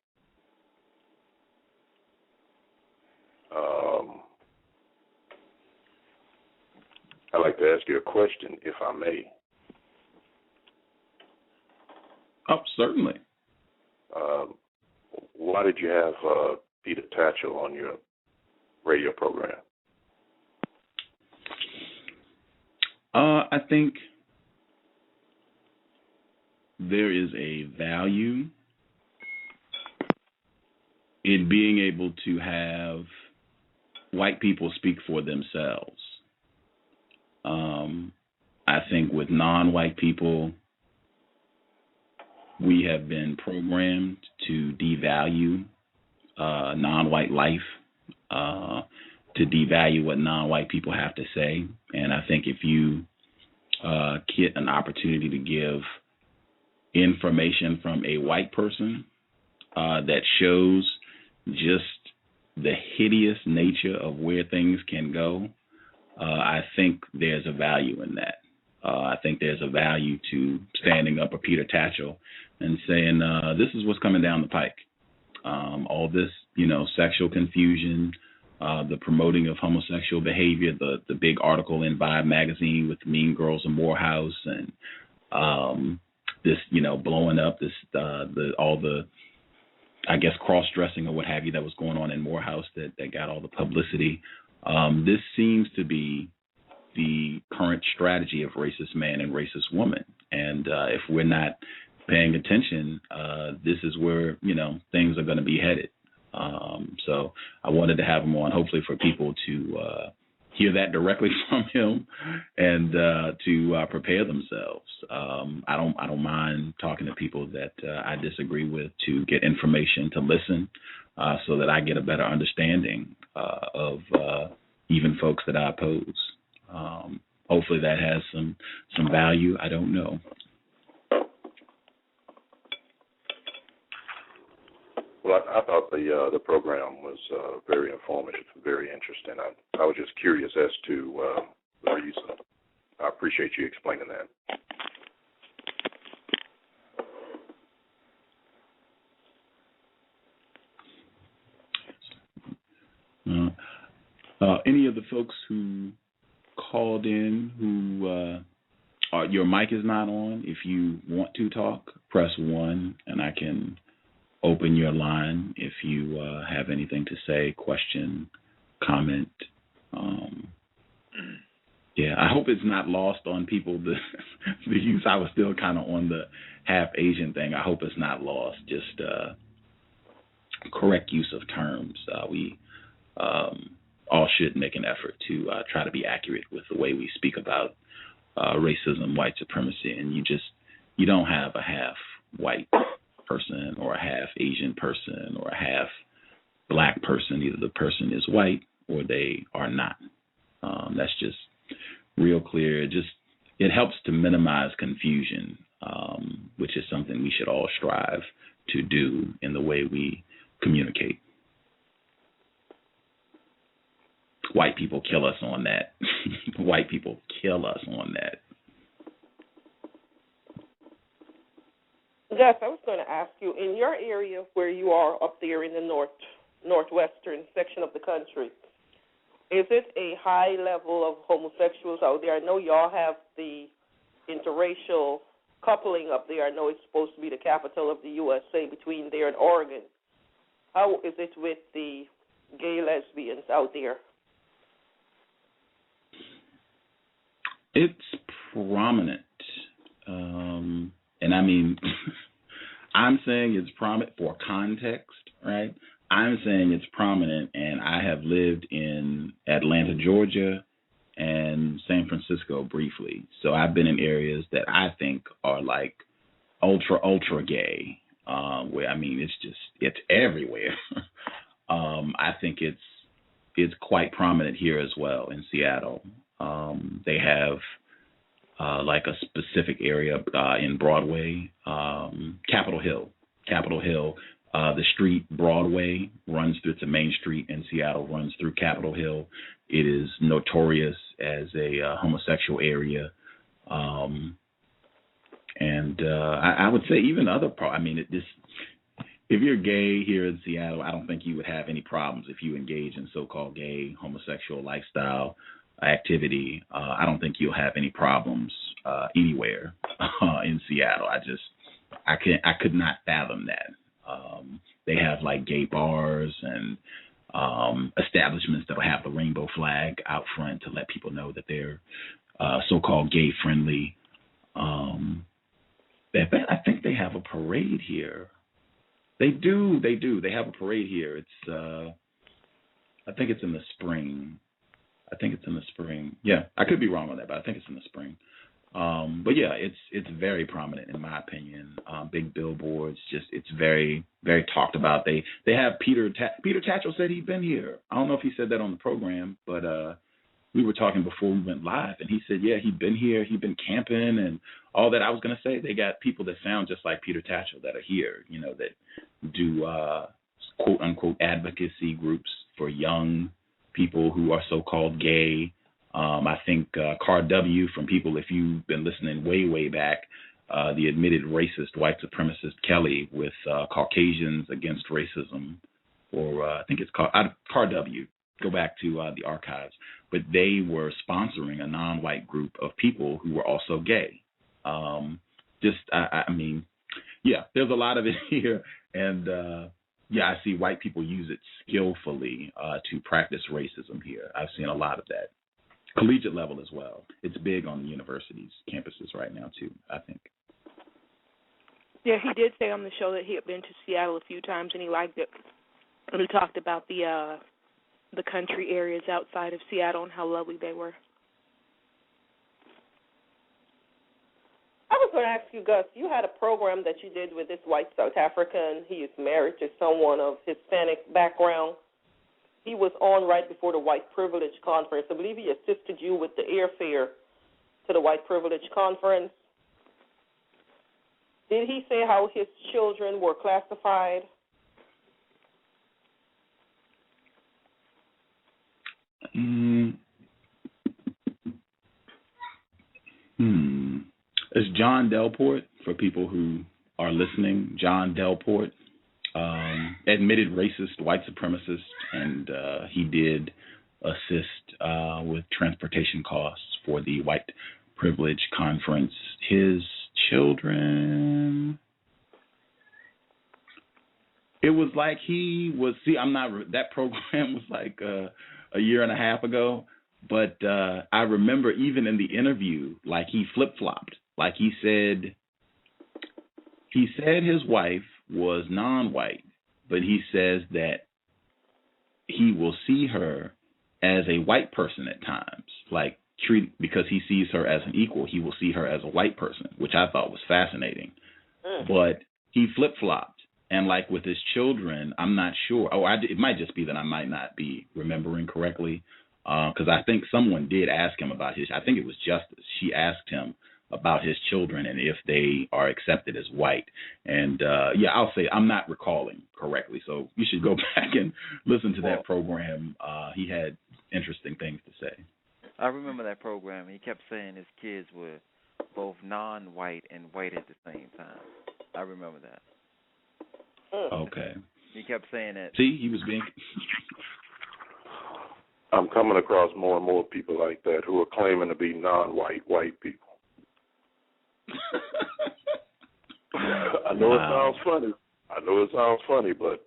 I'd like to ask you a question, if I may. Oh, certainly. Why did you have Peter Tatchell on your radio program? I think there is a value in being able to have white people speak for themselves. I think with non-white people, we have been programmed to devalue non-white life, to devalue what non-white people have to say. And I think if you get an opportunity to give information from a white person that shows just the hideous nature of where things can go, I think there's a value in that. I think there's a value to standing up a Peter Tatchell and saying, this is what's coming down the pike. All this, sexual confusion, the promoting of homosexual behavior, the big article in Vibe magazine with the Mean Girls of Morehouse, and this, blowing up this, all the, I guess, cross-dressing or what have you that was going on in Morehouse that got all the publicity. This seems to be the current strategy of racist man and racist woman. And if we're not paying attention, this is where, things are going to be headed. So I wanted to have him on, hopefully for people to hear that directly from him and to prepare themselves. I don't mind talking to people that I disagree with to get information, to listen, so that I get a better understanding of even folks that I oppose. Hopefully that has some value. I don't know. Well, I thought the program was very informative, very interesting. I was just curious as to the reason. I appreciate you explaining that. Any of the folks who called in who your mic is not on, if you want to talk, press 1 and I can open your line if you have anything to say, question, comment. Yeah, I hope it's not lost on people, the use. I was still kind of on the half Asian thing. I hope it's not lost, just correct use of terms. We all should make an effort to try to be accurate with the way we speak about racism, white supremacy, and you don't have a half white person or a half Asian person or a half black person. Either the person is white or they are not. That's just real clear. It helps to minimize confusion, which is something we should all strive to do in the way we communicate. White people kill us on that. White people kill us on that. Gus, I was going to ask you, in your area where you are up there in the northwestern section of the country, is it a high level of homosexuals out there? I know y'all have the interracial coupling up there. I know it's supposed to be the capital of the USA between there and Oregon. How is it with the gay lesbians out there? It's prominent. And I mean, I'm saying it's prominent for context, right? I'm saying it's prominent, and I have lived in Atlanta, Georgia, and San Francisco briefly. So I've been in areas that I think are like ultra gay, where, I mean, it's everywhere. I think it's quite prominent here as well in Seattle. They have like a specific area in Broadway, Capitol Hill. The street Broadway runs through, it's a main street in Seattle, runs through Capitol Hill. It is notorious as a homosexual area. I would say even other parts, I mean, if you're gay here in Seattle, I don't think you would have any problems if you engage in so-called gay homosexual lifestyle activity. I don't think you'll have any problems anywhere in Seattle. I could not fathom that. They have like gay bars and establishments that will have the rainbow flag out front to let people know that they're so-called gay friendly. I think they have a parade here. They do. They have a parade here. It's I think it's in the spring. Yeah, I could be wrong on that, but I think it's in the spring. But yeah, it's very prominent in my opinion. Big billboards, it's very, very talked about. They have Peter Tatchell said he'd been here. I don't know if he said that on the program, but we were talking before we went live, and he said, yeah, he'd been here, he'd been camping and all that. I was going to say they got people that sound just like Peter Tatchell that are here, that do quote unquote advocacy groups for young people who are so-called gay. I think C.O.W.S. from people, if you've been listening way back, the admitted racist white supremacist Kelly with Caucasians Against Racism, or I think it's called C.O.W.S. Go back to the archives. But they were sponsoring a non-white group of people who were also gay. I mean, yeah, there's a lot of it here. And, yeah, I see white people use it skillfully to practice racism here. I've seen a lot of that. Collegiate level as well. It's big on the universities' campuses right now, too, I think. Yeah, he did say on the show that he had been to Seattle a few times and he liked it. And he talked about the country areas outside of Seattle and how lovely they were. I was going to ask you, Gus, you had a program that you did with this white South African. He is married to someone of Hispanic background. He was on right before the White Privilege Conference. I believe he assisted you with the airfare to the White Privilege Conference. Did he say how his children were classified? It's John Delport, for people who are listening. John Delport, admitted racist white supremacist, and he did assist with transportation costs for the White Privilege Conference. His children, it was like that program was like a year and a half ago, but I remember even in the interview, like he flip-flopped. Like he said his wife was non-white, but he says that he will see her as a white person at times, like because he sees her as an equal, he will see her as a white person, which I thought was fascinating. But he flip-flopped, and like with his children, I'm not sure. It might just be that I might not be remembering correctly, because I think someone did ask him about I think it was Justice. She asked him about his children and if they are accepted as white. And, yeah, I'll say I'm not recalling correctly. So you should go back and listen to that program. He had interesting things to say. I remember that program. He kept saying his kids were both non-white and white at the same time. I remember that. Okay. He kept saying that. See, he was being. I'm coming across more and more people like that who are claiming to be non-white white people. I know It sounds funny. But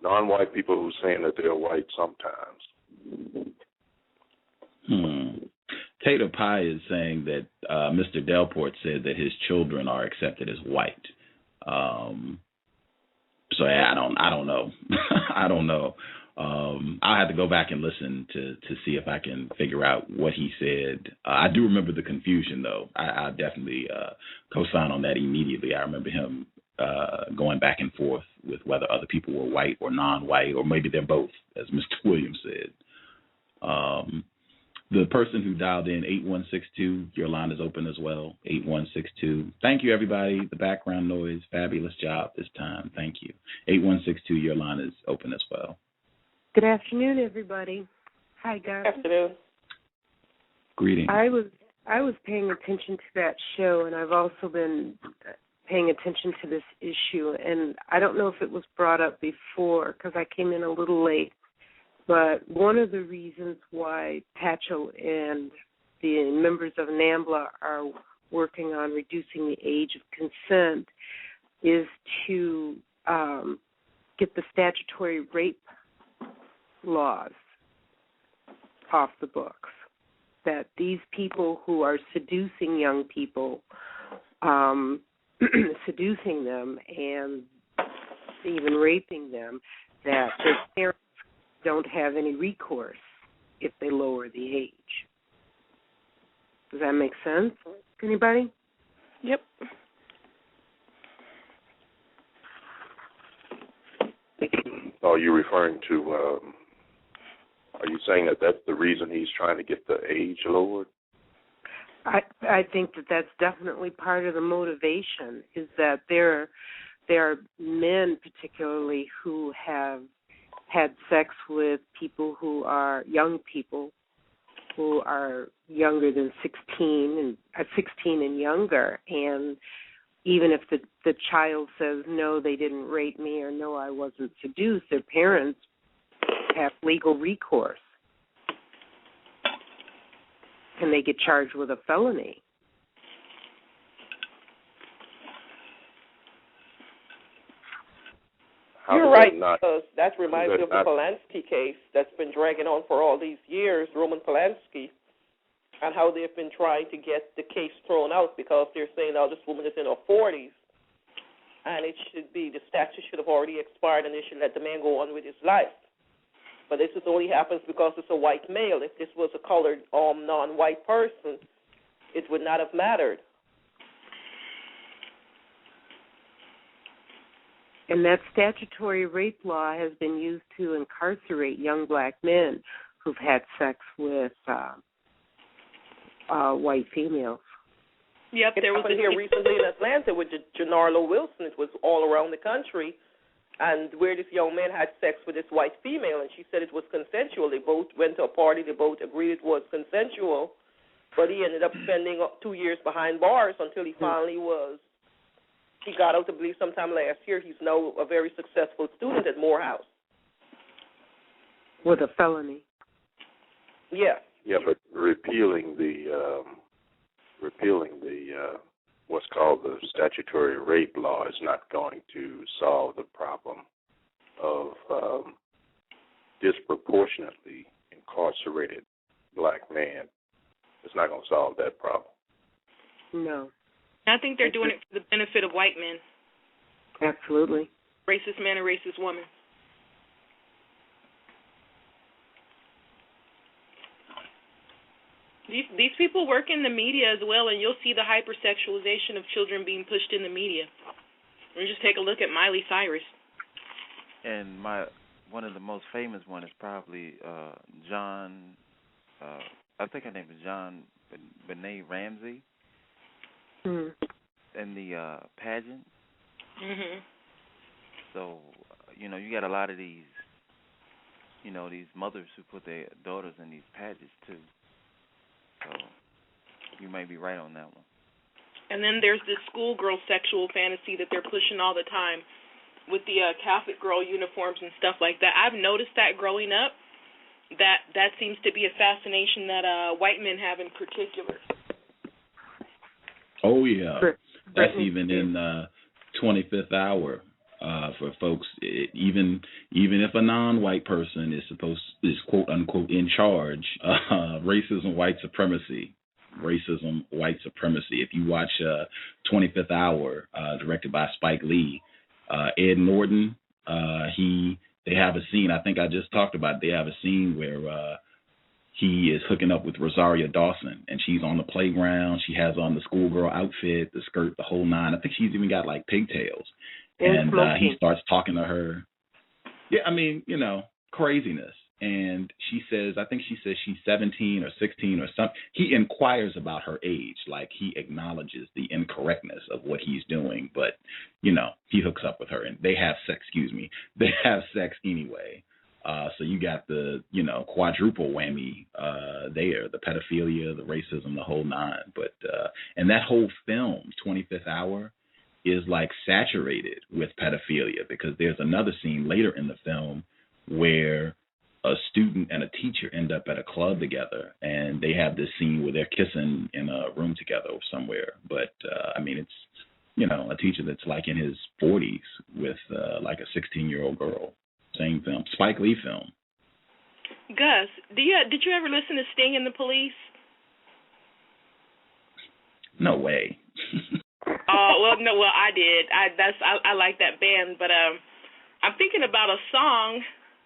non-white people who are saying that they're white sometimes. Tater Pie is saying that Mr. Delport said that his children are accepted as white. So I don't know. I don't know. I'll have to go back and listen to see if I can figure out what he said. I do remember the confusion, though. I definitely co-sign on that immediately. I remember him going back and forth with whether other people were white or non-white, or maybe they're both, as Mr. Williams said. The person who dialed in, 8162, your line is open as well, 8162. Thank you, everybody. The background noise, fabulous job this time. Thank you. 8162, your line is open as well. Good afternoon, everybody. Hi, Gus. Good afternoon. Greetings. I was paying attention to that show, and I've also been paying attention to this issue, and I don't know if it was brought up before because I came in a little late. But one of the reasons why Tatchell and the members of NAMBLA are working on reducing the age of consent is to get the statutory rape laws off the books. That these people who are seducing young people, seducing them and even raping them, that their parents don't have any recourse if they lower the age. Does that make sense? Anybody? Yep. Are you referring to, are you saying that that's the reason he's trying to get the age lowered? I think that that's definitely part of the motivation, is that there are men particularly who have had sex with people who are young people who are younger than 16 and younger, and even if the child says no, they didn't rape me, or no, I wasn't seduced, their parents have legal recourse. Can they get charged with a felony? You're right, because that reminds me of the Polanski case that's been dragging on for all these years, Roman Polanski, and how they've been trying to get the case thrown out because they're saying, oh, this woman is in her 40s, and the statute should have already expired, and they should let the man go on with his life. But this only happens because it's a white male. If this was a colored, non-white person, it would not have mattered. And that statutory rape law has been used to incarcerate young black men who've had sex with white females. Yep, there was here recently in Atlanta with Janarlo Wilson. It was all around the country, and where this young man had sex with this white female, and she said it was consensual. They both went to a party. They both agreed it was consensual, but he ended up spending 2 years behind bars until he finally he got out, I believe, sometime last year. He's now a very successful student at Morehouse. With a felony. Yeah. Yeah, but repealing the what's called the statutory rape law is not going to solve the problem of disproportionately incarcerated black men. It's not going to solve that problem. No. I think they're doing it for the benefit of white men. Absolutely. Racist man and racist woman. These people work in the media as well, and you'll see the hypersexualization of children being pushed in the media. And just take a look at Miley Cyrus. And one of the most famous one is probably John. I think her name is John Benet Ramsey. In the pageant. Mhm. So, you got a lot of these, these mothers who put their daughters in these pageants too. So, you may be right on that one. And then there's this schoolgirl sexual fantasy that they're pushing all the time with the Catholic girl uniforms and stuff like that. I've noticed that growing up. That seems to be a fascination that white men have in particular. Oh yeah, that's even in 25th Hour for folks. Even if a non-white person is quote unquote in charge, racism, white supremacy. Racism, white supremacy. If you watch 25th Hour, directed by Spike Lee, Ed Norton, they have a scene. I think I just talked about it. They have a scene where he is hooking up with Rosario Dawson, and she's on the playground. She has on the schoolgirl outfit, the skirt, the whole nine. I think she's even got like pigtails. And he starts talking to her. Yeah, I mean, craziness. And she says she's 17 or 16 or something. He inquires about her age, like he acknowledges the incorrectness of what he's doing. But, he hooks up with her and they have sex, They have sex anyway. So you got the, quadruple whammy there, the pedophilia, the racism, the whole nine. But and that whole film, 25th Hour, is like saturated with pedophilia because there's another scene later in the film where a student and a teacher end up at a club together, and they have this scene where they're kissing in a room together or somewhere. But, it's, a teacher that's like in his 40s with like a 16-year-old girl. Same film. Spike Lee film. Gus, did you ever listen to Sting and the Police? No way. Well, I did. I like that band, but I'm thinking about a song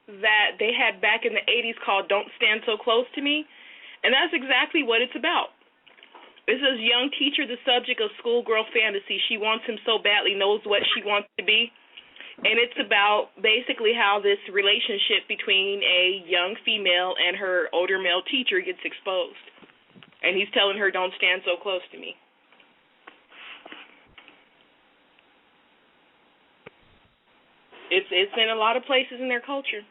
that they had back in the 80s called Don't Stand So Close to Me, and that's exactly what it's about. This is young teacher, the subject of schoolgirl fantasy. She wants him so badly, knows what she wants to be, and it's about basically how this relationship between a young female and her older male teacher gets exposed, and he's telling her, don't stand so close to me. It's in a lot of places in their culture.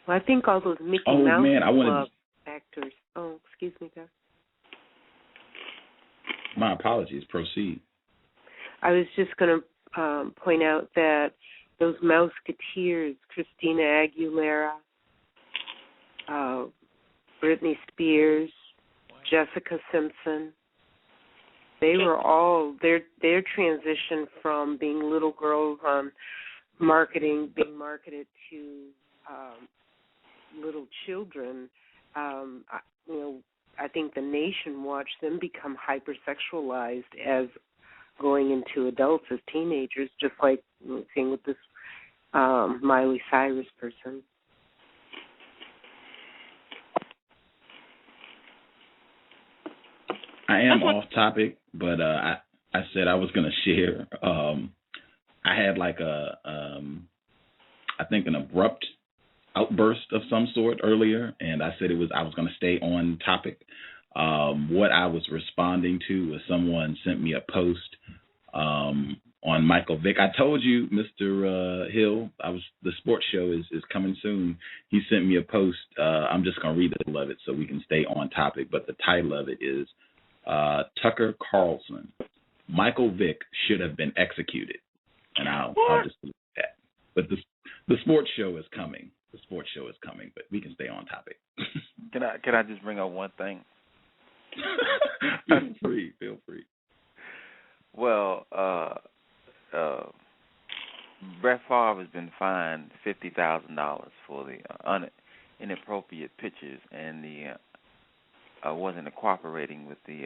Well, I think all those Mickey Mouse Club actors. Oh, excuse me, Gus. My apologies. Proceed. I was just going to point out that those Mouseketeers, Christina Aguilera, Britney Spears, Jessica Simpson, they were all their transition from being little girls on being marketed to little children. I think the nation watched them become hypersexualized as going into adults as teenagers, just like seeing with this Miley Cyrus person. I am off topic, but I said I was going to share. I had like I think an abrupt outburst of some sort earlier, and I said I was going to stay on topic. What I was responding to was someone sent me a post on Michael Vick. I told you, Mr. Hill, the sports show is coming soon. He sent me a post. I'm just going to read the title of it so we can stay on topic, but the title of it is Tucker Carlson, Michael Vick should have been executed. And I'll just leave that. But the sports show is coming. The sports show is coming, but we can stay on topic. Can I just bring up one thing? Feel free. Well, Brett Favre has been fined $50,000 for the inappropriate pictures and the wasn't cooperating with the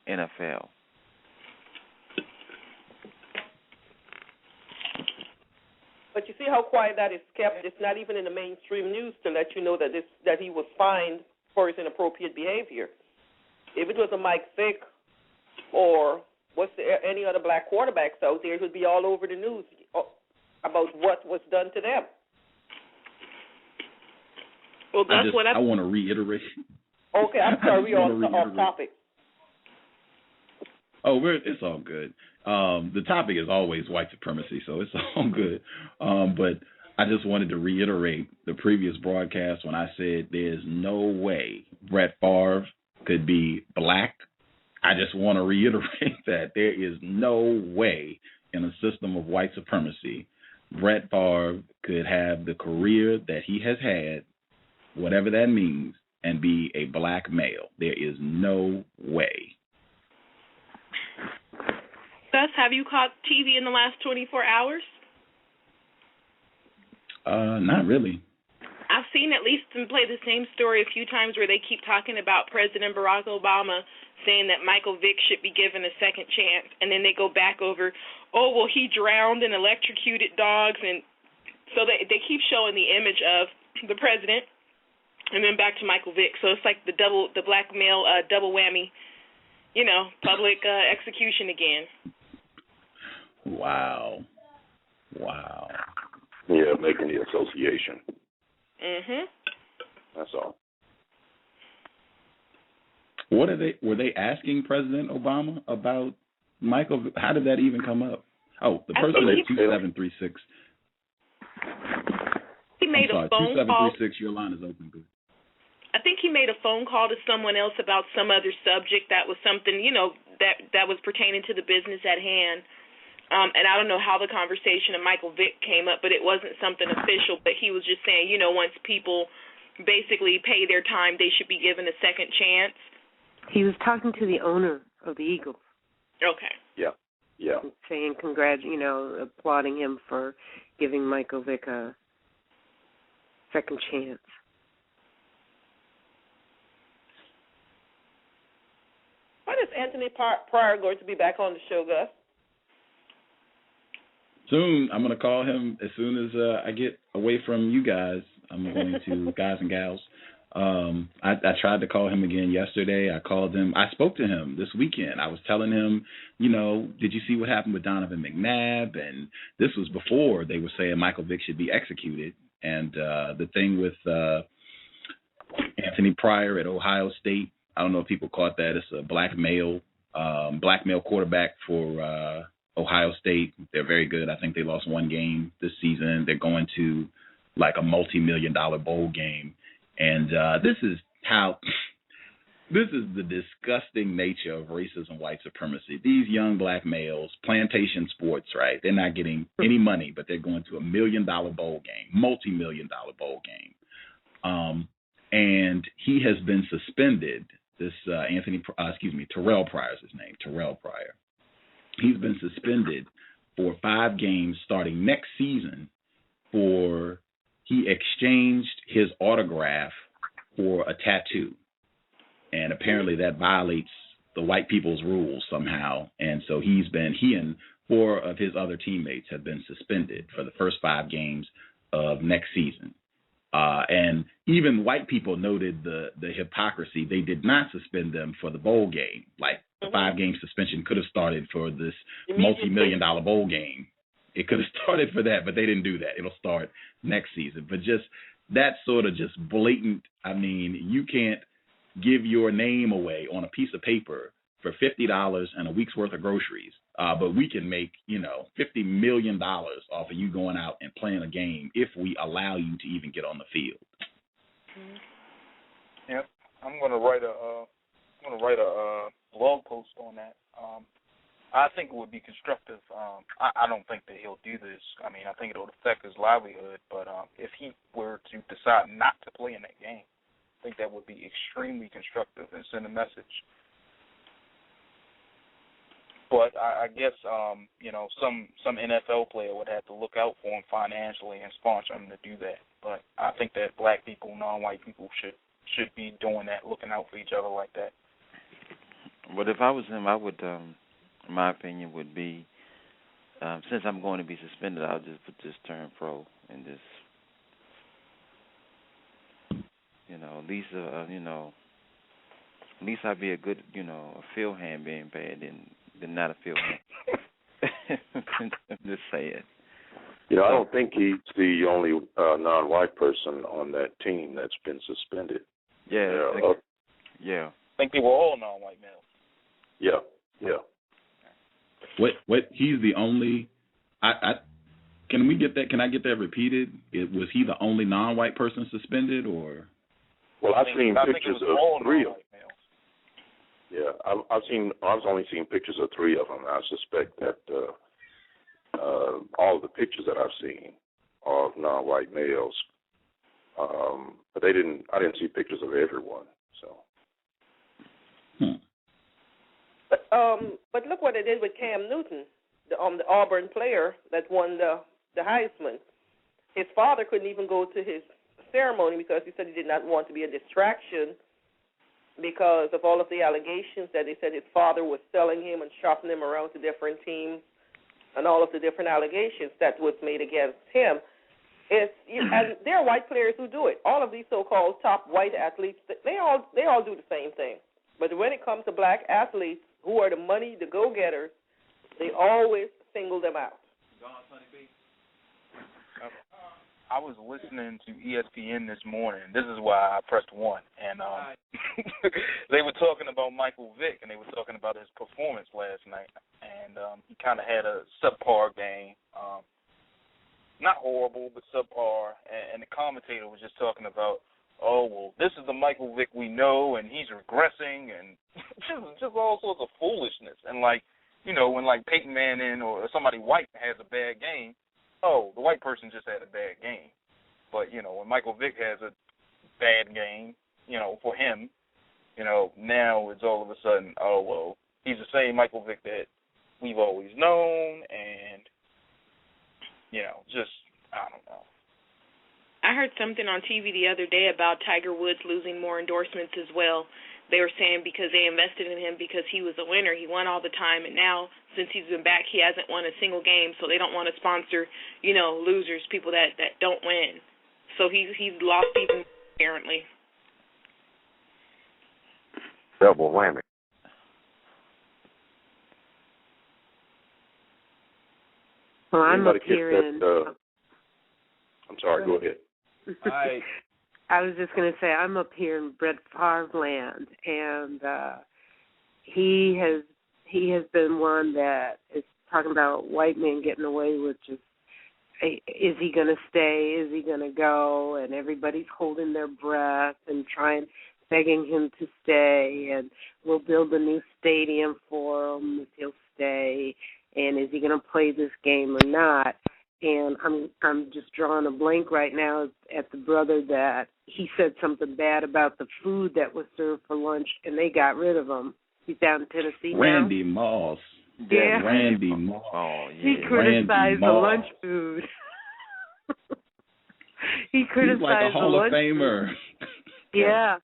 NFL. But you see how quiet that is kept. It's not even in the mainstream news to let you know that he was fined for his inappropriate behavior. If it was a Mike Vick or any other black quarterbacks out there, it would be all over the news about what was done to them. Well, that's I want to reiterate. Okay, I'm sorry, we're off topic. Oh, it's all good. The topic is always white supremacy, so it's all good. But I just wanted to reiterate the previous broadcast when I said there's no way Brett Favre could be black. I just want to reiterate that there is no way in a system of white supremacy Brett Favre could have the career that he has had, whatever that means, and be a black male. There is no way. Gus, have you caught TV in the last 24 hours? Not really. I've seen at least them play the same story a few times where they keep talking about President Barack Obama saying that Michael Vick should be given a second chance, and then they go back over, oh, well, he drowned and electrocuted dogs, and so they keep showing the image of the president and then back to Michael Vick. So it's like the black male double whammy, public execution again. Wow. Yeah, making the association. Mhm. That's all. Were they asking President Obama about Michael? How did that even come up? Oh, the person at 2736. He made a phone call. 2736. Your line is open. Good. I think he made a phone call to someone else about some other subject that was something, that was pertaining to the business at hand. And I don't know how the conversation of Michael Vick came up, but it wasn't something official. But he was just saying, once people basically pay their time, they should be given a second chance. He was talking to the owner of the Eagles. Okay. Yeah. Saying applauding him for giving Michael Vick a second chance. When is Anthony Pryor going to be back on the show, Gus? Soon. I'm going to call him as soon as I get away from you guys. I'm going to guys and gals. I tried to call him again yesterday. I called him. I spoke to him this weekend. I was telling him, did you see what happened with Donovan McNabb? And this was before they were saying Michael Vick should be executed. And the thing with Anthony Pryor at Ohio State, I don't know if people caught that. It's a black male quarterback for Ohio State. They're very good. I think they lost one game this season. They're going to like a multi-million-dollar bowl game. And this is the disgusting nature of racism, white supremacy. These young black males, plantation sports, right? They're not getting any money, but they're going to $1 million bowl game, multi-million-dollar bowl game. And he has been suspended. This Terrell Pryor is his name, Terrell Pryor. He's been suspended for 5 games starting next season for he exchanged his autograph for a tattoo. And apparently that violates the white people's rules somehow. And so he and 4 of his other teammates have been suspended for the first 5 games of next season. And even white people noted the hypocrisy. They did not suspend them for the bowl game. Like the 5-game suspension could have started for this multi-million-dollar bowl game. It could have started for that, but they didn't do that. It'll start next season. But just that sort of just blatant, you can't give your name away on a piece of paper for $50 and a week's worth of groceries. But we can make, $50 million off of you going out and playing a game if we allow you to even get on the field. Yep, I'm going to write a blog post on that. I think it would be constructive. I don't think that he'll do this. I think it'll affect his livelihood. But if he were to decide not to play in that game, I think that would be extremely constructive and send a message. But I guess some NFL player would have to look out for him financially and sponsor him to do that. But I think that black people, non-white people, should be doing that, looking out for each other like that. But if I was him, I would. My opinion would be, since I'm going to be suspended, I'll just turn pro and just, at least I'd be a good, a field hand being bad than not a field hand. I'm just saying. I don't think he's the only non-white person on that team that's been suspended. Yeah. I think they were all non-white males. Yeah. What? He's the only. Can we get that? Can I get that repeated? Was he the only non-white person suspended, or? Well, I've seen pictures of 3 of them. Yeah, I've only seen pictures of 3 of them. I suspect that all of the pictures that I've seen are of non-white males, but I didn't see pictures of everyone. So. But look what they did with Cam Newton, the Auburn player that won the Heisman. His father couldn't even go to his ceremony because he said he did not want to be a distraction because of all of the allegations that they said his father was selling him and shopping him around to different teams and all of the different allegations that was made against him. And there are white players who do it. All of these so-called top white athletes, they all do the same thing. But when it comes to black athletes who are the money, the go-getters, they always single them out. I was listening to ESPN this morning. This is why I pressed 1. And they were talking about Michael Vick, and they were talking about his performance last night. And he kind of had a subpar game. Not horrible, but subpar. And the commentator was just talking about, oh, well, this is the Michael Vick we know, and he's regressing, and just all sorts of foolishness. And, like, you know, when, like, Peyton Manning or somebody white has a bad game, oh, the white person just had a bad game. But, you know, when Michael Vick has a bad game, you know, for him, you know, now it's all of a sudden, oh, well, he's the same Michael Vick that we've always known, and, you know, just, I don't know. I heard something on TV the other day about Tiger Woods losing more endorsements as well. They were saying because they invested in him because he was a winner. He won all the time, and now since he's been back, he hasn't won a single game, so they don't want to sponsor, you know, losers, people that don't win. So he's lost even more, apparently. Double whammy. Well, I'm up here in... I'm sorry, go ahead. I was just going to say, I'm up here in Brett Favre land, and he has been one that is talking about white men getting away with just, is he going to stay, is he going to go, and everybody's holding their breath and begging him to stay, and we'll build a new stadium for him if he'll stay, and is he going to play this game or not? And I'm just drawing a blank right now at the brother that he said something bad about the food that was served for lunch, and they got rid of him. He's down in Tennessee Randy Moss. Yeah. Randy Moss. Oh, yeah. He criticized the lunch food. He criticized He's like a Hall of Famer. Yeah.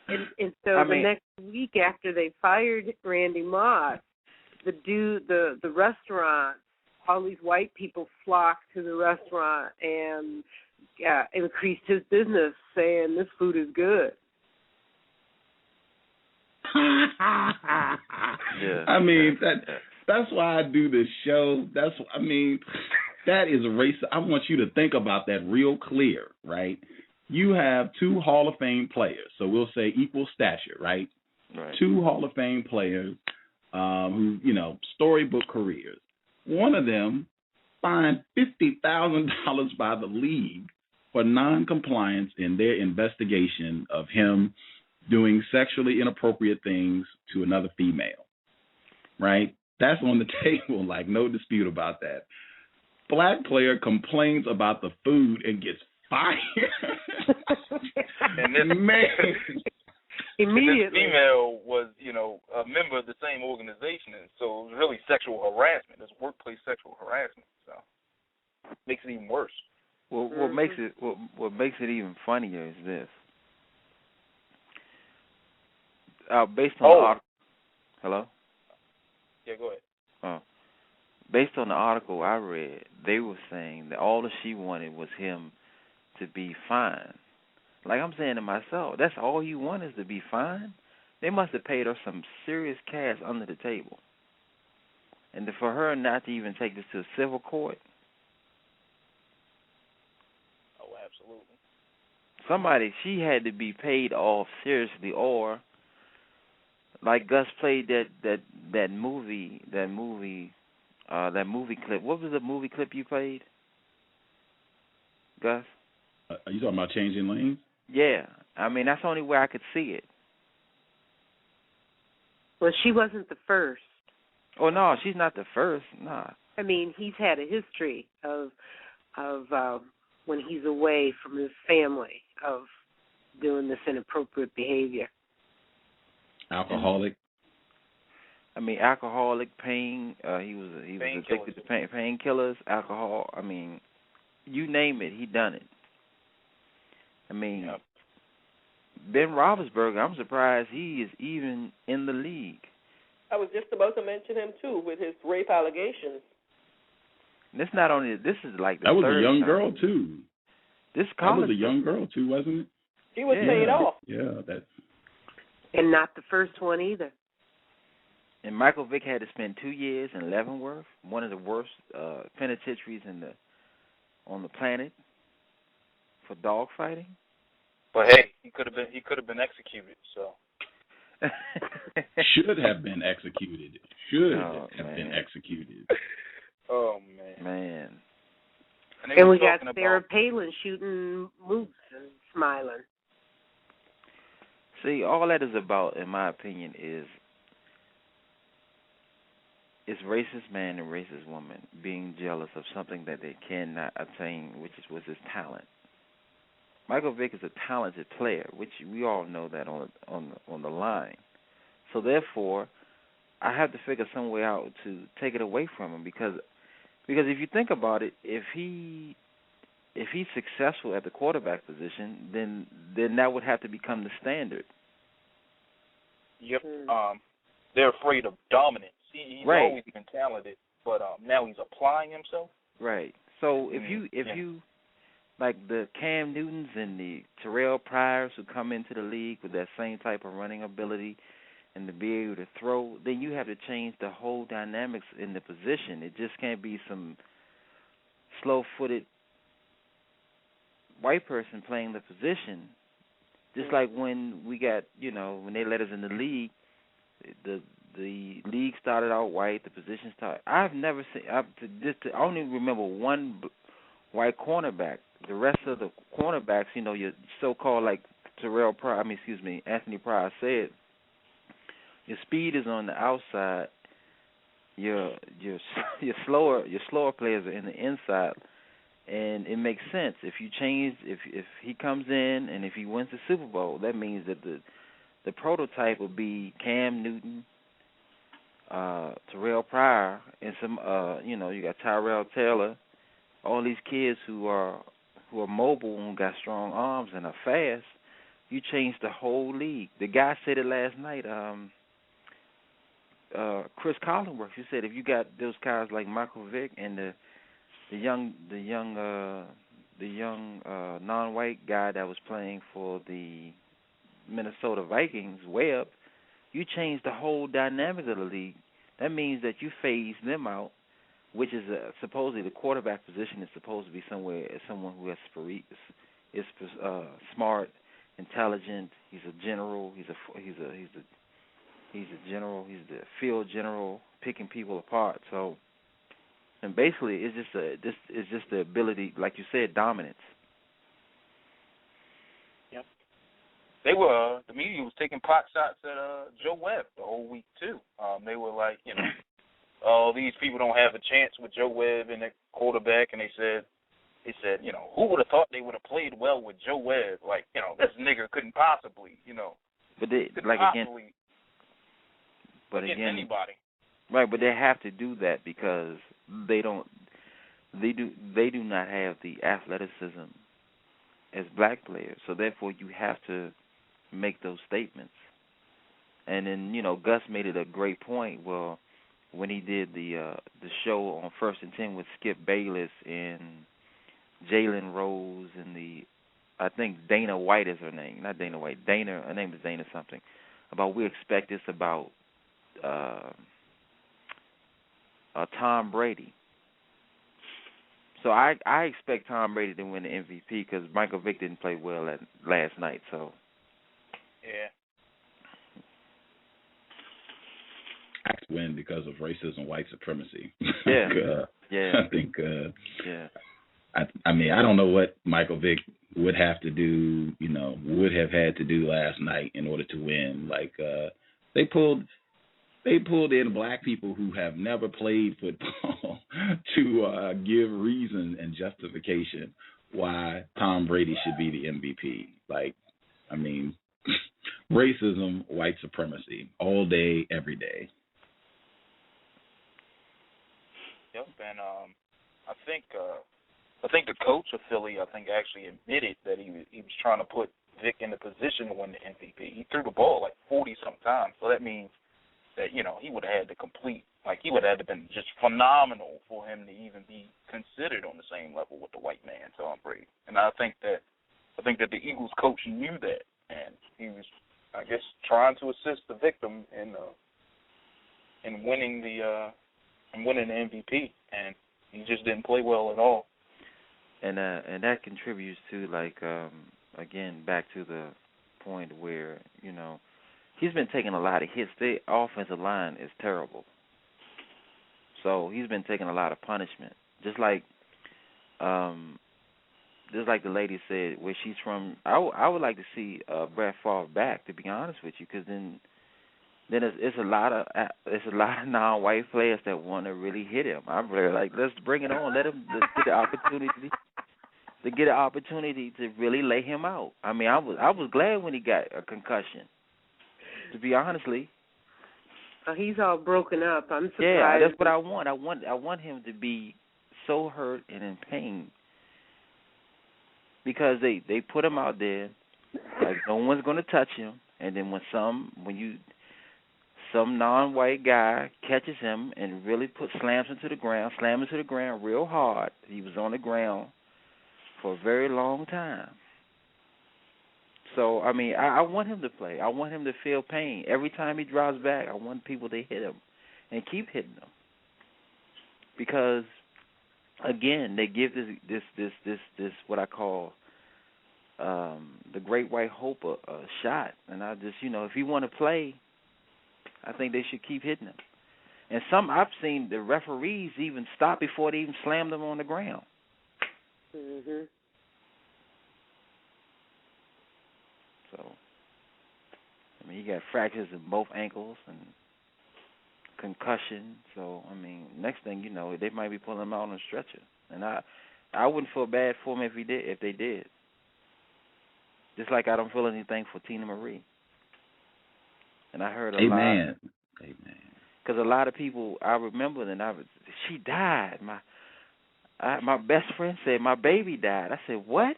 And so the next week after they fired Randy Moss, the restaurant, all these white people flocked to the restaurant and increased his business, saying this food is good. Yeah. I mean, that's why I do this show. That is racist. I want you to think about that real clear, right? You have 2 Hall of Fame players, so we'll say equal stature, right? Right. 2 Hall of Fame players who, you know, storybook careers. One of them fined $50,000 by the league for non-compliance in their investigation of him doing sexually inappropriate things to another female, right? That's on the table, like no dispute about that. Black player complains about the food and gets fired. And this, man. Immediately. This female was, you know, a member of the same organization, and so it was really sexual harassment. It's workplace sexual harassment. So makes it even worse. Well, what makes it even funnier is this. Based on the article, hello? Yeah, go ahead. Based on the article I read, they were saying that all that she wanted was him to be fine. Like I'm saying to myself, that's all you want is to be fine? They must have paid her some serious cash under the table. And for her not to even take this to civil court. Oh, absolutely. She had to be paid off seriously, or like Gus played that movie that movie clip. What was the movie clip you played, Gus? Are you talking about Changing Lanes? Yeah. I mean, that's the only way I could see it. Well, she wasn't the first. Oh, no, she's not the first. Nah. I mean, he's had a history of when he's away from his family of doing this inappropriate behavior. Alcoholic. I mean, alcoholic, pain. He was addicted to painkillers, alcohol. I mean, you name it, he done it. I mean, yep. Ben Roethlisberger, I'm surprised he is even in the league. I was just about to mention him too with his rape allegations. And it's not only this is like the that was third a young time. girl too. This that was a young girl too, wasn't it? He was paid off. Yeah, that. And not the first one either. And Michael Vick had to spend 2 years in Leavenworth, one of the worst penitentiaries on the planet, for dog fighting. But hey, he could have been executed. So should have been executed. Been executed. Oh man. And we got Sarah Palin shooting moose and smiling. See, all that is about, in my opinion, is racist man and racist woman being jealous of something that they cannot attain, which was his talent. Michael Vick is a talented player, which we all know that on the line. So therefore, I have to figure some way out to take it away from him because if you think about it, if he's successful at the quarterback position, then that would have to become the standard. Yep. They're afraid of dominance. He's always been talented, but now he's applying himself. Right. So if you like the Cam Newtons and the Terrell Pryors who come into the league with that same type of running ability and to be able to throw, then you have to change the whole dynamics in the position. It just can't be some slow-footed white person playing the position. Just like when we got, when they let us in the league, the league started out white, the position started. I've never seen, I only remember one white cornerback. The rest of the cornerbacks, your so-called like Anthony Pryor said, your speed is on the outside. Your slower players are in the inside, and it makes sense. If you change, if he comes in and if he wins the Super Bowl, that means that the prototype will be Cam Newton, Terrell Pryor, and some you got Tyrell Taylor, all these kids who are mobile and got strong arms and are fast. You change the whole league. The guy said it last night. Chris Collinsworth, he said if you got those guys like Michael Vick and the young non-white guy that was playing for the Minnesota Vikings, Webb, you change the whole dynamic of the league. That means that you phase them out, which is supposedly the quarterback position is supposed to be someone who is smart, intelligent. He's a general. He's a general. He's the field general, picking people apart. So, and basically, it's just the ability, like you said, dominance. Yep. The media was taking pot shots at C.O.W.S. the whole week too. They were like, oh, these people don't have a chance with C.O.W.S. and the quarterback, and they said, who would have thought they would have played well with C.O.W.S.? Like, this nigga couldn't possibly, But they, like possibly. But again, anybody. Right, but they have to do that because they do not have the athleticism as black players. So therefore you have to make those statements. And then, Gus made it a great point. Well, when he did the show on First and 10 with Skip Bayless and Jalen Rose and I think Dana White is her name. Not Dana White. Her name is Dana something. About we expect this about Tom Brady. So I expect Tom Brady to win the MVP because Michael Vick didn't play well last night. So yeah, I win because of racism, white supremacy. Yeah. I think. Yeah. I mean, I don't know what Michael Vick would have to do. Would have had to do last night in order to win. Like they pulled in black people who have never played football to give reason and justification why Tom Brady should be the MVP. Like, I mean, racism, white supremacy, all day, every day. Yep, and I think the coach of Philly, actually admitted that he was trying to put Vic in the position to win the MVP. He threw the ball like 40-some times, so that means that he would have had to complete. Like, he would have had to been just phenomenal for him to even be considered on the same level with the white man, Tom Brady. And I think that the Eagles coach knew that, and he was, I guess, trying to assist the victim in winning the MVP, and he just didn't play well at all. And that contributes to, like, again, back to the point where, he's been taking a lot of hits. The offensive line is terrible. So he's been taking a lot of punishment. Just like the lady said, where she's from, I would like to see Brett Favre back, to be honest with you, because then it's a lot of non-white players that want to really hit him. I'm really like, let's bring it on. Let's get the opportunity to really lay him out. I mean, I was glad when he got a concussion, to be honestly. He's all broken up. I'm surprised. Yeah, that's what I want. I want him to be so hurt and in pain, because they put him out there like no one's going to touch him, and then when some non-white guy catches him and really slams him to the ground real hard. He was on the ground for a very long time. So, I mean, I want him to play. I want him to feel pain. Every time he drives back, I want people to hit him and keep hitting him. Because, again, they give this what I call the Great White Hope a shot. And I just, if you want to play, I think they should keep hitting him. And I've seen the referees even stop before they even slam them on the ground. Mhm. So, I mean, he got fractures in both ankles and concussion. So, I mean, next thing you know, they might be pulling him out on a stretcher. And I wouldn't feel bad for him if they did. Just like I don't feel anything for Tina Marie. And I heard a lot. Amen. Because a lot of people, I remember she died. My best friend said my baby died. I said, what?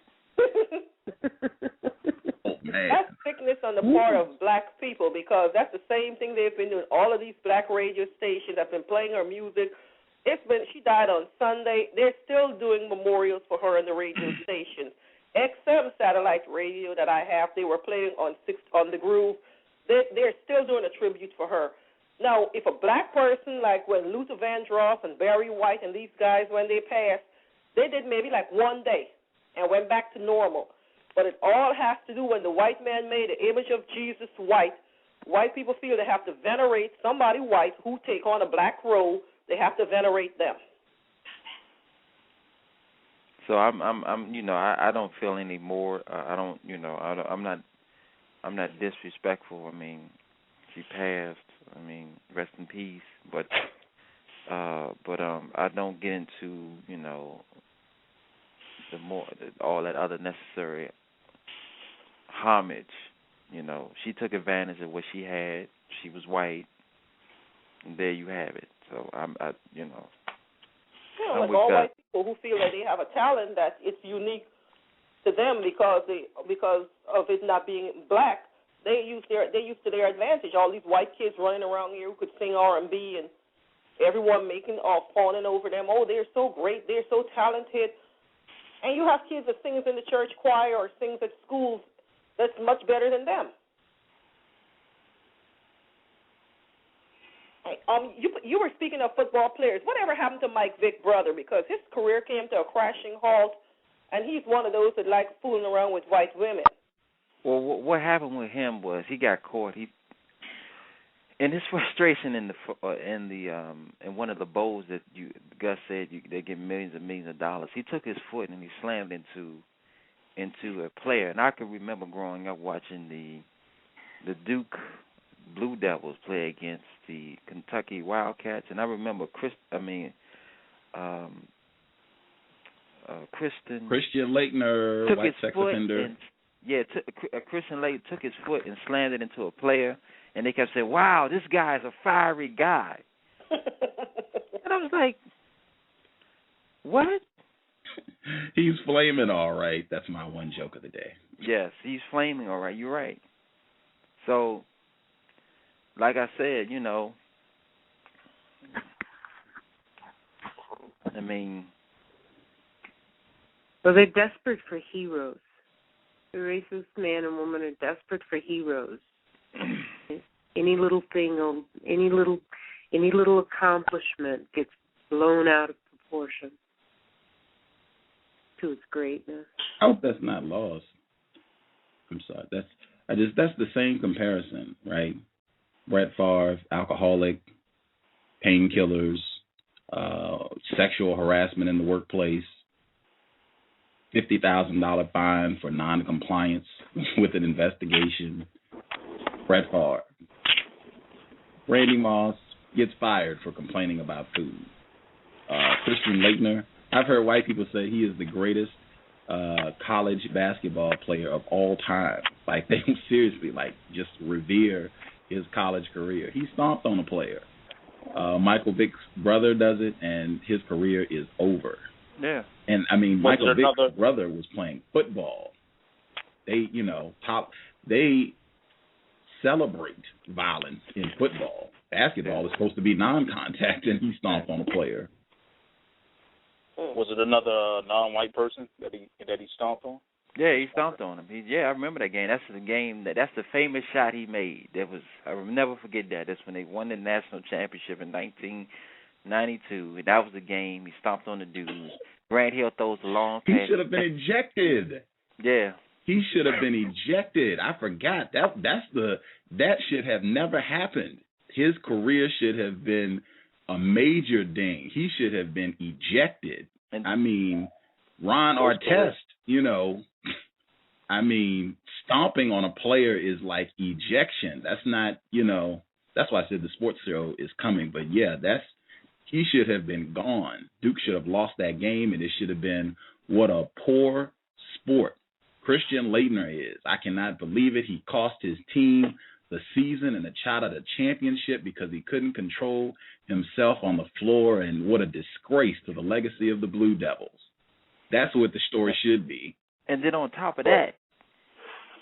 Oh, man. That's sickness on the part of black people, because that's the same thing they've been doing. All of these black radio stations have been playing her music. She died on Sunday. They're still doing memorials for her on the radio stations. XM satellite radio that I have, they were playing on the Groove. They're still doing a tribute for her. Now, if a black person, like when Luther Vandross and Barry White and these guys, when they passed, they did maybe like one day and went back to normal. But it all has to do when the white man made the image of Jesus white. White people feel they have to venerate somebody white who take on a black role. They have to venerate them. So I don't feel any more. I'm not disrespectful. I mean, she passed. I mean, rest in peace. But I don't get into all that other necessary homage. She took advantage of what she had. She was white, and there you have it. So like all white people who feel that they have a talent that it's unique to them because of it not being black, they use to their advantage. All these white kids running around here who could sing R&B, and everyone fawning over them. Oh, they're so great, they're so talented. And you have kids that sings in the church choir or sings at schools that's much better than them. You were speaking of football players. Whatever happened to Mike Vick's brother? Because his career came to a crashing halt, and he's one of those that likes fooling around with white women. Well, what happened with him was he got caught. And his frustration in one of the bowls that Gus said they get millions and millions of dollars. He took his foot and he slammed into a player. And I can remember growing up watching the Duke Blue Devils play against the Kentucky Wildcats, and I remember Christian Laettner, white sex offender. Christian Laettner took his foot and slammed it into a player, and they kept saying, "Wow, this guy's a fiery guy." And I was like, "What?" He's flaming all right. That's my one joke of the day. Yes, he's flaming all right. You're right. So, like I said, well, they're desperate for heroes. The racist man and woman are desperate for heroes. Any little thing, any little accomplishment gets blown out of proportion to its greatness. I hope that's not lost. I'm sorry. That's the same comparison, right? Brett Favre, alcoholic, painkillers, sexual harassment in the workplace, $50,000 fine for non-compliance with an investigation. Brett Favre. Randy Moss gets fired for complaining about food. Christian Laettner. I've heard white people say he is the greatest college basketball player of all time. Like, they seriously, just revere his college career. He stomped on a player. Michael Vick's brother does it, and his career is over. Yeah. And, Michael Vick's brother was playing football. They, they celebrate violence in football. Basketball is supposed to be non-contact, and he stomped on a player. Was it another non-white person that he stomped on? Yeah, he stomped on him. I remember that game. That's the game that's the famous shot he made. I will never forget that. That's when they won the national championship in 1992. And that was the game. He stomped on the dude. Grant Hill throws the long pass. He should have been ejected. Yeah. He should have been ejected. I forgot. That should have never happened. His career should have been a major ding. He should have been ejected. Ron Artest, stomping on a player is like ejection. That's not, that's why I said the sports show is coming. But yeah, he should have been gone. Duke should have lost that game, and it should have been what a poor sport Christian Laettner is. I cannot believe it. He cost his team the season and a shot at a championship because he couldn't control himself on the floor, and what a disgrace to the legacy of the Blue Devils. That's what the story should be. And then on top of that,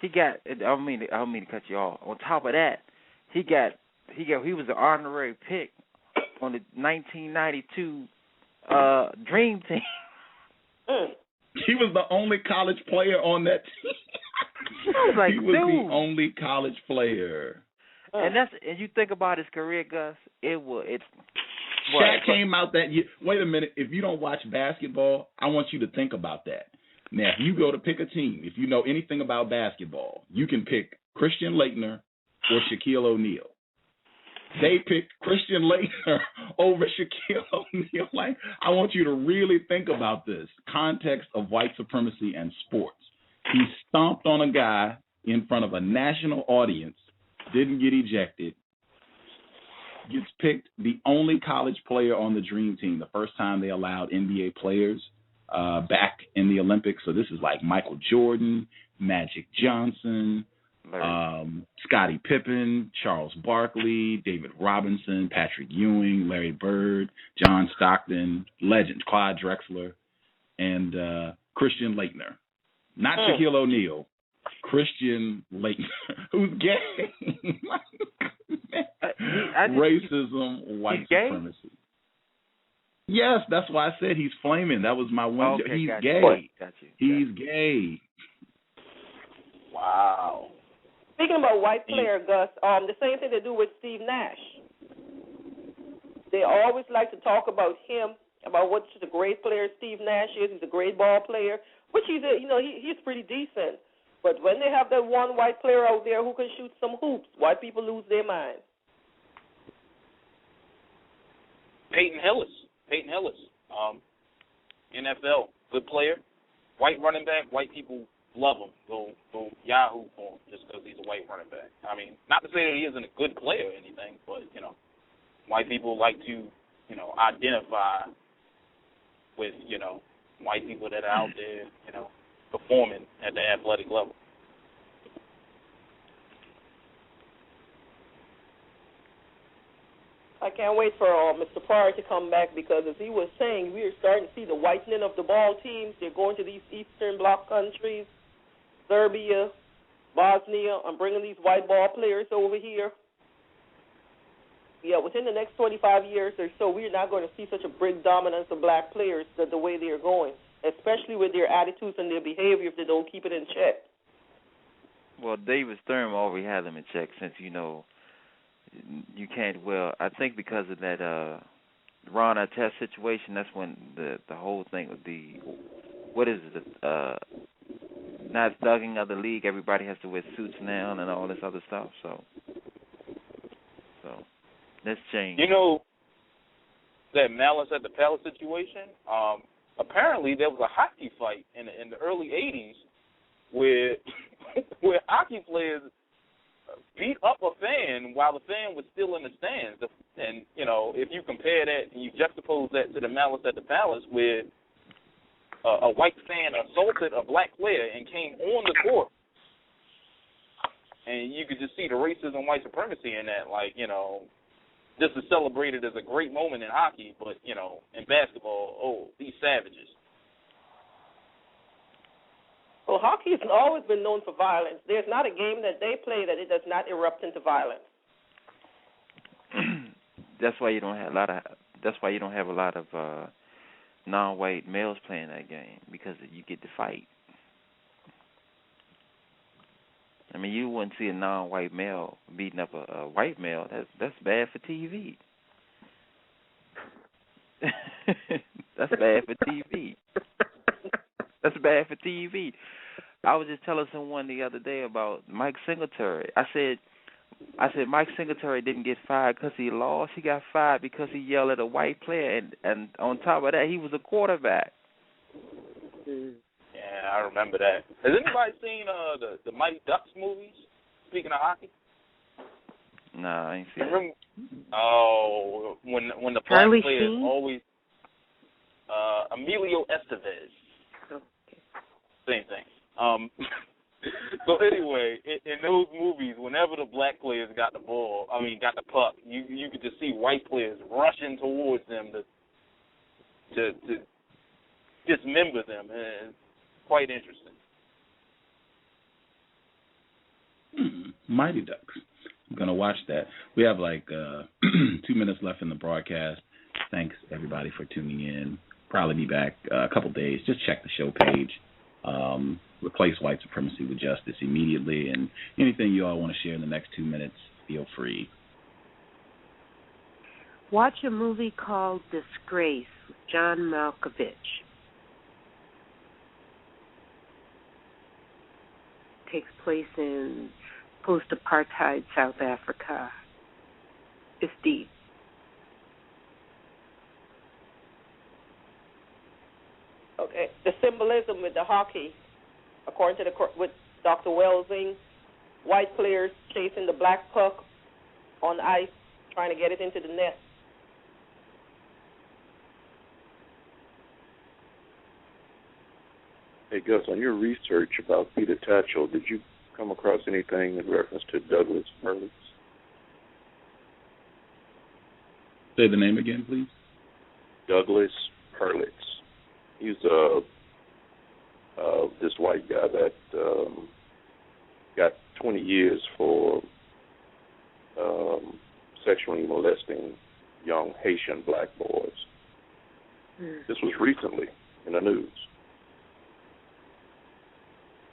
he don't mean to cut you off. On top of that, he was the honorary pick on the 1992 Dream Team. He was the only college player on that team. He was the only college player. And you think about his career, Gus. Shaq came out that year. Wait a minute. If you don't watch basketball, I want you to think about that. Now, if you go to pick a team, if you know anything about basketball, you can pick Christian Laettner or Shaquille O'Neal. They picked Christian Laettner over Shaquille O'Neal. I want you to really think about this context of white supremacy and sports. He stomped on a guy in front of a national audience, didn't get ejected, gets picked the only college player on the Dream Team, the first time they allowed NBA players back in the Olympics. So this is like Michael Jordan, Magic Johnson, Scottie Pippen, Charles Barkley, David Robinson, Patrick Ewing, Larry Bird, John Stockton, legend Clyde Drexler, and Christian Laettner. Not Shaquille O'Neal, Christian Laettner, who's gay. Racism, white supremacy. Yes, that's why I said he's flaming. That was my one. Okay, he's gotcha. gay. Gotcha. He's gay. Wow. Speaking about white player, Gus, the same thing they do with Steve Nash. They always like to talk about him, about what a great player Steve Nash is. He's a great ball player, which he's pretty decent. But when they have that one white player out there who can shoot some hoops, white people lose their minds. Peyton Hillis, NFL, good player, white running back. White people love him. Go Yahoo for him just because he's a white running back. I mean, not to say that he isn't a good player or anything, but white people like to identify with white people that are out there performing at the athletic level. I can't wait for Mr. Pryor to come back because, as he was saying, we are starting to see the whitening of the ball teams. They're going to these Eastern Bloc countries, Serbia, Bosnia, and bringing these white ball players over here. Yeah, within the next 25 years or so, we're not going to see such a big dominance of black players the way they're going, especially with their attitudes and their behavior if they don't keep it in check. Well, David Stern already had them in check since, you can't, well, I think because of that Ron Artest situation, that's when the whole thing with not thugging of the league, everybody has to wear suits now and all this other stuff, so that's changed. That Malice at the Palace situation, apparently there was a hockey fight in the early 80s where hockey players beat up a fan while the fan was still in the stands. And, if you compare that and you juxtapose that to the Malice at the Palace where a white fan assaulted a black player and came on the court, and you could just see the racism, white supremacy in that. Like, this is celebrated as a great moment in hockey, but, in basketball, these savages. Well, hockey has always been known for violence. There's not a game that they play that it does not erupt into violence. That's why you don't have a lot of non-white males playing that game, because you get to fight. I mean, you wouldn't see a non-white male beating up a white male. That's bad for TV. That's bad for TV. That's bad for TV. I was just telling someone the other day about Mike Singletary. I said Mike Singletary didn't get fired because he lost. He got fired because he yelled at a white player, and on top of that, he was a quarterback. Yeah, I remember that. Has anybody seen the Mighty Ducks movies? Speaking of hockey. Nah, I ain't seen it. Oh, when the black player is always Emilio Estevez. Same thing. So anyway, in those movies, whenever the black players got the puck, you could just see white players rushing towards them to dismember them, and it's quite interesting. Mighty Ducks. I'm gonna watch that. We have 2 minutes left in the broadcast. Thanks everybody for tuning in. Probably be back a couple days. Just check the show page. Replace white supremacy with justice immediately, and anything you all want to share in the next 2 minutes, feel free. Watch a movie called Disgrace with John Malkovich. Takes place in post-apartheid South Africa. It's deep. Okay, the symbolism with the hockey, according to with Dr. Welsing, white players chasing the black puck on ice, trying to get it into the net. Hey, Gus, on your research about Peter Tatchell, did you come across anything in reference to Douglas Hurlitz? Say the name again, please. Douglas Hurlitz. He's this white guy that got 20 years for sexually molesting young Haitian black boys. This was recently in the news.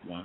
Wow.